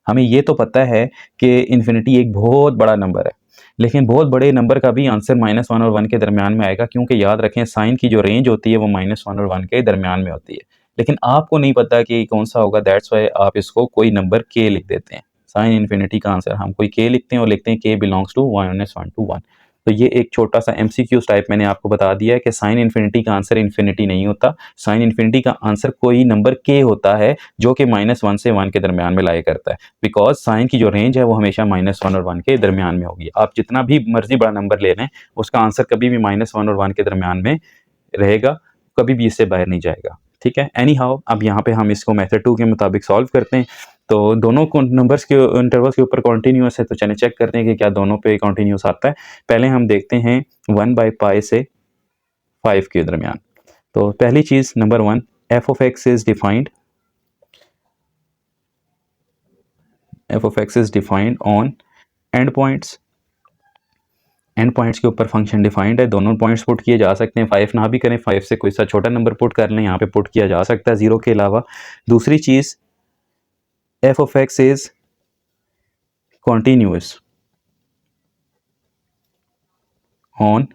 हमें ये तो पता है कि इन्फिनिटी एक बहुत बड़ा नंबर है, लेकिन बहुत बड़े नंबर का भी आंसर -1 और 1 के दरमियान में आएगा, क्योंकि याद रखें साइन की जो रेंज होती है वो -1 और 1 के दरमियान में होती है, लेकिन आपको नहीं पता कि कौन सा होगा। दैट्स वाई आप इसको कोई नंबर के लिख देते हैं। साइन इन्फिनिटी का आंसर हम कोई के लिखते हैं और लिखते हैं के बिलोंग्स टू -1 to 1। तो ये एक छोटा सा MCQ टाइप मैंने आपको बता दिया है कि साइन इन्फिनिटी का आंसर इन्फिनिटी नहीं होता। साइन इन्फिनिटी का आंसर कोई नंबर के होता है जो कि -1 से 1 के दरमियान में लाया करता है, बिकॉज साइन की जो रेंज है वो हमेशा -1 और 1 के दरमियान में होगी। आप जितना भी मर्जी बड़ा नंबर ले लें, उसका आंसर कभी भी -1 और 1 के दरमियान में रहेगा, कभी भी इससे बाहर नहीं जाएगा। ठीक है, एनी हाउ अब यहाँ पे हम इसको मेथड 2 के मुताबिक सॉल्व करते हैं। तो दोनों नंबर्स के इंटरवल्स के ऊपर कॉन्टीन्यूअस है, तो चलिए चेक करते हैं कि क्या दोनों पे कॉन्टीन्यूअस आता है। पहले हम देखते हैं 1/π से 5 के दरमियान। तो पहली चीज़ number 1, f(x) is defined on end points. End points के ऊपर फंक्शन डिफाइंड है, दोनों पॉइंट्स पुट किए जा सकते हैं। 5 ना भी करें, 5 से कोई सा छोटा नंबर पुट कर लें, यहाँ पे पुट किया जा सकता है 0 के अलावा। दूसरी चीज़, f(x) is continuous on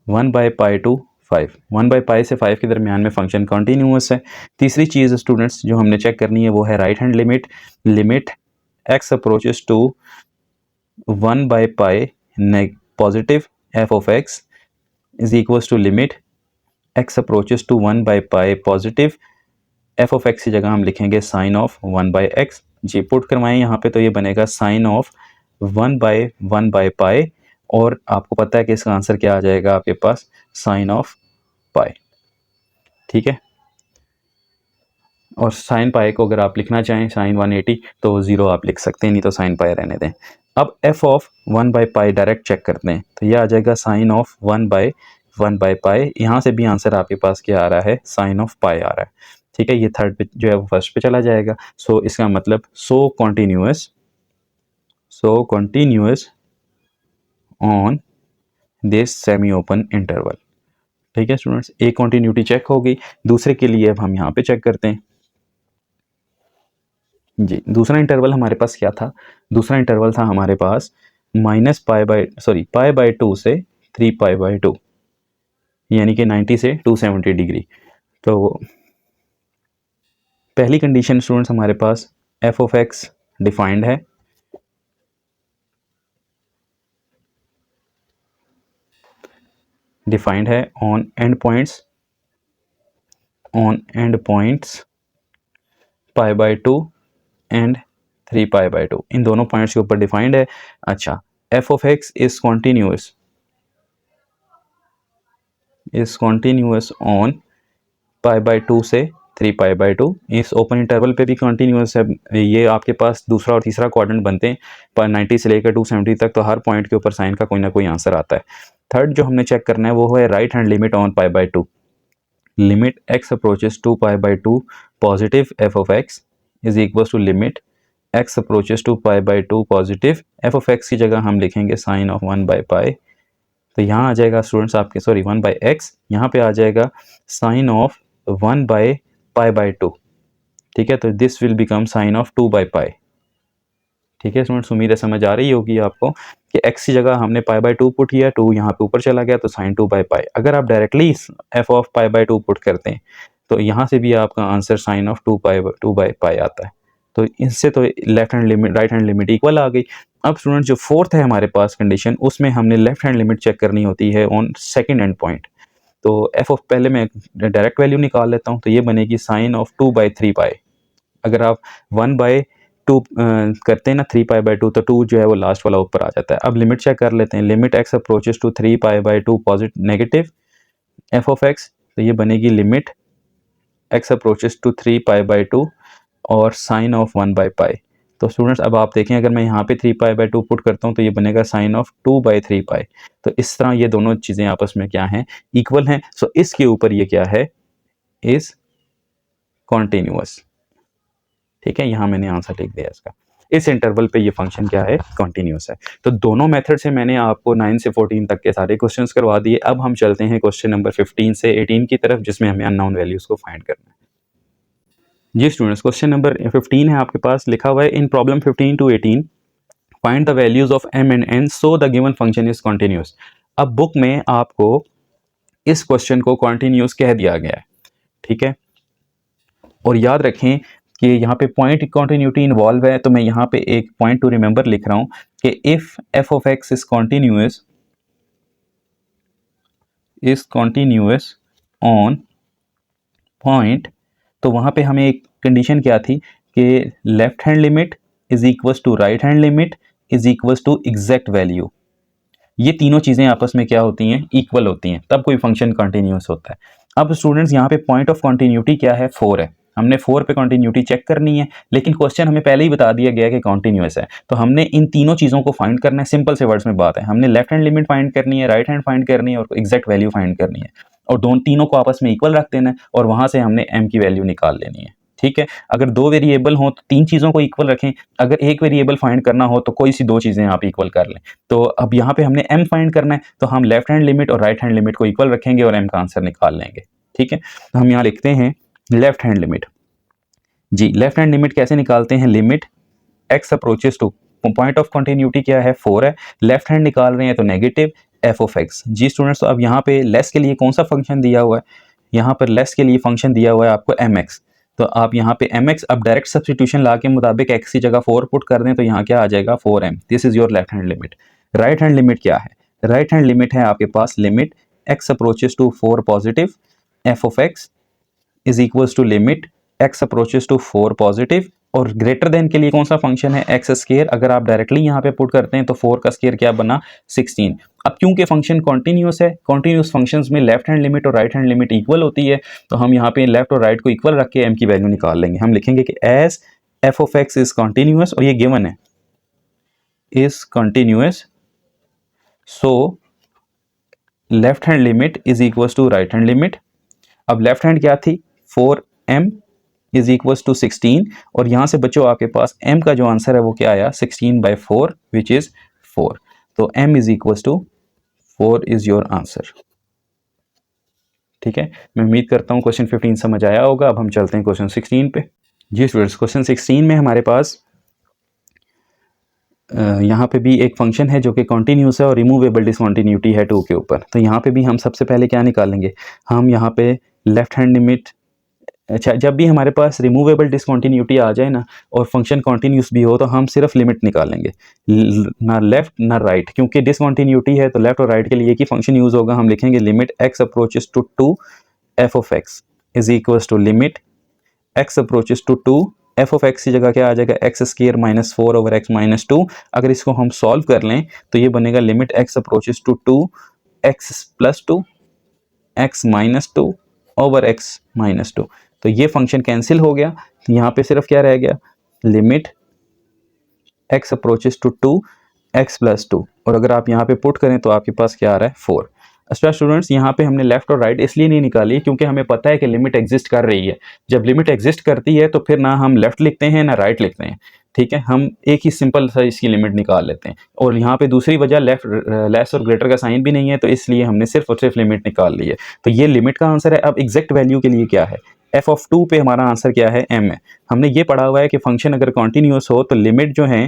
1/π to 5, 1/π से 5 के दरमियान में फंक्शन कॉन्टीन्यूअस है। तीसरी चीज़ स्टूडेंट्स जो हमने चेक करनी है वो है right hand limit. Limit x approaches to 1/π positive f of x is equals to limit x approaches to 1/π positive f of x की जगह हम लिखेंगे sign of 1/x। Ji put करवाएं यहाँ पे तो ये बनेगा साइन ऑफ 1/1/π और आपको पता है कि इसका आंसर क्या आ जाएगा आपके पास साइन ऑफ पाई। ठीक है, और साइन पाई को अगर आप लिखना चाहें साइन 180 तो 0 आप लिख सकते हैं, नहीं तो साइन पाई रहने दें। अब f ऑफ 1/π डायरेक्ट चेक करते हैं तो ये आ जाएगा साइन ऑफ 1/1/π। यहाँ से भी आंसर आपके पास क्या आ रहा है साइन ऑफ पाई आ रहा है। ठीक है, ये थर्ड पे जो है वो फर्स्ट पे चला जाएगा। सो इसका मतलब so continuous on this semi open interval. ठीक है स्टूडेंट्स, एक कॉन्टीन्यूटी चेक हो गई। दूसरे के लिए अब हम यहाँ पे चेक करते हैं। जी दूसरा इंटरवल हमारे पास क्या था? दूसरा इंटरवल था हमारे पास π/2 से 3π/2 यानी कि 90 से 270 डिग्री। तो पहली कंडीशन स्टूडेंट्स हमारे पास f ऑफ x डिफाइंड है। ऑन एंड पॉइंट्स π/2 एंड 3π/2 इन दोनों पॉइंट्स के ऊपर डिफाइंड है। अच्छा, f of x is continuous on π/2 से 3π/2। इस ओपन इंटरवल पे भी कॉन्टीन्यूअस है। ये आपके पास दूसरा और तीसरा क्वाड्रेंट बनते हैं पर 90 से लेकर 270 तक, तो हर पॉइंट के ऊपर साइन का कोई ना कोई आंसर आता है। थर्ड जो हमने चेक करना है वो है right hand limit on π/2। Limit x approaches to π/2 positive f of x is equal to limit x approaches to π/2 positive f of x की जगह हम लिखेंगे साइन ऑफ 1/π। तो यहाँ आ जाएगा स्टूडेंट्स आपके 1/x, यहाँ पे आ जाएगा साइन ऑफ 1/π/2। ठीक है, तो this will become sine of 2/π। ठीक है स्टूडेंट्स, उम्मीद है समझ आ रही होगी आपको कि x की जगह हमने π/2 पुट किया, 2 यहाँ पे ऊपर चला गया तो साइन 2/π। अगर आप डायरेक्टली f ऑफ π/2 पुट करते हैं तो यहाँ से भी आपका आंसर साइन ऑफ 2/π आता है। तो इससे तो left hand limit right hand limit equal आ गई। अब स्टूडेंट जो फोर्थ है हमारे पास कंडीशन, उसमें हमने लेफ्ट हैंड लिमिट चेक करनी होती है ऑन सेकंड एंड पॉइंट। तो f ऑफ पहले मैं डायरेक्ट वैल्यू निकाल लेता हूँ तो ये बनेगी साइन ऑफ 2/3π। अगर आप 1/2 करते हैं ना 3π/2 तो 2 जो है वो लास्ट वाला ऊपर आ जाता है। अब लिमिट चेक कर लेते हैं। Limit x approaches to 3π/2 positive negative f of x, तो ये बनेगी लिमिट x अप्रोचेस टू 3π/2 और साइन ऑफ 1/π। तो स्टूडेंट्स अब आप देखें अगर मैं यहाँ पे 3π/2 पुट करता हूँ तो ये बनेगा साइन ऑफ 2/3π। तो इस तरह ये दोनों चीज़ें आपस में क्या हैं, इक्वल हैं। सो इसके ऊपर ये क्या है, इज कॉन्टीन्यूअस। ठीक है, यहाँ मैंने आंसर लिख दिया इसका। इस इंटरवल पे ये फंक्शन क्या है, कॉन्टीन्यूअस है। तो दोनों मेथड से मैंने आपको 9 से 14 तक के सारे क्वेश्चंस करवा दिए। अब हम चलते हैं क्वेश्चन नंबर 15 से 18 की तरफ, जिसमें हमें अननोन वैल्यूज को फाइंड करना है। जी स्टूडेंट्स, क्वेश्चन नंबर 15 है आपके पास, लिखा हुआ है in problem 15 to 18 find the values of m and n so the given function is continuous. अब बुक में आपको इस क्वेश्चन को कॉन्टिन्यूअस कह दिया गया है। ठीक है, और याद रखें कि यहाँ पे पॉइंट कॉन्टिन्यूटी इन्वॉल्व है, तो मैं यहाँ पे एक पॉइंट टू रिमेंबर लिख रहा हूँ कि if f of x is continuous on point, तो वहाँ पे हमें एक कंडीशन क्या थी कि left hand limit is equals to right hand limit is equals to exact value. ये तीनों चीज़ें आपस में क्या होती हैं, इक्वल होती हैं, तब कोई फंक्शन कॉन्टिन्यूअस होता है। अब स्टूडेंट्स यहाँ पे पॉइंट ऑफ कॉन्टिन्यूटी क्या है, 4 है। हमने 4 पे कॉन्टिन्यूटी चेक करनी है, लेकिन क्वेश्चन हमें पहले ही बता दिया गया कि कॉन्टिन्यूअस है। तो हमने इन तीनों चीज़ों को फाइंड करना है। सिंपल से वर्ड्स में बात है, हमने लेफ्ट हैंड लिमिट फाइंड करनी है, राइट हैंड फाइंड करनी है और एग्जैक्ट वैल्यू फाइंड करनी है, और दोनों तीनों को आपस में इक्वल रख देना है और वहाँ से हमने m की वैल्यू निकाल लेनी है। ठीक है, अगर 2 वेरिएबल हो तो 3 चीज़ों को इक्वल रखें, अगर एक वेरिएबल फाइंड करना हो तो कोई सी 2 चीज़ें आप इक्वल कर लें। तो अब यहाँ पे हमने m फाइंड करना है, तो हम लेफ्ट हैंड लिमिट और राइट हैंड लिमिट को इक्वल रखेंगे और m का आंसर निकाल लेंगे। ठीक है, तो हम यहाँ लिखते हैं लेफ्ट हैंड लिमिट। जी, लेफ्ट हैंड लिमिट कैसे निकालते हैं, limit x approaches to, point of continuity क्या है, 4 है, लेफ्ट हैंड निकाल रहे हैं तो नेगेटिव, एफ ऑफ एक्स। जी स्टूडेंट्स, तो अब यहाँ पे लेस के लिए कौन सा फंक्शन दिया हुआ है? यहाँ पर लेस के लिए फंक्शन दिया हुआ है आपको एम एक्स। तो आप यहाँ पे एम एक्स अब डायरेक्ट सब्सटीट्यूशन ला के मुताबिक एक्स की जगह 4 पुट कर दें तो यहाँ क्या आ जाएगा 4m। This is your left hand limit. Right hand limit क्या है? राइट हैंड लिमिट है आपके पास limit x approaches to 4 positive f of x is equals to limit x approaches to 4 positive, और ग्रेटर देन के लिए कौन सा फंक्शन है? X square. अगर आप डायरेक्टली यहाँ पे पुट करते हैं तो 4 का स्केयर क्या बना? 16। अब क्योंकि फंक्शन कॉन्टिन्यूस है, कॉन्टिन्यूस फंक्शंस में लेफ्ट हैंड लिमिट और राइट हैंड लिमिट इक्वल होती है, तो हम यहाँ पे लेफ्ट और राइट को इक्वल रख के एम की वैल्यू निकाल लेंगे। हम लिखेंगे कि as f of x is continuous, और ये गिवन है is continuous, so left hand limit is equal to right hand limit. अब लेफ्ट हैंड क्या थी? 4m इज इक्वल्स टू 16, और यहाँ से बच्चों आपके पास m का जो आंसर है वो क्या आया? 16/4 विच इज 4। तो m is equals to 4 is your answer. ठीक है, मैं उम्मीद करता हूँ क्वेश्चन 15 समझ आया होगा। अब हम चलते हैं क्वेश्चन 16 पे। जी स्टूडेंट्स, क्वेश्चन 16 में हमारे पास यहाँ पे भी एक फंक्शन है जो कि कॉन्टिन्यूस है और रिमूवेबल डिसकॉन्टिन्यूटी है 2 के ऊपर। तो यहाँ पे भी हम सबसे पहले क्या निकालेंगे? हम यहाँ पे लेफ्ट हैंड लिमिट, अच्छा जब भी हमारे पास रिमूवेबल डिसकॉन्टिन्यूटी आ जाए ना और फंक्शन कॉन्टिन्यूस भी हो तो हम सिर्फ लिमिट निकालेंगे, ना लेफ्ट ना राइट, क्योंकि डिसकॉन्टिन्यूटी है तो लेफ्ट और राइट के लिए एक ही फंक्शन यूज होगा। हम लिखेंगे limit x approaches to 2 f of x is equals to limit x approaches to 2 f of x की जगह क्या आ जाएगा? X square minus 4 over x minus 2। अगर इसको हम सॉल्व कर लें तो ये बनेगा limit x approaches to 2 x plus 2 x minus 2 over x minus 2। तो ये फंक्शन कैंसिल हो गया, तो यहाँ पे सिर्फ क्या रह गया? Limit x approaches to 2 x plus 2, और अगर आप यहाँ पे पुट करें तो आपके पास क्या आ रहा है? 4। अच्छा स्टूडेंट्स, यहाँ पे हमने लेफ्ट और राइट इसलिए नहीं निकाली क्योंकि हमें पता है कि लिमिट एग्जिस्ट कर रही है। जब लिमिट एग्जिस्ट करती है तो फिर ना हम लेफ्ट लिखते हैं ना राइट लिखते हैं। ठीक है, हम एक ही सिंपल सा इसकी लिमिट निकाल लेते हैं, और यहाँ पे दूसरी वजह लेफ्ट लेस और ग्रेटर का साइन भी नहीं है, तो इसलिए हमने सिर्फ और सिर्फ लिमिट निकाल ली है। तो ये लिमिट का आंसर है। अब एग्जैक्ट वैल्यू के लिए क्या है? एफ ऑफ 2 पे हमारा आंसर क्या है? m है। हमने ये पढ़ा हुआ है कि फंक्शन अगर कॉन्टिन्यूस हो तो लिमिट जो है,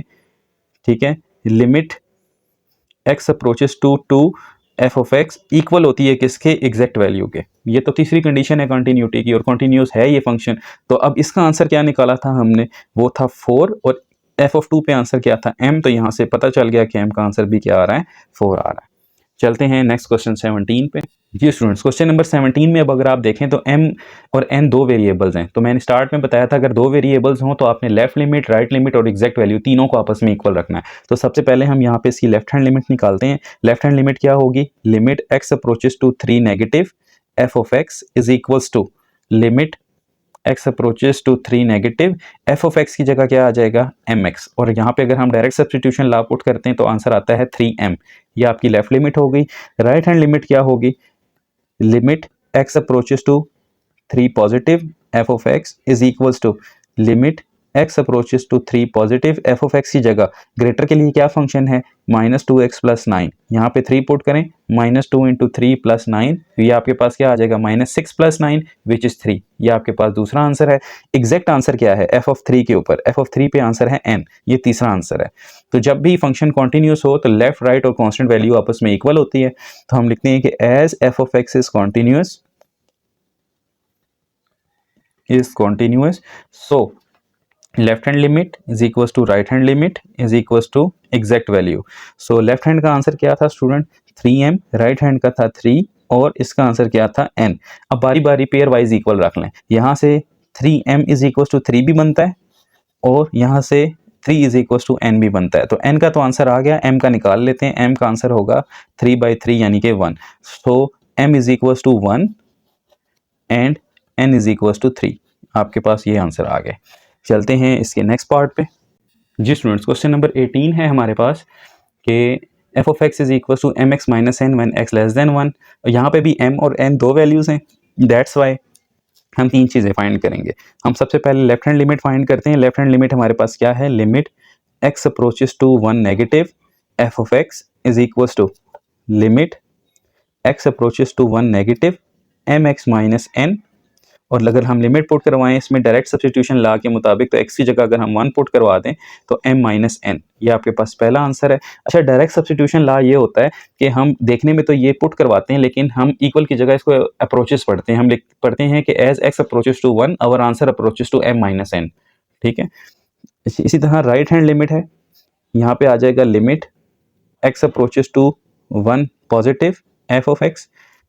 ठीक है, limit x approaches to 2 f of x equal होती है किसके? एग्जैक्ट वैल्यू के। ये तो तीसरी कंडीशन है कंटिन्यूटी की, और कंटिन्यूस है ये फंक्शन। तो अब इसका आंसर क्या निकाला था हमने? वो था 4, और एफ ऑफ 2 पे आंसर क्या था? m। तो यहाँ से पता चल गया कि m का आंसर भी क्या आ रहा है? 4 आ रहा है। चलते हैं नेक्स्ट क्वेश्चन 17 पे। जी स्टूडेंट्स, क्वेश्चन नंबर 17 में अब अगर आप देखें तो m और n दो वेरिएबल्स हैं। तो मैंने स्टार्ट में बताया था अगर दो वेरिएबल्स हों तो आपने लेफ्ट लिमिट, राइट लिमिट और एग्जैक्ट वैल्यू तीनों को आपस में इक्वल रखना है। तो सबसे पहले हम यहाँ पे इसकी लेफ्ट हैंड लिमिट निकालते हैं। लेफ्ट हैंड लिमिट क्या होगी? Limit x approaches to 3 negative f of x is equals to limit x approaches to 3 negative f of x की जगह क्या आ जाएगा? mx। और यहाँ पे अगर हम डायरेक्ट सब्सटीट्यूशन ला पुट करते हैं तो आंसर आता है 3m। ये आपकी लेफ्ट लिमिट हो गई। राइट हैंड लिमिट क्या होगी? Limit x approaches to 3 positive f of x is equals to limit x approaches to 3 positive f of x की जगह ग्रेटर के लिए क्या फंक्शन है? -2x plus 9। यहाँ पे 3 पुट करें, -2 इंटू 3 प्लस 9, ये आपके पास क्या आ जाएगा? -6 प्लस 9 विच इज 3। ये आपके पास दूसरा आंसर है। एग्जैक्ट आंसर क्या है? एफ ऑफ 3 के ऊपर, एफ ऑफ 3 पे आंसर है n। ये तीसरा आंसर है। तो जब भी फंक्शन कॉन्टिन्यूस हो तो लेफ्ट, राइट और कॉन्स्टेंट वैल्यू आपस में इक्वल होती है। तो हम लिखते हैं कि as f of x is continuous so left hand limit is equals to right hand limit is equals to exact value। so left hand का आंसर क्या था स्टूडेंट? 3m, right hand का था 3, और इसका आंसर क्या था? n। अब बारी बारी पेयर वाइज इक्वल रख लें। यहाँ से 3m इज इक्वल्स टू 3 भी बनता है, और यहाँ से 3 इज इक्वल्स टू n भी बनता है। तो n का तो आंसर आ गया, m का निकाल लेते हैं। m का आंसर होगा 3/3 यानी कि 1। So m is equals to 1 and n is equals to 3। आपके पास ये आंसर आ गए। चलते हैं इसके नेक्स्ट पार्ट पे। जी स्टूडेंट्स, क्वेश्चन नंबर 18 है हमारे पास कि f of x is equals to m x minus n when x less than 1। यहाँ पे भी m और n दो वैल्यूज़ हैं, दैट्स वाई हम तीन चीज़ें फाइंड करेंगे। हम सबसे पहले लेफ्ट हैंड लिमिट फाइंड करते हैं। लेफ्ट हैंड लिमिट हमारे पास क्या है? Limit x approaches to 1 negative f of x is equals to limit x approaches to 1 negative m x minus n, और अगर हम लिमिट पुट करवाएं इसमें डायरेक्ट सब्स्टिट्यूशन ला के मुताबिक, तो x की जगह अगर हम 1 पुट करवा दें तो m माइनस एन, ये आपके पास पहला आंसर है। अच्छा, डायरेक्ट सब्स्टिट्यूशन ला ये होता है कि हम देखने में तो ये पुट करवाते हैं, लेकिन हम इक्वल की जगह इसको अप्रोचेस पढ़ते हैं। हम पढ़ते हैं कि as x approaches to 1 our answer approaches to m minus n. ठीक है, इसी तरह राइट हैंड लिमिट है, यहाँ पे आ जाएगा limit x approaches to 1 positive f of x।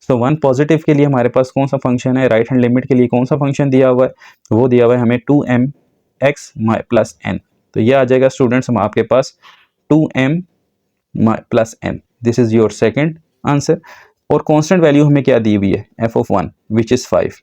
So 1 positive के लिए हमारे पास कौन सा फंक्शन है, राइट हैंड लिमिट के लिए कौन सा फंक्शन दिया हुआ है, वो दिया हुआ है हमें 2mx प्लस n। तो ये आ जाएगा स्टूडेंट्स हम आपके पास 2m plus n। This is your second answer. और कांस्टेंट वैल्यू हमें क्या दी हुई है, f ऑफ 1 विच इज़ 5।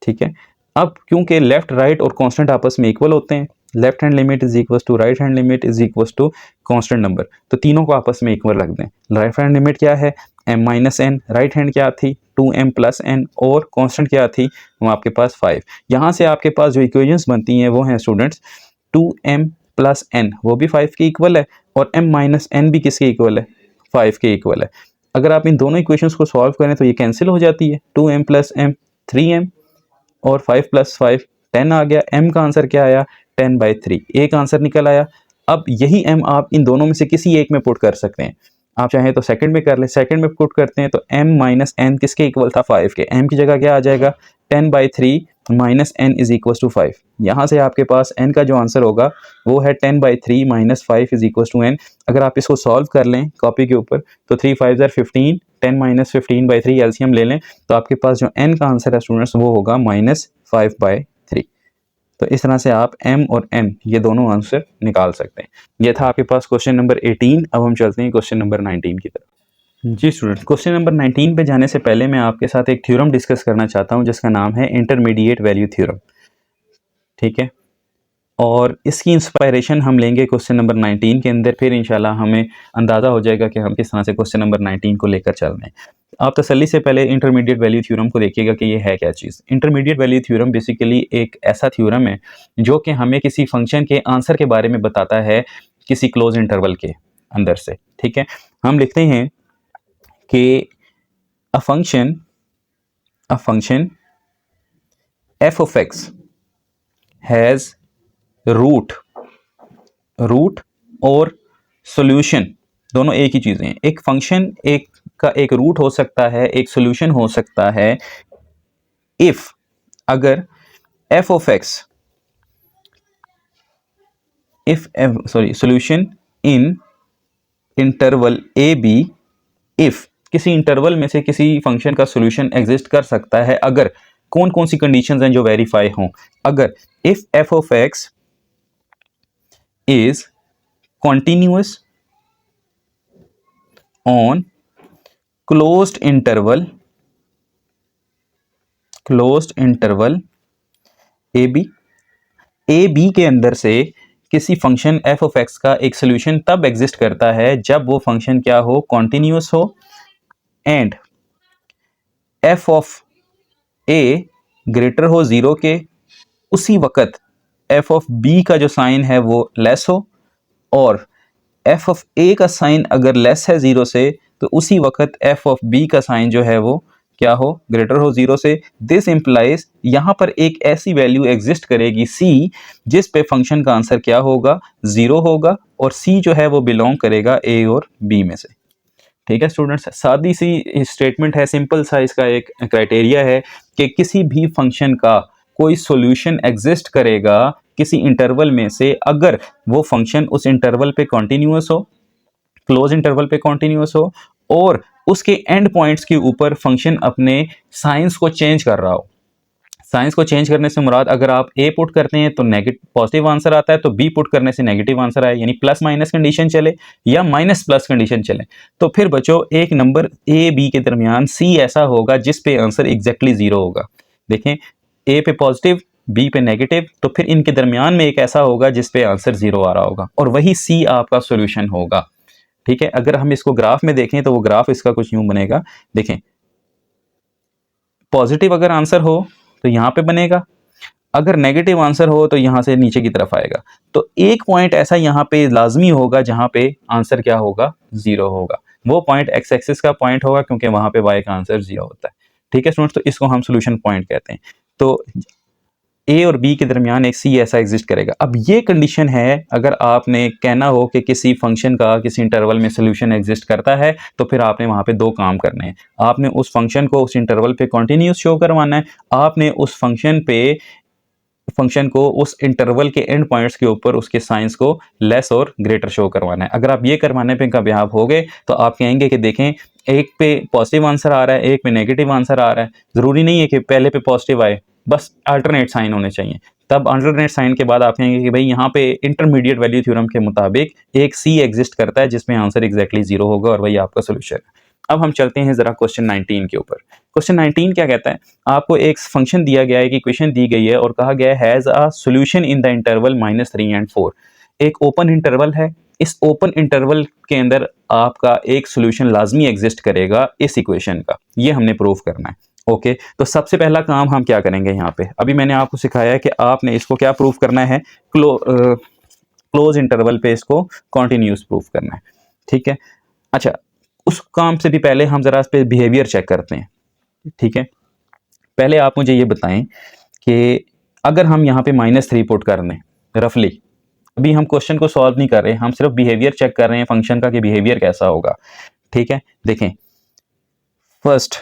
ठीक है, अब क्योंकि लेफ्ट राइट और कांस्टेंट आपस में इक्वल होते हैं, left hand limit is equal to right hand limit is equal to constant number, तो तीनों को आपस में इक्वल रख दें। राइट हैंड लिमिट क्या है, m minus n, right hand क्या थी 2m प्लस n, और कांस्टेंट क्या थी, वो आपके पास 5। यहाँ से आपके पास जो इक्वेशंस बनती हैं वो हैं स्टूडेंट्स 2m प्लस n, वो भी 5 के इक्वल है, और m माइनस n भी किसके इक्वल है, 5 के इक्वल है। अगर आप इन दोनों इक्वेशंस को सॉल्व करें तो ये कैंसिल हो जाती है, 2m प्लस m 3m, और 5 प्लस 5 10 आ गया। m का आंसर क्या आया, 10/3, एक आंसर निकल आया। अब यही m आप इन दोनों में से किसी एक में पुट कर सकते हैं। आप चाहें तो सेकंड में कर लें, सेकंड में पुट करते हैं तो m माइनस एन किसके इक्वल था, 5 के। m की जगह क्या आ जाएगा, 10/3 minus n is equal to 5। यहाँ से आपके पास n का जो आंसर होगा वो है 10/3 minus 5 is equal to n। अगर आप इसको सॉल्व कर लें कॉपी के ऊपर तो 3 5 15, 10 माइनस 15/3 एलसीएम ले लें तो आपके पास जो n का आंसर है स्टूडेंट्स वो होगा -5/3। तो इस तरह से आप m और n ये दोनों आंसर निकाल सकते हैं। ये था आपके पास क्वेश्चन नंबर 18। अब हम चलते हैं क्वेश्चन नंबर 19 की तरफ। जी स्टूडेंट, क्वेश्चन नंबर 19 पे जाने से पहले मैं आपके साथ एक थ्योरम डिस्कस करना चाहता हूँ जिसका नाम है इंटरमीडिएट वैल्यू थ्योरम। ठीक है, और इसकी इंस्पायरेशन हम लेंगे क्वेश्चन नंबर 19 के अंदर, फिर इंशाल्लाह हमें अंदाज़ा हो जाएगा कि हम किस तरह से क्वेश्चन नंबर 19 को लेकर चल रहे हैं। आप तसल्ली से पहले इंटरमीडिएट वैल्यू थ्योरम को देखिएगा कि ये है क्या चीज़। इंटरमीडिएट वैल्यू थ्योरम बेसिकली एक ऐसा थ्योरम है जो कि हमें किसी फंक्शन के आंसर के बारे में बताता है किसी क्लोज इंटरवल के अंदर से। ठीक है, हम लिखते हैं कि a function f of x has root और सॉल्यूशन, दोनों एक ही चीज़ें हैं। एक फंक्शन एक का एक रूट हो सकता है, एक सॉल्यूशन हो सकता है इफ अगर f of x solution in interval a b, if किसी इंटरवल में से किसी फंक्शन का सॉल्यूशन एग्जिस्ट कर सकता है अगर कौन कौन सी कंडीशंस हैं जो वेरीफाई हों। अगर if f of x is continuous on closed interval a b के अंदर से किसी फंक्शन f of x का एक सोल्यूशन तब एग्जिस्ट करता है जब वो फंक्शन क्या हो, कॉन्टिन्यूस हो, and f of a greater हो 0 के, उसी वक्त f of b का जो साइन है वो लेस हो, और f of a का साइन अगर लेस है 0 से तो उसी वक्त f of b का साइन जो है वो क्या हो, ग्रेटर हो 0 से। दिस इंप्लाइज यहाँ पर एक ऐसी वैल्यू एग्जिस्ट करेगी c जिस पे फंक्शन का आंसर क्या होगा, 0 होगा, और c जो है वो बिलोंग करेगा a और b में से। ठीक है स्टूडेंट्स, सादी सी स्टेटमेंट है, सिंपल सा इसका एक क्राइटेरिया है कि किसी भी फंक्शन का कोई सॉल्यूशन एग्जिस्ट करेगा किसी इंटरवल में से अगर वो फंक्शन उस इंटरवल पे कॉन्टिन्यूअस हो, क्लोज इंटरवल पे कॉन्टिन्यूअस हो, और उसके एंड पॉइंट्स के ऊपर फंक्शन अपने साइंस को चेंज कर रहा हो। साइंस को चेंज करने से मुराद अगर आप a पुट करते हैं तो पॉजिटिव आंसर आता है, तो b पुट करने से नेगेटिव आंसर आए, यानी प्लस माइनस कंडीशन चले या माइनस प्लस कंडीशन चले, तो फिर बच्चों एक नंबर a b के दरमियान c ऐसा होगा जिस पे आंसर एग्जैक्टली 0 होगा। देखें, a पे पॉजिटिव b पे नेगेटिव, तो फिर इनके दरमियान में एक ऐसा होगा जिस पे आंसर 0 आ रहा होगा, और वही c आपका सोल्यूशन होगा। ठीक है, अगर हम इसको ग्राफ में देखें तो वो ग्राफ इसका कुछ यूं बनेगा। देखें, पॉजिटिव अगर आंसर हो तो यहाँ पे बनेगा, अगर नेगेटिव आंसर हो तो यहाँ से नीचे की तरफ आएगा। तो एक पॉइंट ऐसा यहाँ पे लाजमी होगा जहाँ पे आंसर क्या होगा, 0 होगा। वो पॉइंट एक्स एक्सिस का पॉइंट होगा क्योंकि वहाँ पे y का आंसर 0 होता है। ठीक है स्टूडेंट्स, तो इसको हम सोल्यूशन पॉइंट कहते हैं। तो ए और बी के दरमियान एक सी ऐसा एग्जिस्ट करेगा। अब ये कंडीशन है, अगर आपने कहना हो कि किसी फंक्शन का किसी इंटरवल में सोल्यूशन एग्जिस्ट करता है, तो फिर आपने वहाँ पे दो काम करने हैं। आपने उस फंक्शन को उस इंटरवल पे कॉन्टीन्यूस शो करवाना है, आपने उस फंक्शन को उस इंटरवल के एंड पॉइंट्स के ऊपर उसके साइंस को लेस और ग्रेटर शो करवाना है। अगर आप ये करवाने पे कामयाब हो गए तो आप कहेंगे कि देखें, एक पे पॉजिटिव आंसर आ रहा है, एक पे नेगेटिव आंसर आ रहा है। ज़रूरी नहीं है कि पहले पे पॉजिटिव आए, बस अल्टरनेट साइन होने चाहिए। तब अल्टरनेट साइन के बाद आप कहेंगे कि भाई यहाँ पे इंटरमीडिएट वैल्यू थ्योरम के मुताबिक एक सी एग्जिस्ट करता है जिसमें आंसर एग्जैक्टली जीरो होगा और वही आपका सोल्यूशन है। अब हम चलते हैं ज़रा क्वेश्चन 19 के ऊपर। क्वेश्चन 19 क्या कहता है? आपको एक फंक्शन दिया गया है, एक इक्वेशन दी गई है और कहा गया है has a solution in the interval -3 and 4। एक ओपन इंटरवल है, इस ओपन इंटरवल के अंदर आपका एक सॉल्यूशन लाजमी एग्जिस्ट करेगा इस इक्वेशन का, ये हमने प्रूव करना है। ओके, तो सबसे पहला काम हम क्या करेंगे यहाँ पे? अभी मैंने आपको सिखाया है कि आपने इसको क्या प्रूव करना है, क्लोज इंटरवल पे इसको कॉन्टिन्यूस प्रूफ करना है। ठीक है, अच्छा, उस काम से भी पहले हम जरा इस पे बिहेवियर चेक करते हैं। ठीक है, पहले आप मुझे ये बताएं कि अगर हम यहाँ पे -3 पुट कर दें रफली, अभी हम क्वेश्चन को सॉल्व नहीं कर रहे, हम सिर्फ बिहेवियर चेक कर रहे हैं फंक्शन का कि बिहेवियर कैसा होगा। ठीक है, देखें, first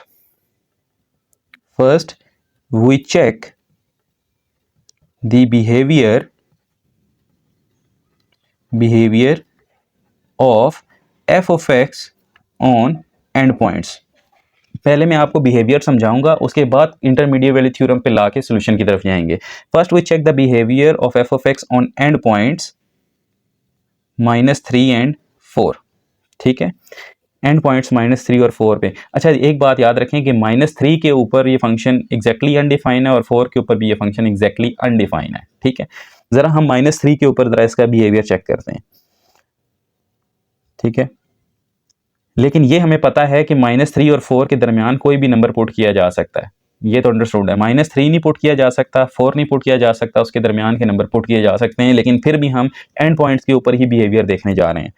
we check the behaviour of f of x on end points. पहले मैं आपको बिहेवियर समझाऊंगा, उसके बाद इंटरमीडिएट वाली थ्योरम पे लाके सॉल्यूशन की तरफ जाएंगे। First we check the behaviour of f of x on end points -3 and 4। ठीक है, एंड पॉइंट्स -3 और 4 पे। अच्छा, एक बात याद रखें कि -3 के ऊपर ये फंक्शन एग्जैक्टली अनडिफाइन है और 4 के ऊपर भी ये फंक्शन एग्जैक्टली अनडिफाइन है। ठीक है, ज़रा हम -3 के ऊपर ज़रा इसका बिहेवियर चेक करते हैं। ठीक है, लेकिन ये हमें पता है कि -3 और 4 के दरमियान कोई भी नंबर पुट किया जा सकता है, ये तो अंडरस्टूड है। -3 नहीं पुट किया जा सकता, 4 नहीं पुट किया जा सकता, उसके दरमियान के नंबर पुट किए जा सकते हैं, लेकिन फिर भी हम एंड पॉइंट्स के ऊपर ही बिहेवियर देखने जा रहे हैं।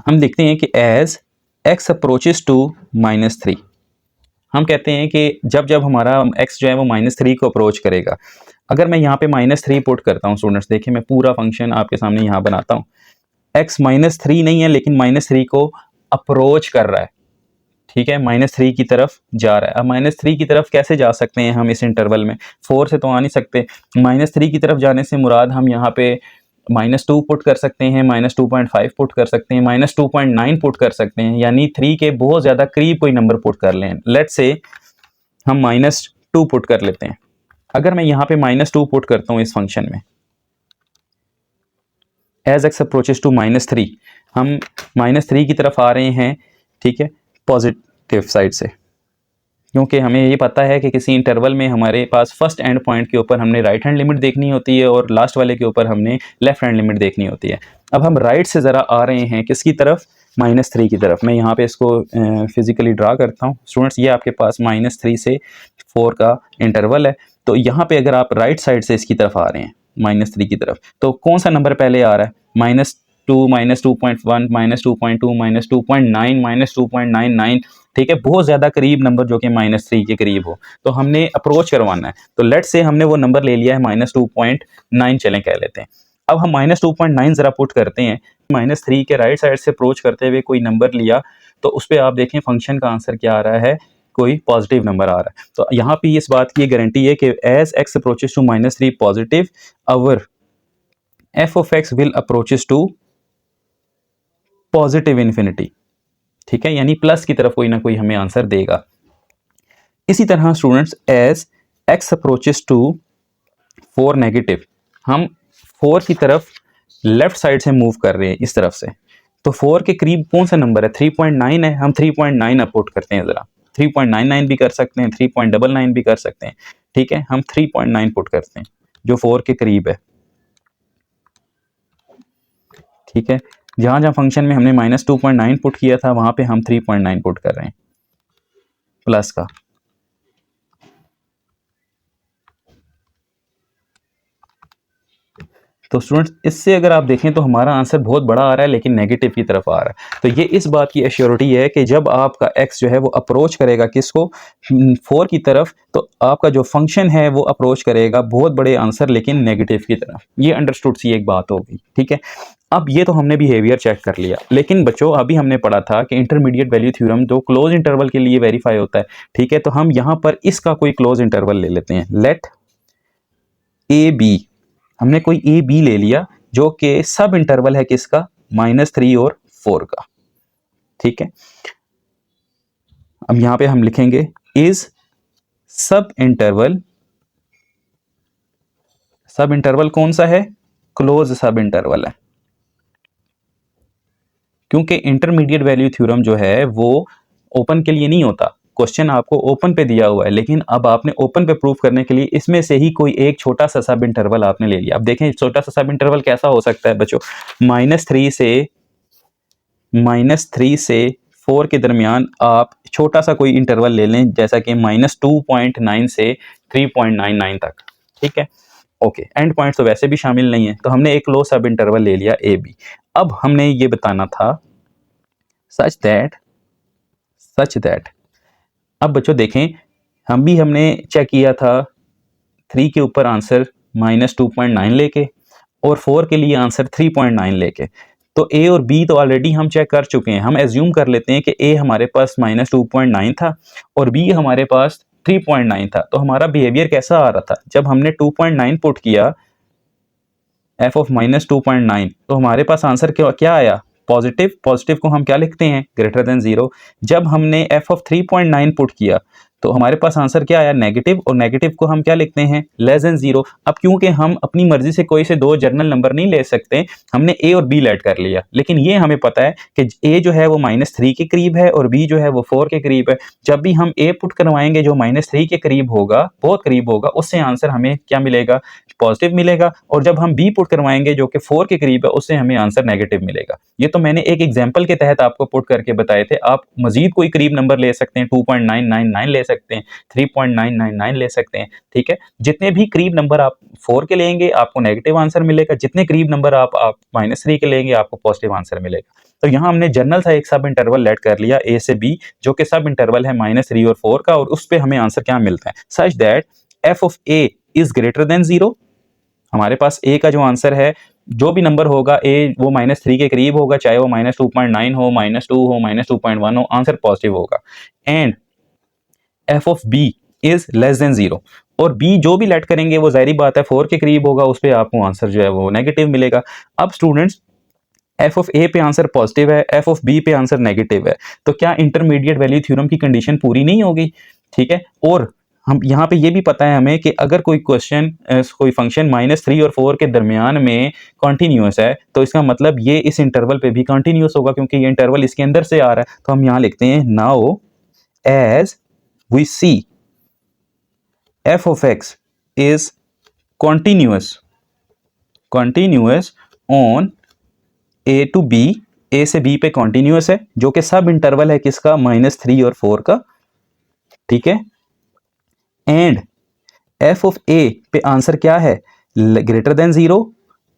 हम देखते हैं कि एज x अप्रोचेस टू -3, हम कहते हैं कि जब जब हमारा x जो है वो -3 को अप्रोच करेगा, अगर मैं यहाँ पे -3 पुट करता हूँ स्टूडेंट्स, देखिए मैं पूरा फंक्शन आपके सामने यहाँ बनाता हूँ। x -3 नहीं है, लेकिन -3 को अप्रोच कर रहा है। ठीक है, -3 की तरफ जा रहा है। अब -3 की तरफ कैसे जा सकते हैं हम इस इंटरवल में? 4 से तो आ नहीं सकते। -3 की तरफ जाने से मुराद हम यहाँ पे -2 पुट कर सकते हैं, -2.5 पुट कर सकते हैं, -2.9 पुट कर सकते हैं, यानी 3 के बहुत ज़्यादा करीब कोई नंबर पुट कर लें। लेट्स से हम -2 पुट कर लेते हैं। अगर मैं यहाँ पे -2 पुट करता हूँ इस फंक्शन में, एज एक्स अप्रोचेस टू -3, हम -3 की तरफ आ रहे हैं। ठीक है, पॉजिटिव साइड से, क्योंकि हमें ये पता है कि किसी इंटरवल में हमारे पास फर्स्ट एंड पॉइंट के ऊपर हमने राइट हैंड लिमिट देखनी होती है और लास्ट वाले के ऊपर हमने लेफ्ट हैंड लिमिट देखनी होती है। अब हम राइट से ज़रा आ रहे हैं किसकी तरफ? -3 की तरफ। मैं यहाँ पे इसको फिजिकली ड्रा करता हूँ स्टूडेंट्स। ये आपके पास -3 से 4 का इंटरवल है, तो यहाँ पे अगर आप राइट साइड से इसकी तरफ आ रहे हैं -3 की तरफ, तो कौन सा नंबर पहले आ रहा है? -2, -2.1, -2.2, -2.9, -2.99। ठीक है, बहुत ज़्यादा करीब नंबर जो कि -3 के करीब हो, तो हमने अप्रोच करवाना है। तो लेट्स से हमने वो नंबर ले लिया है -2.9, चलें कह लेते हैं। अब हम -2.9 ज़रा पुट करते हैं, -3 के राइट साइड से अप्रोच करते हुए कोई नंबर लिया, तो उस पर आप देखें फंक्शन का आंसर क्या आ रहा है, कोई पॉजिटिव नंबर आ रहा है। तो यहाँ पे इस बात की गारंटी है कि as x approaches to -3 positive, our f of x will approaches to positive infinity. ठीक है, यानी प्लस की तरफ कोई ना कोई हमें आंसर देगा। इसी तरह students, as x approaches to 4 negative, हम 4 की तरफ लेफ्ट साइड से मूव कर रहे हैं इस तरफ से, तो 4 के करीब कौन सा नंबर है? 3.9 है। हम 3.9 अपुट करते हैं, ज़रा 3.99 भी कर सकते हैं, 3.99 भी कर सकते हैं। ठीक है, हम 3.9 पुट करते हैं जो 4 के करीब है। ठीक है, जहाँ जहाँ फंक्शन में हमने -2.9 पुट किया था वहाँ पे हम 3.9 पुट कर रहे हैं प्लस का। तो स्टूडेंट्स इससे अगर आप देखें तो हमारा आंसर बहुत बड़ा आ रहा है लेकिन नेगेटिव की तरफ आ रहा है। तो ये इस बात की एश्योरिटी है कि जब आपका x जो है वो अप्रोच करेगा किसको, 4 की तरफ, तो आपका जो फंक्शन है वो अप्रोच करेगा बहुत बड़े आंसर लेकिन नेगेटिव की तरफ। ये अंडरस्टूड सी एक बात हो गई, ठीक है। अब ये तो हमने बिहेवियर चेक कर लिया, लेकिन बच्चों अभी हमने पढ़ा था कि इंटरमीडिएट वैल्यू थ्योरम जो क्लोज इंटरवल के लिए वेरीफाई होता है, ठीक है। तो हम यहाँ पर इसका कोई क्लोज इंटरवल ले लेते हैं। लेट ए बी, हमने कोई ए बी ले लिया जो कि सब इंटरवल है किसका, -3 और 4 का, ठीक है। अब यहां पे हम लिखेंगे इज सब इंटरवल, सब इंटरवल कौन सा है, क्लोज सब इंटरवल है, क्योंकि इंटरमीडिएट वैल्यू थ्योरम जो है वो ओपन के लिए नहीं होता। क्वेश्चन आपको ओपन पे दिया हुआ है, लेकिन अब आपने ओपन पे प्रूफ करने के लिए इसमें से ही कोई एक छोटा सा सब इंटरवल आपने ले लिया। अब देखें छोटा सा सब इंटरवल कैसा हो सकता है बच्चों, -3 से 4 के दरमियान आप छोटा सा कोई इंटरवल ले लें, जैसा कि -2.9 से 3.99 तक, ठीक है। ओके, एंड पॉइंट्स तो वैसे भी शामिल नहीं है, तो हमने एक लो सब इंटरवल ले लिया ए बी। अब हमने ये बताना था सच दैट, अब बच्चों देखें हमने चेक किया था 3 के ऊपर आंसर -2.9 लेके और 4 के लिए आंसर 3.9 लेके। तो ए और बी तो ऑलरेडी हम चेक कर चुके हैं। हम एज्यूम कर लेते हैं कि ए हमारे पास -2.9 था और बी हमारे पास 3.9 था। तो हमारा बिहेवियर कैसा आ रहा था, जब हमने 2.9 पुट किया f ऑफ -2.9, तो हमारे पास आंसर क्या आया, पॉजिटिव। पॉजिटिव को हम क्या लिखते हैं, ग्रेटर देन 0। जब हमने f ऑफ 3.9 पुट किया तो हमारे पास आंसर क्या आया, नेगेटिव, और नेगेटिव को हम क्या लिखते हैं, लेस देन 0। अब क्योंकि हम अपनी मर्जी से कोई से दो जर्नल नंबर नहीं ले सकते, हमने ए और बी लेट कर लिया, लेकिन ये हमें पता है कि ए जो है वो -3 के करीब है और बी जो है वो 4 के करीब है। जब भी हम ए पुट करवाएंगे जो -3 के करीब होगा, बहुत करीब होगा, उससे आंसर हमें क्या मिलेगा, पॉजिटिव मिलेगा। और जब हम बी पुट करवाएंगे जो कि 4 के करीब है, उससे हमें आंसर नेगेटिव मिलेगा। ये तो मैंने एक एग्जांपल के तहत आपको पुट करके बताए थे। आप मजीद कोई करीब नंबर ले सकते हैं, 2.999 ले सकते हैं, 3.999 ले सकते हैं, ठीक है। जितने भी करीब नंबर आप 4 के लेंगे आपको नेगेटिव आंसर मिलेगा, जितने करीब नंबर आप -3 के लेंगे आपको पॉजिटिव आंसर मिलेगा। तो यहाँ हमने जनरल सा एक सब इंटरवल लेट कर लिया ए से बी, जो कि सब इंटरवल है -3 और 4 का, और उस पर हमें आंसर क्या मिलता है, सच that f of a is greater than 0। हमारे पास a का जो आंसर है, जो भी नंबर होगा a वो -3 के करीब होगा, चाहे वो -2.9 हो, -2 हो, -2.1 हो, आंसर पॉजिटिव होगा। And f of b is less than 0, और b जो भी लेट करेंगे वो जाहिर बात है 4 के करीब होगा, उस पर आपको आंसर जो है वो नेगेटिव मिलेगा। अब स्टूडेंट्स f ऑफ a पे आंसर पॉजिटिव है, f ऑफ b पे आंसर नेगेटिव है, तो क्या इंटरमीडिएट वैल्यू थ्योरम की कंडीशन पूरी नहीं होगी, ठीक है। और हम यहाँ पे ये भी पता है हमें कि अगर कोई क्वेश्चन कोई फंक्शन -3 और 4 के दरमियान में कॉन्टिन्यूस है, तो इसका मतलब ये इस इंटरवल पे भी कॉन्टिन्यूस होगा, क्योंकि ये इंटरवल इसके अंदर से आ रहा है। तो हम यहाँ लिखते हैं now as we see f of x is continuous on a to b, a से b पे कॉन्टिन्यूस है, जो कि सब इंटरवल है किसका, -3 और 4 का, ठीक है। एंड f ऑफ a पे आंसर क्या है, greater than 0,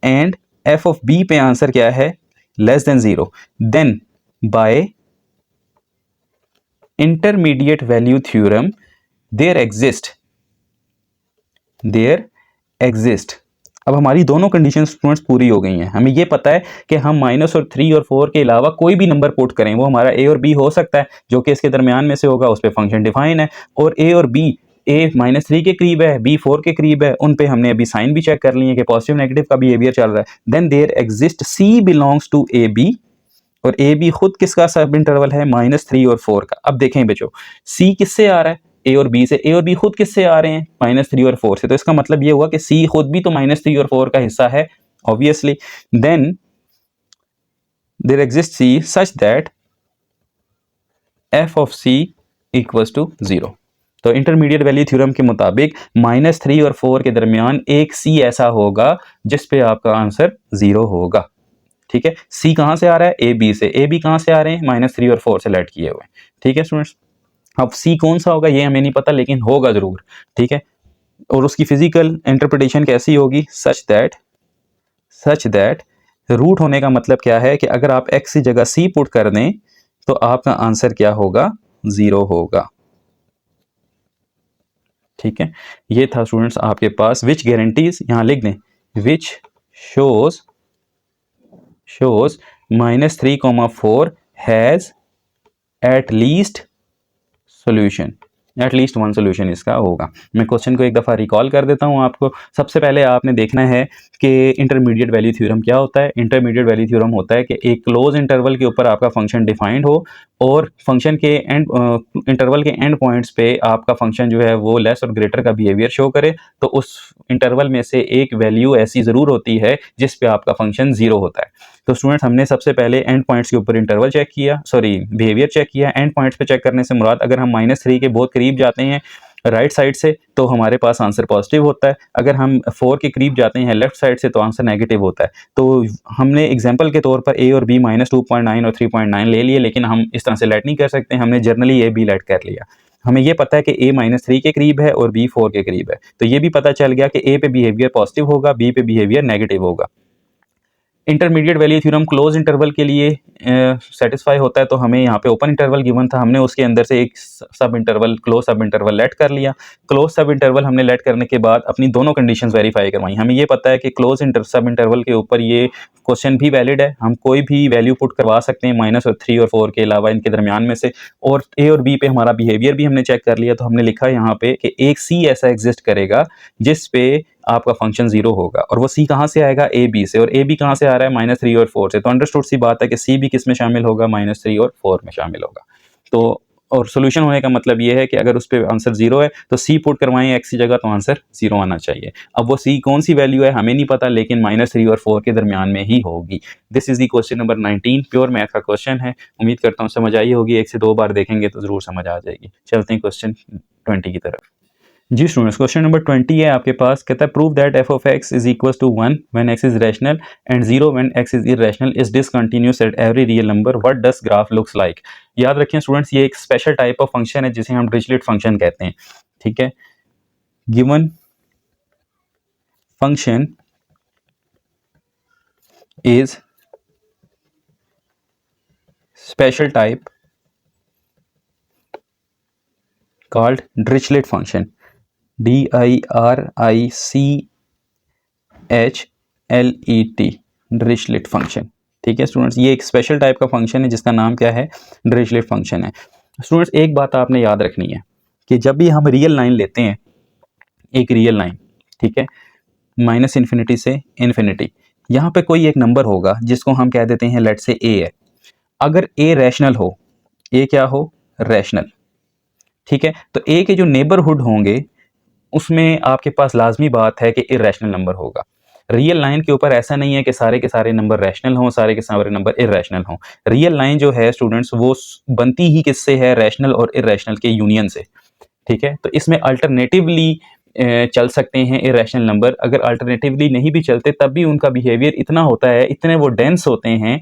and f of b पे आंसर क्या है, less than 0। Then by intermediate value theorem there exist. अब हमारी दोनों कंडीशन स्टूडेंट्स पूरी हो गई हैं। हमें ये पता है कि हम -3 और 4 के अलावा कोई भी नंबर पुट करें, वो हमारा a और b हो सकता है, जो कि इसके दरमियान में से होगा, उस पर फंक्शन डिफाइन है। और a और b, a -3 के करीब है, b 4 के करीब है, उन पे हमने अभी साइन भी चेक कर लिए कि पॉजिटिव नेगेटिव का बिहेवियर चल रहा है। Then there exist c belongs to a b, और ए बी खुद किसका सब इंटरवल है, -3 और 4 का। अब देखें बच्चों, c किससे आ रहा है, ए और बी से। ए और बी खुद किससे आ रहे हैं, -3 और 4 से। तो इसका मतलब ये हुआ कि सी खुद भी तो -3 और 4 का हिस्सा है obviously. Then there exist c such that f of c equals to 0। तो इंटरमीडिएट वैल्यू थ्योरम के मुताबिक -3 और 4 के दरमियान एक c ऐसा होगा जिस पे आपका आंसर 0 होगा, ठीक है। c कहां से आ रहा है, ए बी से। ए बी कहां से आ रहे हैं, -3 और 4 से लेट किए हुए, ठीक है स्टूडेंट्स। अब सी कौन सा होगा ये हमें नहीं पता, लेकिन होगा जरूर, ठीक है। और उसकी फिजिकल इंटरप्रिटेशन कैसी होगी, such that such that, root होने का मतलब क्या है कि अगर आप x की जगह c पुट कर दें तो आपका आंसर क्या होगा, 0 होगा। ठीक है, ये था स्टूडेंट्स आपके पास विच गारंटीज, यहां लिख दें which shows -3,4 has at least solution, at least one solution इसका होगा। मैं क्वेश्चन को एक दफ़ा रिकॉल कर देता हूँ आपको। सबसे पहले आपने देखना है कि इंटरमीडिएट वैल्यू थ्योरम क्या होता है। इंटरमीडिएट वैल्यू थ्योरम होता है कि एक क्लोज इंटरवल के ऊपर आपका फंक्शन डिफाइंड हो और फंक्शन के एंड इंटरवल के एंड पॉइंट्स पे आपका फंक्शन जो है वो लेस और ग्रेटर का बिहेवियर शो करे, तो उस इंटरवल में से एक वैल्यू ऐसी ज़रूर होती है जिस पे आपका फंक्शन 0 होता है। तो स्टूडेंट्स हमने सबसे पहले एंड पॉइंट्स के ऊपर इंटरवल चेक किया, सॉरी बिहेवियर चेक किया। एंड पॉइंट्स पे चेक करने से मुराद अगर हम -3 के बहुत करीब जाते हैं राइट साइड से तो हमारे पास आंसर पॉजिटिव होता है, अगर हम 4 के करीब जाते हैं लेफ्ट साइड से तो आंसर नेगेटिव होता है। तो हमने एग्जांपल के तौर पर ए और बी -2.9 और 3.9 ले लिए, लेकिन हम इस तरह से लेट नहीं कर सकते, हमने जनरली ए बी लेट कर लिया। हमें ये पता है कि ए -3 के करीब है और बी 4 के करीब है, तो ये भी पता चल गया कि ए पे बिहेवियर पॉजिटिव होगा, बी पे बिहेवियर नेगेटिव होगा। Intermediate value theorem close interval के लिए सेटिस्फाई होता है, तो हमें यहाँ पे ओपन इंटरवल गिवन था, हमने उसके अंदर से एक sub interval close sub interval let कर लिया। क्लोज सब इंटरवल हमने लेट करने के बाद अपनी दोनों कंडीशंस वेरीफाई करवाई। हमें ये पता है कि क्लोज सब इंटरवल के ऊपर ये क्वेश्चन भी वैलिड है, हम कोई भी वैल्यू पुट करवा सकते हैं -3 और 4 के अलावा इनके दरमियान में से। और ए और बी पे हमारा बिहेवियर भी हमने चेक कर लिया, तो हमने लिखा यहाँ पे कि एक सी ऐसा एग्जिस्ट करेगा जिस पे आपका फंक्शन 0 होगा, और वो सी कहाँ से आएगा, ए बी से, और ए बी कहाँ से आ रहा है -3 और 4 से। तो अंडरस्टूड सी बात है कि सी भी किस में शामिल होगा, -3 और 4 में शामिल होगा। तो और सोल्यूशन होने का मतलब ये है कि अगर उस पर आंसर 0 है तो सी पुट करवाएं एक्स की जगह तो आंसर 0 आना चाहिए। अब वो सी कौन सी वैल्यू है हमें नहीं पता, लेकिन -3 और 4 के दरमियान में ही होगी। This is the question number 19, pure math का क्वेश्चन है। उम्मीद करता हूँ समझ आई होगी, 1 से 2 बार देखेंगे तो जरूर समझ आ जाएगी। चलते हैं क्वेश्चन 20 की तरफ। जी स्टूडेंट्स, क्वेश्चन नंबर 20 है आपके पास, कहता है prove that f of x is equal to 1 when x is rational and 0 when x is irrational, is discontinuous at every real number, what does graph looks like. याद रखें स्टूडेंट्स, ये एक स्पेशल टाइप ऑफ फंक्शन है जिसे हम डिरिचलेट फंक्शन कहते हैं। ठीक है, given function is special type called Dirichlet function, DIRICHLET, Dirichlet function. ठीक है स्टूडेंट्स, ये एक स्पेशल टाइप का फंक्शन है जिसका नाम क्या है, डिरिचलेट फंक्शन है। स्टूडेंट्स एक बात आपने याद रखनी है कि जब भी हम रियल लाइन लेते हैं, एक रियल लाइन, ठीक है, -∞ से इन्फिनिटी, यहाँ पे कोई एक नंबर होगा जिसको हम कह देते हैं लेट से ए है। अगर ए रैशनल हो, ए क्या हो, रैशनल, ठीक है, तो ए के जो नेबरहुड होंगे उसमें आपके पास लाजमी बात है कि इरैशनल नंबर होगा। रियल लाइन के ऊपर ऐसा नहीं है कि सारे के सारे नंबर रैशनल हों, सारे के सारे नंबर इरैशनल हों। रियल लाइन जो है स्टूडेंट्स वो बनती ही किससे है, रैशनल और इरैशनल के यूनियन से। ठीक है, तो इसमें अल्टरनेटिवली चल सकते हैं इरैशनल नंबर, अगर अल्टरनेटिवली नहीं भी चलते तब भी उनका बिहेवियर इतना होता है, इतने वो डेंस होते हैं,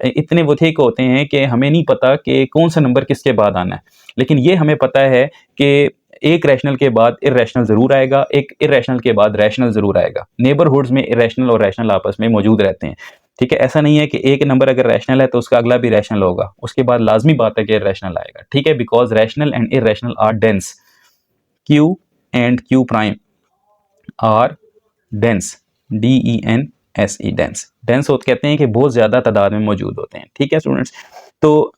इतने वो थिक होते हैं कि हमें नहीं पता कि कौन सा नंबर किसके बाद आना है। लेकिन ये हमें पता है कि एक रैशनल के बाद इरैशनल जरूर आएगा, एक इरैशनल के बाद रैशनल जरूर आएगा। नेबरहुड्स में इरैशनल और रैशनल आपस में मौजूद रहते हैं। ठीक है, ऐसा नहीं है कि एक नंबर अगर रैशनल है तो उसका अगला भी रैशनल होगा, उसके बाद लाजमी बात है कि इरैशनल आएगा। ठीक है, because rational and irrational are dense, Q and Q prime are dense, DENSE, dense. Dense होते कहते हैं कि बहुत ज़्यादा तादाद में मौजूद होते हैं। ठीक है स्टूडेंट्स, तो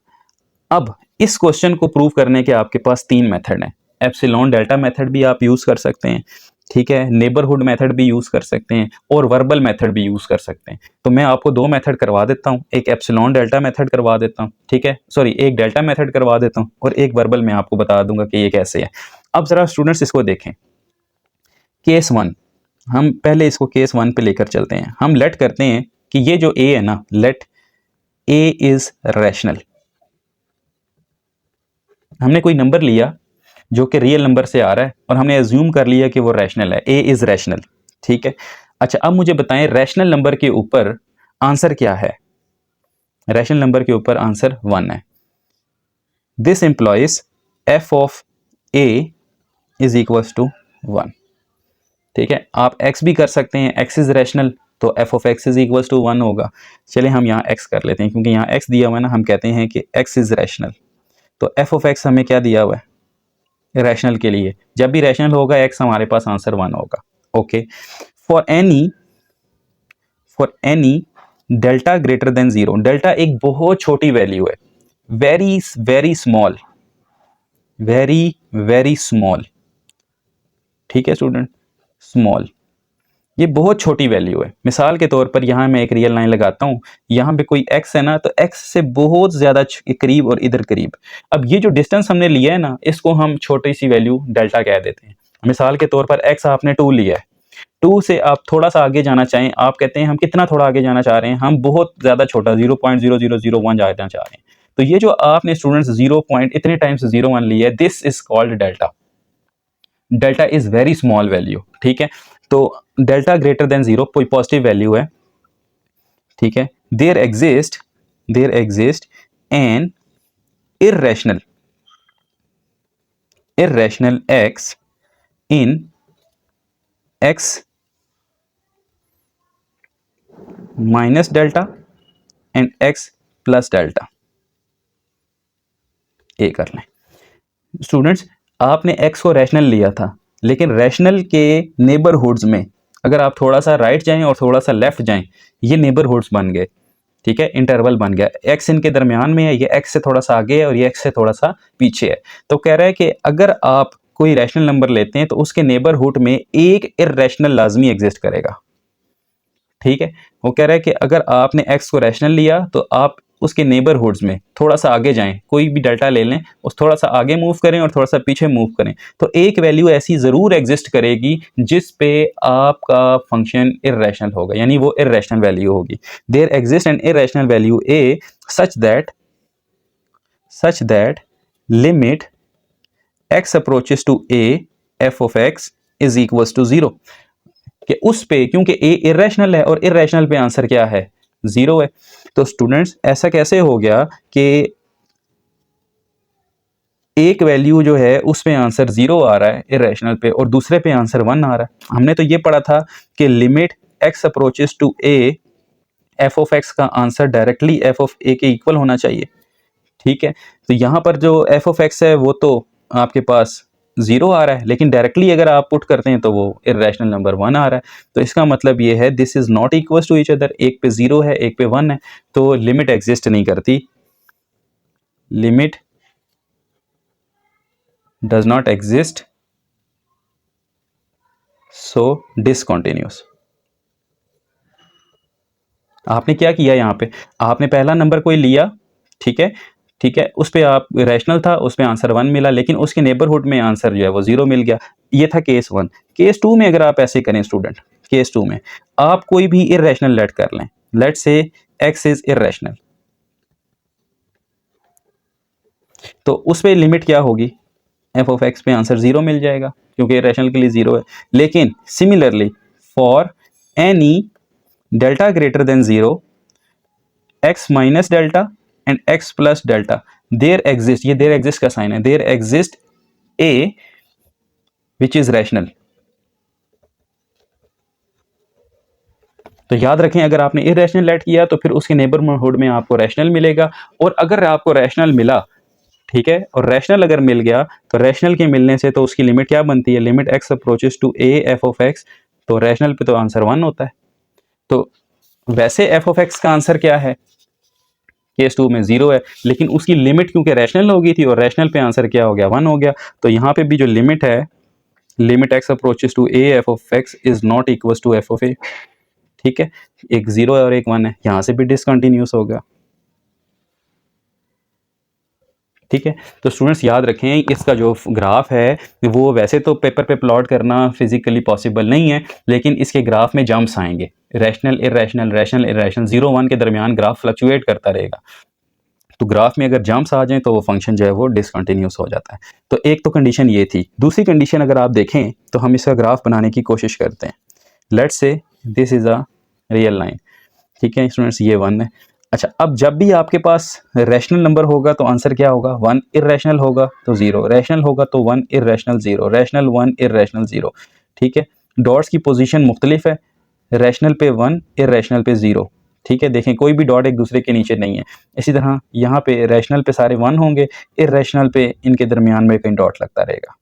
अब इस क्वेश्चन को प्रूव करने के आपके पास 3 मेथड हैं। एप्सिलॉन डेल्टा मेथड भी आप यूज़ कर सकते हैं, ठीक है, नेबरहुड मेथड भी यूज़ कर सकते हैं और वर्बल मेथड भी यूज़ कर सकते हैं। तो मैं आपको 2 मेथड करवा देता हूँ, एक एप्सिलॉन डेल्टा मेथड करवा देता हूँ, ठीक है, सॉरी एक डेल्टा मेथड करवा देता हूँ और एक वर्बल मैं आपको बता दूंगा कि ये कैसे है। अब ज़रा स्टूडेंट्स इसको देखें, केस 1, हम पहले इसको केस 1 पे लेकर चलते हैं। हम लेट करते हैं कि ये जो ए है ना, लेट ए इज रैशनल। हमने कोई नंबर लिया जो कि रियल नंबर से आ रहा है और हमने एज्यूम कर लिया कि वो रैशनल है, ए इज रैशनल। ठीक है, अच्छा अब मुझे बताएं रैशनल नंबर के ऊपर आंसर क्या है। रैशनल नंबर के ऊपर आंसर 1 है। This implies f of a is equal to 1। ठीक है, आप एक्स भी कर सकते हैं, एक्स इज रैशनल, तो f of x is equal to 1 होगा। चलिए हम यहाँ एक्स कर लेते हैं, क्योंकि यहाँ एक्स दिया हुआ है ना, हम कहते हैं कि एक्स इज रैशनल। तो एफ ऑफ एक्स हमें क्या दिया हुआ है, रैशनल के लिए। जब भी रैशनल होगा एक्स, हमारे पास आंसर 1 होगा। Okay, for any delta greater than 0, delta एक बहुत छोटी वैल्यू है, very very small, very very small. ठीक है स्टूडेंट, स्मॉल, ये बहुत छोटी वैल्यू है। मिसाल के तौर पर यहाँ मैं एक रियल लाइन लगाता हूँ, यहाँ पे कोई x है ना, तो x से बहुत ज़्यादा करीब और इधर करीब। अब ये जो डिस्टेंस हमने लिया है ना, इसको हम छोटी सी वैल्यू डेल्टा कह देते हैं। मिसाल के तौर पर x आपने 2 लिया है, 2 से आप थोड़ा सा आगे जाना चाहें, आप कहते हैं हम कितना थोड़ा आगे जाना चाह रहे हैं, हम बहुत ज़्यादा छोटा 0.0001 जाना चाह रहे हैं। तो ये जो आपने स्टूडेंट्स 0 पॉइंट इतने टाइम्स 0.1 लिया है, this is called delta. Delta is very small value. ठीक है, तो डेल्टा ग्रेटर देन 0 कोई पॉजिटिव वैल्यू है। ठीक है, there exist an irrational x in x minus delta and x plus delta. ये कर लें स्टूडेंट्स, आपने x को रैशनल लिया था, लेकिन रैशनल के नेबरहुड्स में अगर आप थोड़ा सा राइट जाएं और थोड़ा सा लेफ्ट जाएं, ये नेबरहुड्स बन गए। ठीक है, इंटरवल बन गया, x इनके दरमियान में है, ये x से थोड़ा सा आगे है और ये x से थोड़ा सा पीछे है। तो कह रहा है कि अगर आप कोई रैशनल नंबर लेते हैं तो उसके नेबरहुड में एक इर्रेशनल लाजमी एग्जिस्ट करेगा। ठीक है, वो कह रहा है कि अगर आपने x को रैशनल लिया तो आप उसके नेबरहुड्स में थोड़ा सा आगे जाएं, कोई भी डेल्टा ले लें, उस थोड़ा सा आगे मूव करें और थोड़ा सा पीछे मूव करें, तो एक वैल्यू ऐसी ज़रूर एग्जिस्ट करेगी जिस पे आपका फंक्शन इर्रेशनल होगा, यानी वो इर्रेशनल वैल्यू होगी। There exist an irrational value a such that limit x approaches to a f of x is equals to 0, कि उस पे, क्योंकि a इर्रेशनल है और इर्रेशनल पे आंसर क्या है, 0 है। तो स्टूडेंट्स ऐसा कैसे हो गया कि एक वैल्यू जो है उसमें आंसर 0 आ रहा है इर्रेशनल पे और दूसरे पे आंसर 1 आ रहा है। हमने तो ये पढ़ा था कि limit x approaches to a f of x का answer directly f of a के इक्वल होना चाहिए। ठीक है, तो यहाँ पर जो f ऑफ x है वो तो आपके पास 0 आ रहा है, लेकिन डायरेक्टली अगर आप पुट करते हैं तो वो इर्रेशनल नंबर 1 आ रहा है। तो इसका मतलब ये है this is not equal to each other, एक पे 0 है एक पे 1 है, तो लिमिट एग्जिस्ट नहीं करती, limit does not exist, so discontinuous. आपने क्या किया, यहाँ पे आपने पहला नंबर कोई लिया, ठीक है, उस पे आप रैशनल था, उस पे आंसर 1 मिला, लेकिन उसके नेबरहुड में आंसर जो है वो 0 मिल गया। ये था केस 1। केस 2 में अगर आप ऐसे करें स्टूडेंट, केस 2 में आप कोई भी इर्रेशनल लेट कर लें, लेट से x इज इर्रेशनल, तो उस पे लिमिट क्या होगी, f ऑफ x पे आंसर 0 मिल जाएगा, क्योंकि इर्रेशनल के लिए 0 है। लेकिन similarly for any delta greater than 0 x minus delta and x plus delta, there exist, ये देयर एग्जिस्ट का साइन है, there exist a which is rational. तो याद रखें, अगर आपने इर्रेशनल लेट किया तो फिर उसके नेबरहुड में आपको रैशनल मिलेगा, और अगर आपको रैशनल मिला, ठीक है, और रैशनल अगर मिल गया तो रैशनल के मिलने से तो उसकी लिमिट क्या बनती है, limit x approaches to a f of x, तो रैशनल पे तो आंसर 1 होता है। तो वैसे f ऑफ x का आंसर क्या है, केस 2 में 0 है, लेकिन उसकी लिमिट क्योंकि रैशनल हो गई थी और रैशनल पे आंसर क्या हो गया, 1 हो गया। तो यहाँ पे भी जो लिमिट है, limit x approaches to a f of x is not equal to f of a। ठीक है, एक 0 है और एक 1 है, यहाँ से भी डिसकंटिन्यूअस होगा। ठीक है, तो स्टूडेंट्स याद रखें, इसका जो ग्राफ है वो वैसे तो पेपर पे प्लॉट करना फिजिकली पॉसिबल नहीं है, लेकिन इसके ग्राफ में जंप्स आएंगे, रैशनल इर्रेशनल, रैशनल इर्रेशनल, 0 1 के दरमियान ग्राफ फ्लक्चुएट करता रहेगा। तो ग्राफ में अगर जंप्स आ जाएं तो वो फंक्शन जो है वो डिसकंटिन्यूअस हो जाता है। तो एक तो कंडीशन ये थी। दूसरी कंडीशन अगर आप देखें तो हम इसका ग्राफ बनाने की कोशिश करते हैं। Let's say this is a real line, ठीक है स्टूडेंट्स, ये 1 है। अच्छा, अब जब भी आपके पास रैशनल नंबर होगा तो आंसर क्या होगा, 1, इर्रेशनल होगा तो 0, रैशनल होगा तो 1, इर्रेशनल 0, रैशनल 1, इर्रेशनल 0। ठीक है, डॉट्स की पोजीशन मुख्तलिफ है, रैशनल पे 1, इर्रेशनल पे 0। ठीक है, देखें कोई भी डॉट एक दूसरे के नीचे नहीं है। इसी तरह यहाँ पे रैशनल पे सारे 1 होंगे, इर्रेशनल पे इनके दरमियान में कहीं डॉट लगता रहेगा।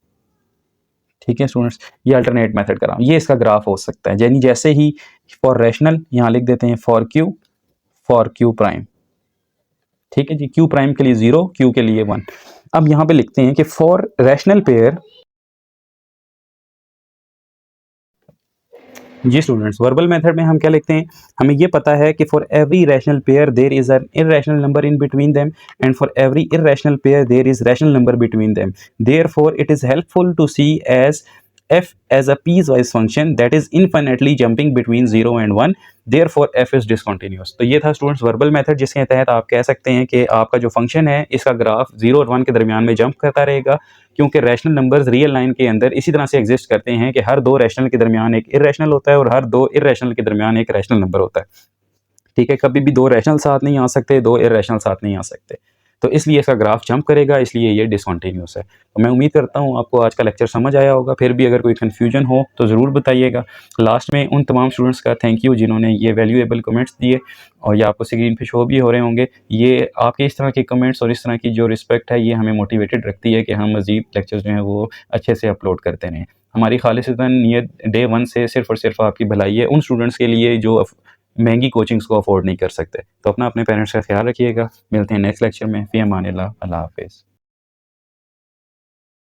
ठीक है स्टूडेंट्स, ये अल्टरनेट मेथड कर रहा हूँ, ये इसका ग्राफ हो सकता है। यानी जैसे ही फॉर रैशनल यहाँ लिख देते हैं फॉर क्यू प्राइम। ठीक है जी, क्यू प्राइम के लिए 0, क्यू के लिए 1। अब यहाँ पे लिखते हैं कि फॉर रैशनल पेयर, जी स्टूडेंट्स, वर्बल मेथड में हम क्या लिखते हैं, हमें ये पता है कि for every rational pair there is an irrational number in between them, and for every irrational pair there is rational number between them. Therefore it is helpful to see as f as a piecewise function that is infinitely jumping between 0 and 1, therefore f is discontinuous। तो ये था स्टूडेंट्स वर्बल मेथड, जिसके तहत आप कह सकते हैं कि आपका जो फंक्शन है इसका ग्राफ 0 और 1 के दरमियान में जंप करता रहेगा, क्योंकि रैशनल नंबर्स रियल लाइन के अंदर इसी तरह से एग्जिस्ट करते हैं कि हर दो रैशनल के दरमियान एक इर्रेशनल होता है और हर दो इर्रेशनल के दरमियान एक रैशनल नंबर होता है। ठीक है, कभी भी दो रैशनल साथ नहीं आ सकते, दो इर्रेशनल साथ नहीं आ सकते, तो इसलिए इसका ग्राफ जंप करेगा, इसलिए ये डिसकंटिन्यूअस है। तो मैं उम्मीद करता हूँ आपको आज का लेक्चर समझ आया होगा। फिर भी अगर कोई कन्फ्यूजन हो तो ज़रूर बताइएगा। लास्ट में उन तमाम स्टूडेंट्स का थैंक यू जिन्होंने ये वैल्यूएबल कमेंट्स दिए, और ये आपको स्क्रीन पे शो भी हो रहे होंगे। ये आपके इस तरह के कमेंट्स और इस तरह की जो रिस्पेक्ट है, ये हमें मोटिवेटेड रखती है कि हम मज़ीद लेक्चर्स जो हैं वो अच्छे से अपलोड करते रहें। हमारी खालिसतन नियत डे 1 से सिर्फ़ और सिर्फ आपकी भलाई है, उन स्टूडेंट्स के लिए जो महंगी कोचिंग्स को अफोर्ड नहीं कर सकते। तो अपने पेरेंट्स का ख्याल रखिएगा। मिलते हैं नेक्स्ट लेक्चर में। फ़ी अमानिल्लाह, अल्लाह हाफ़िज़।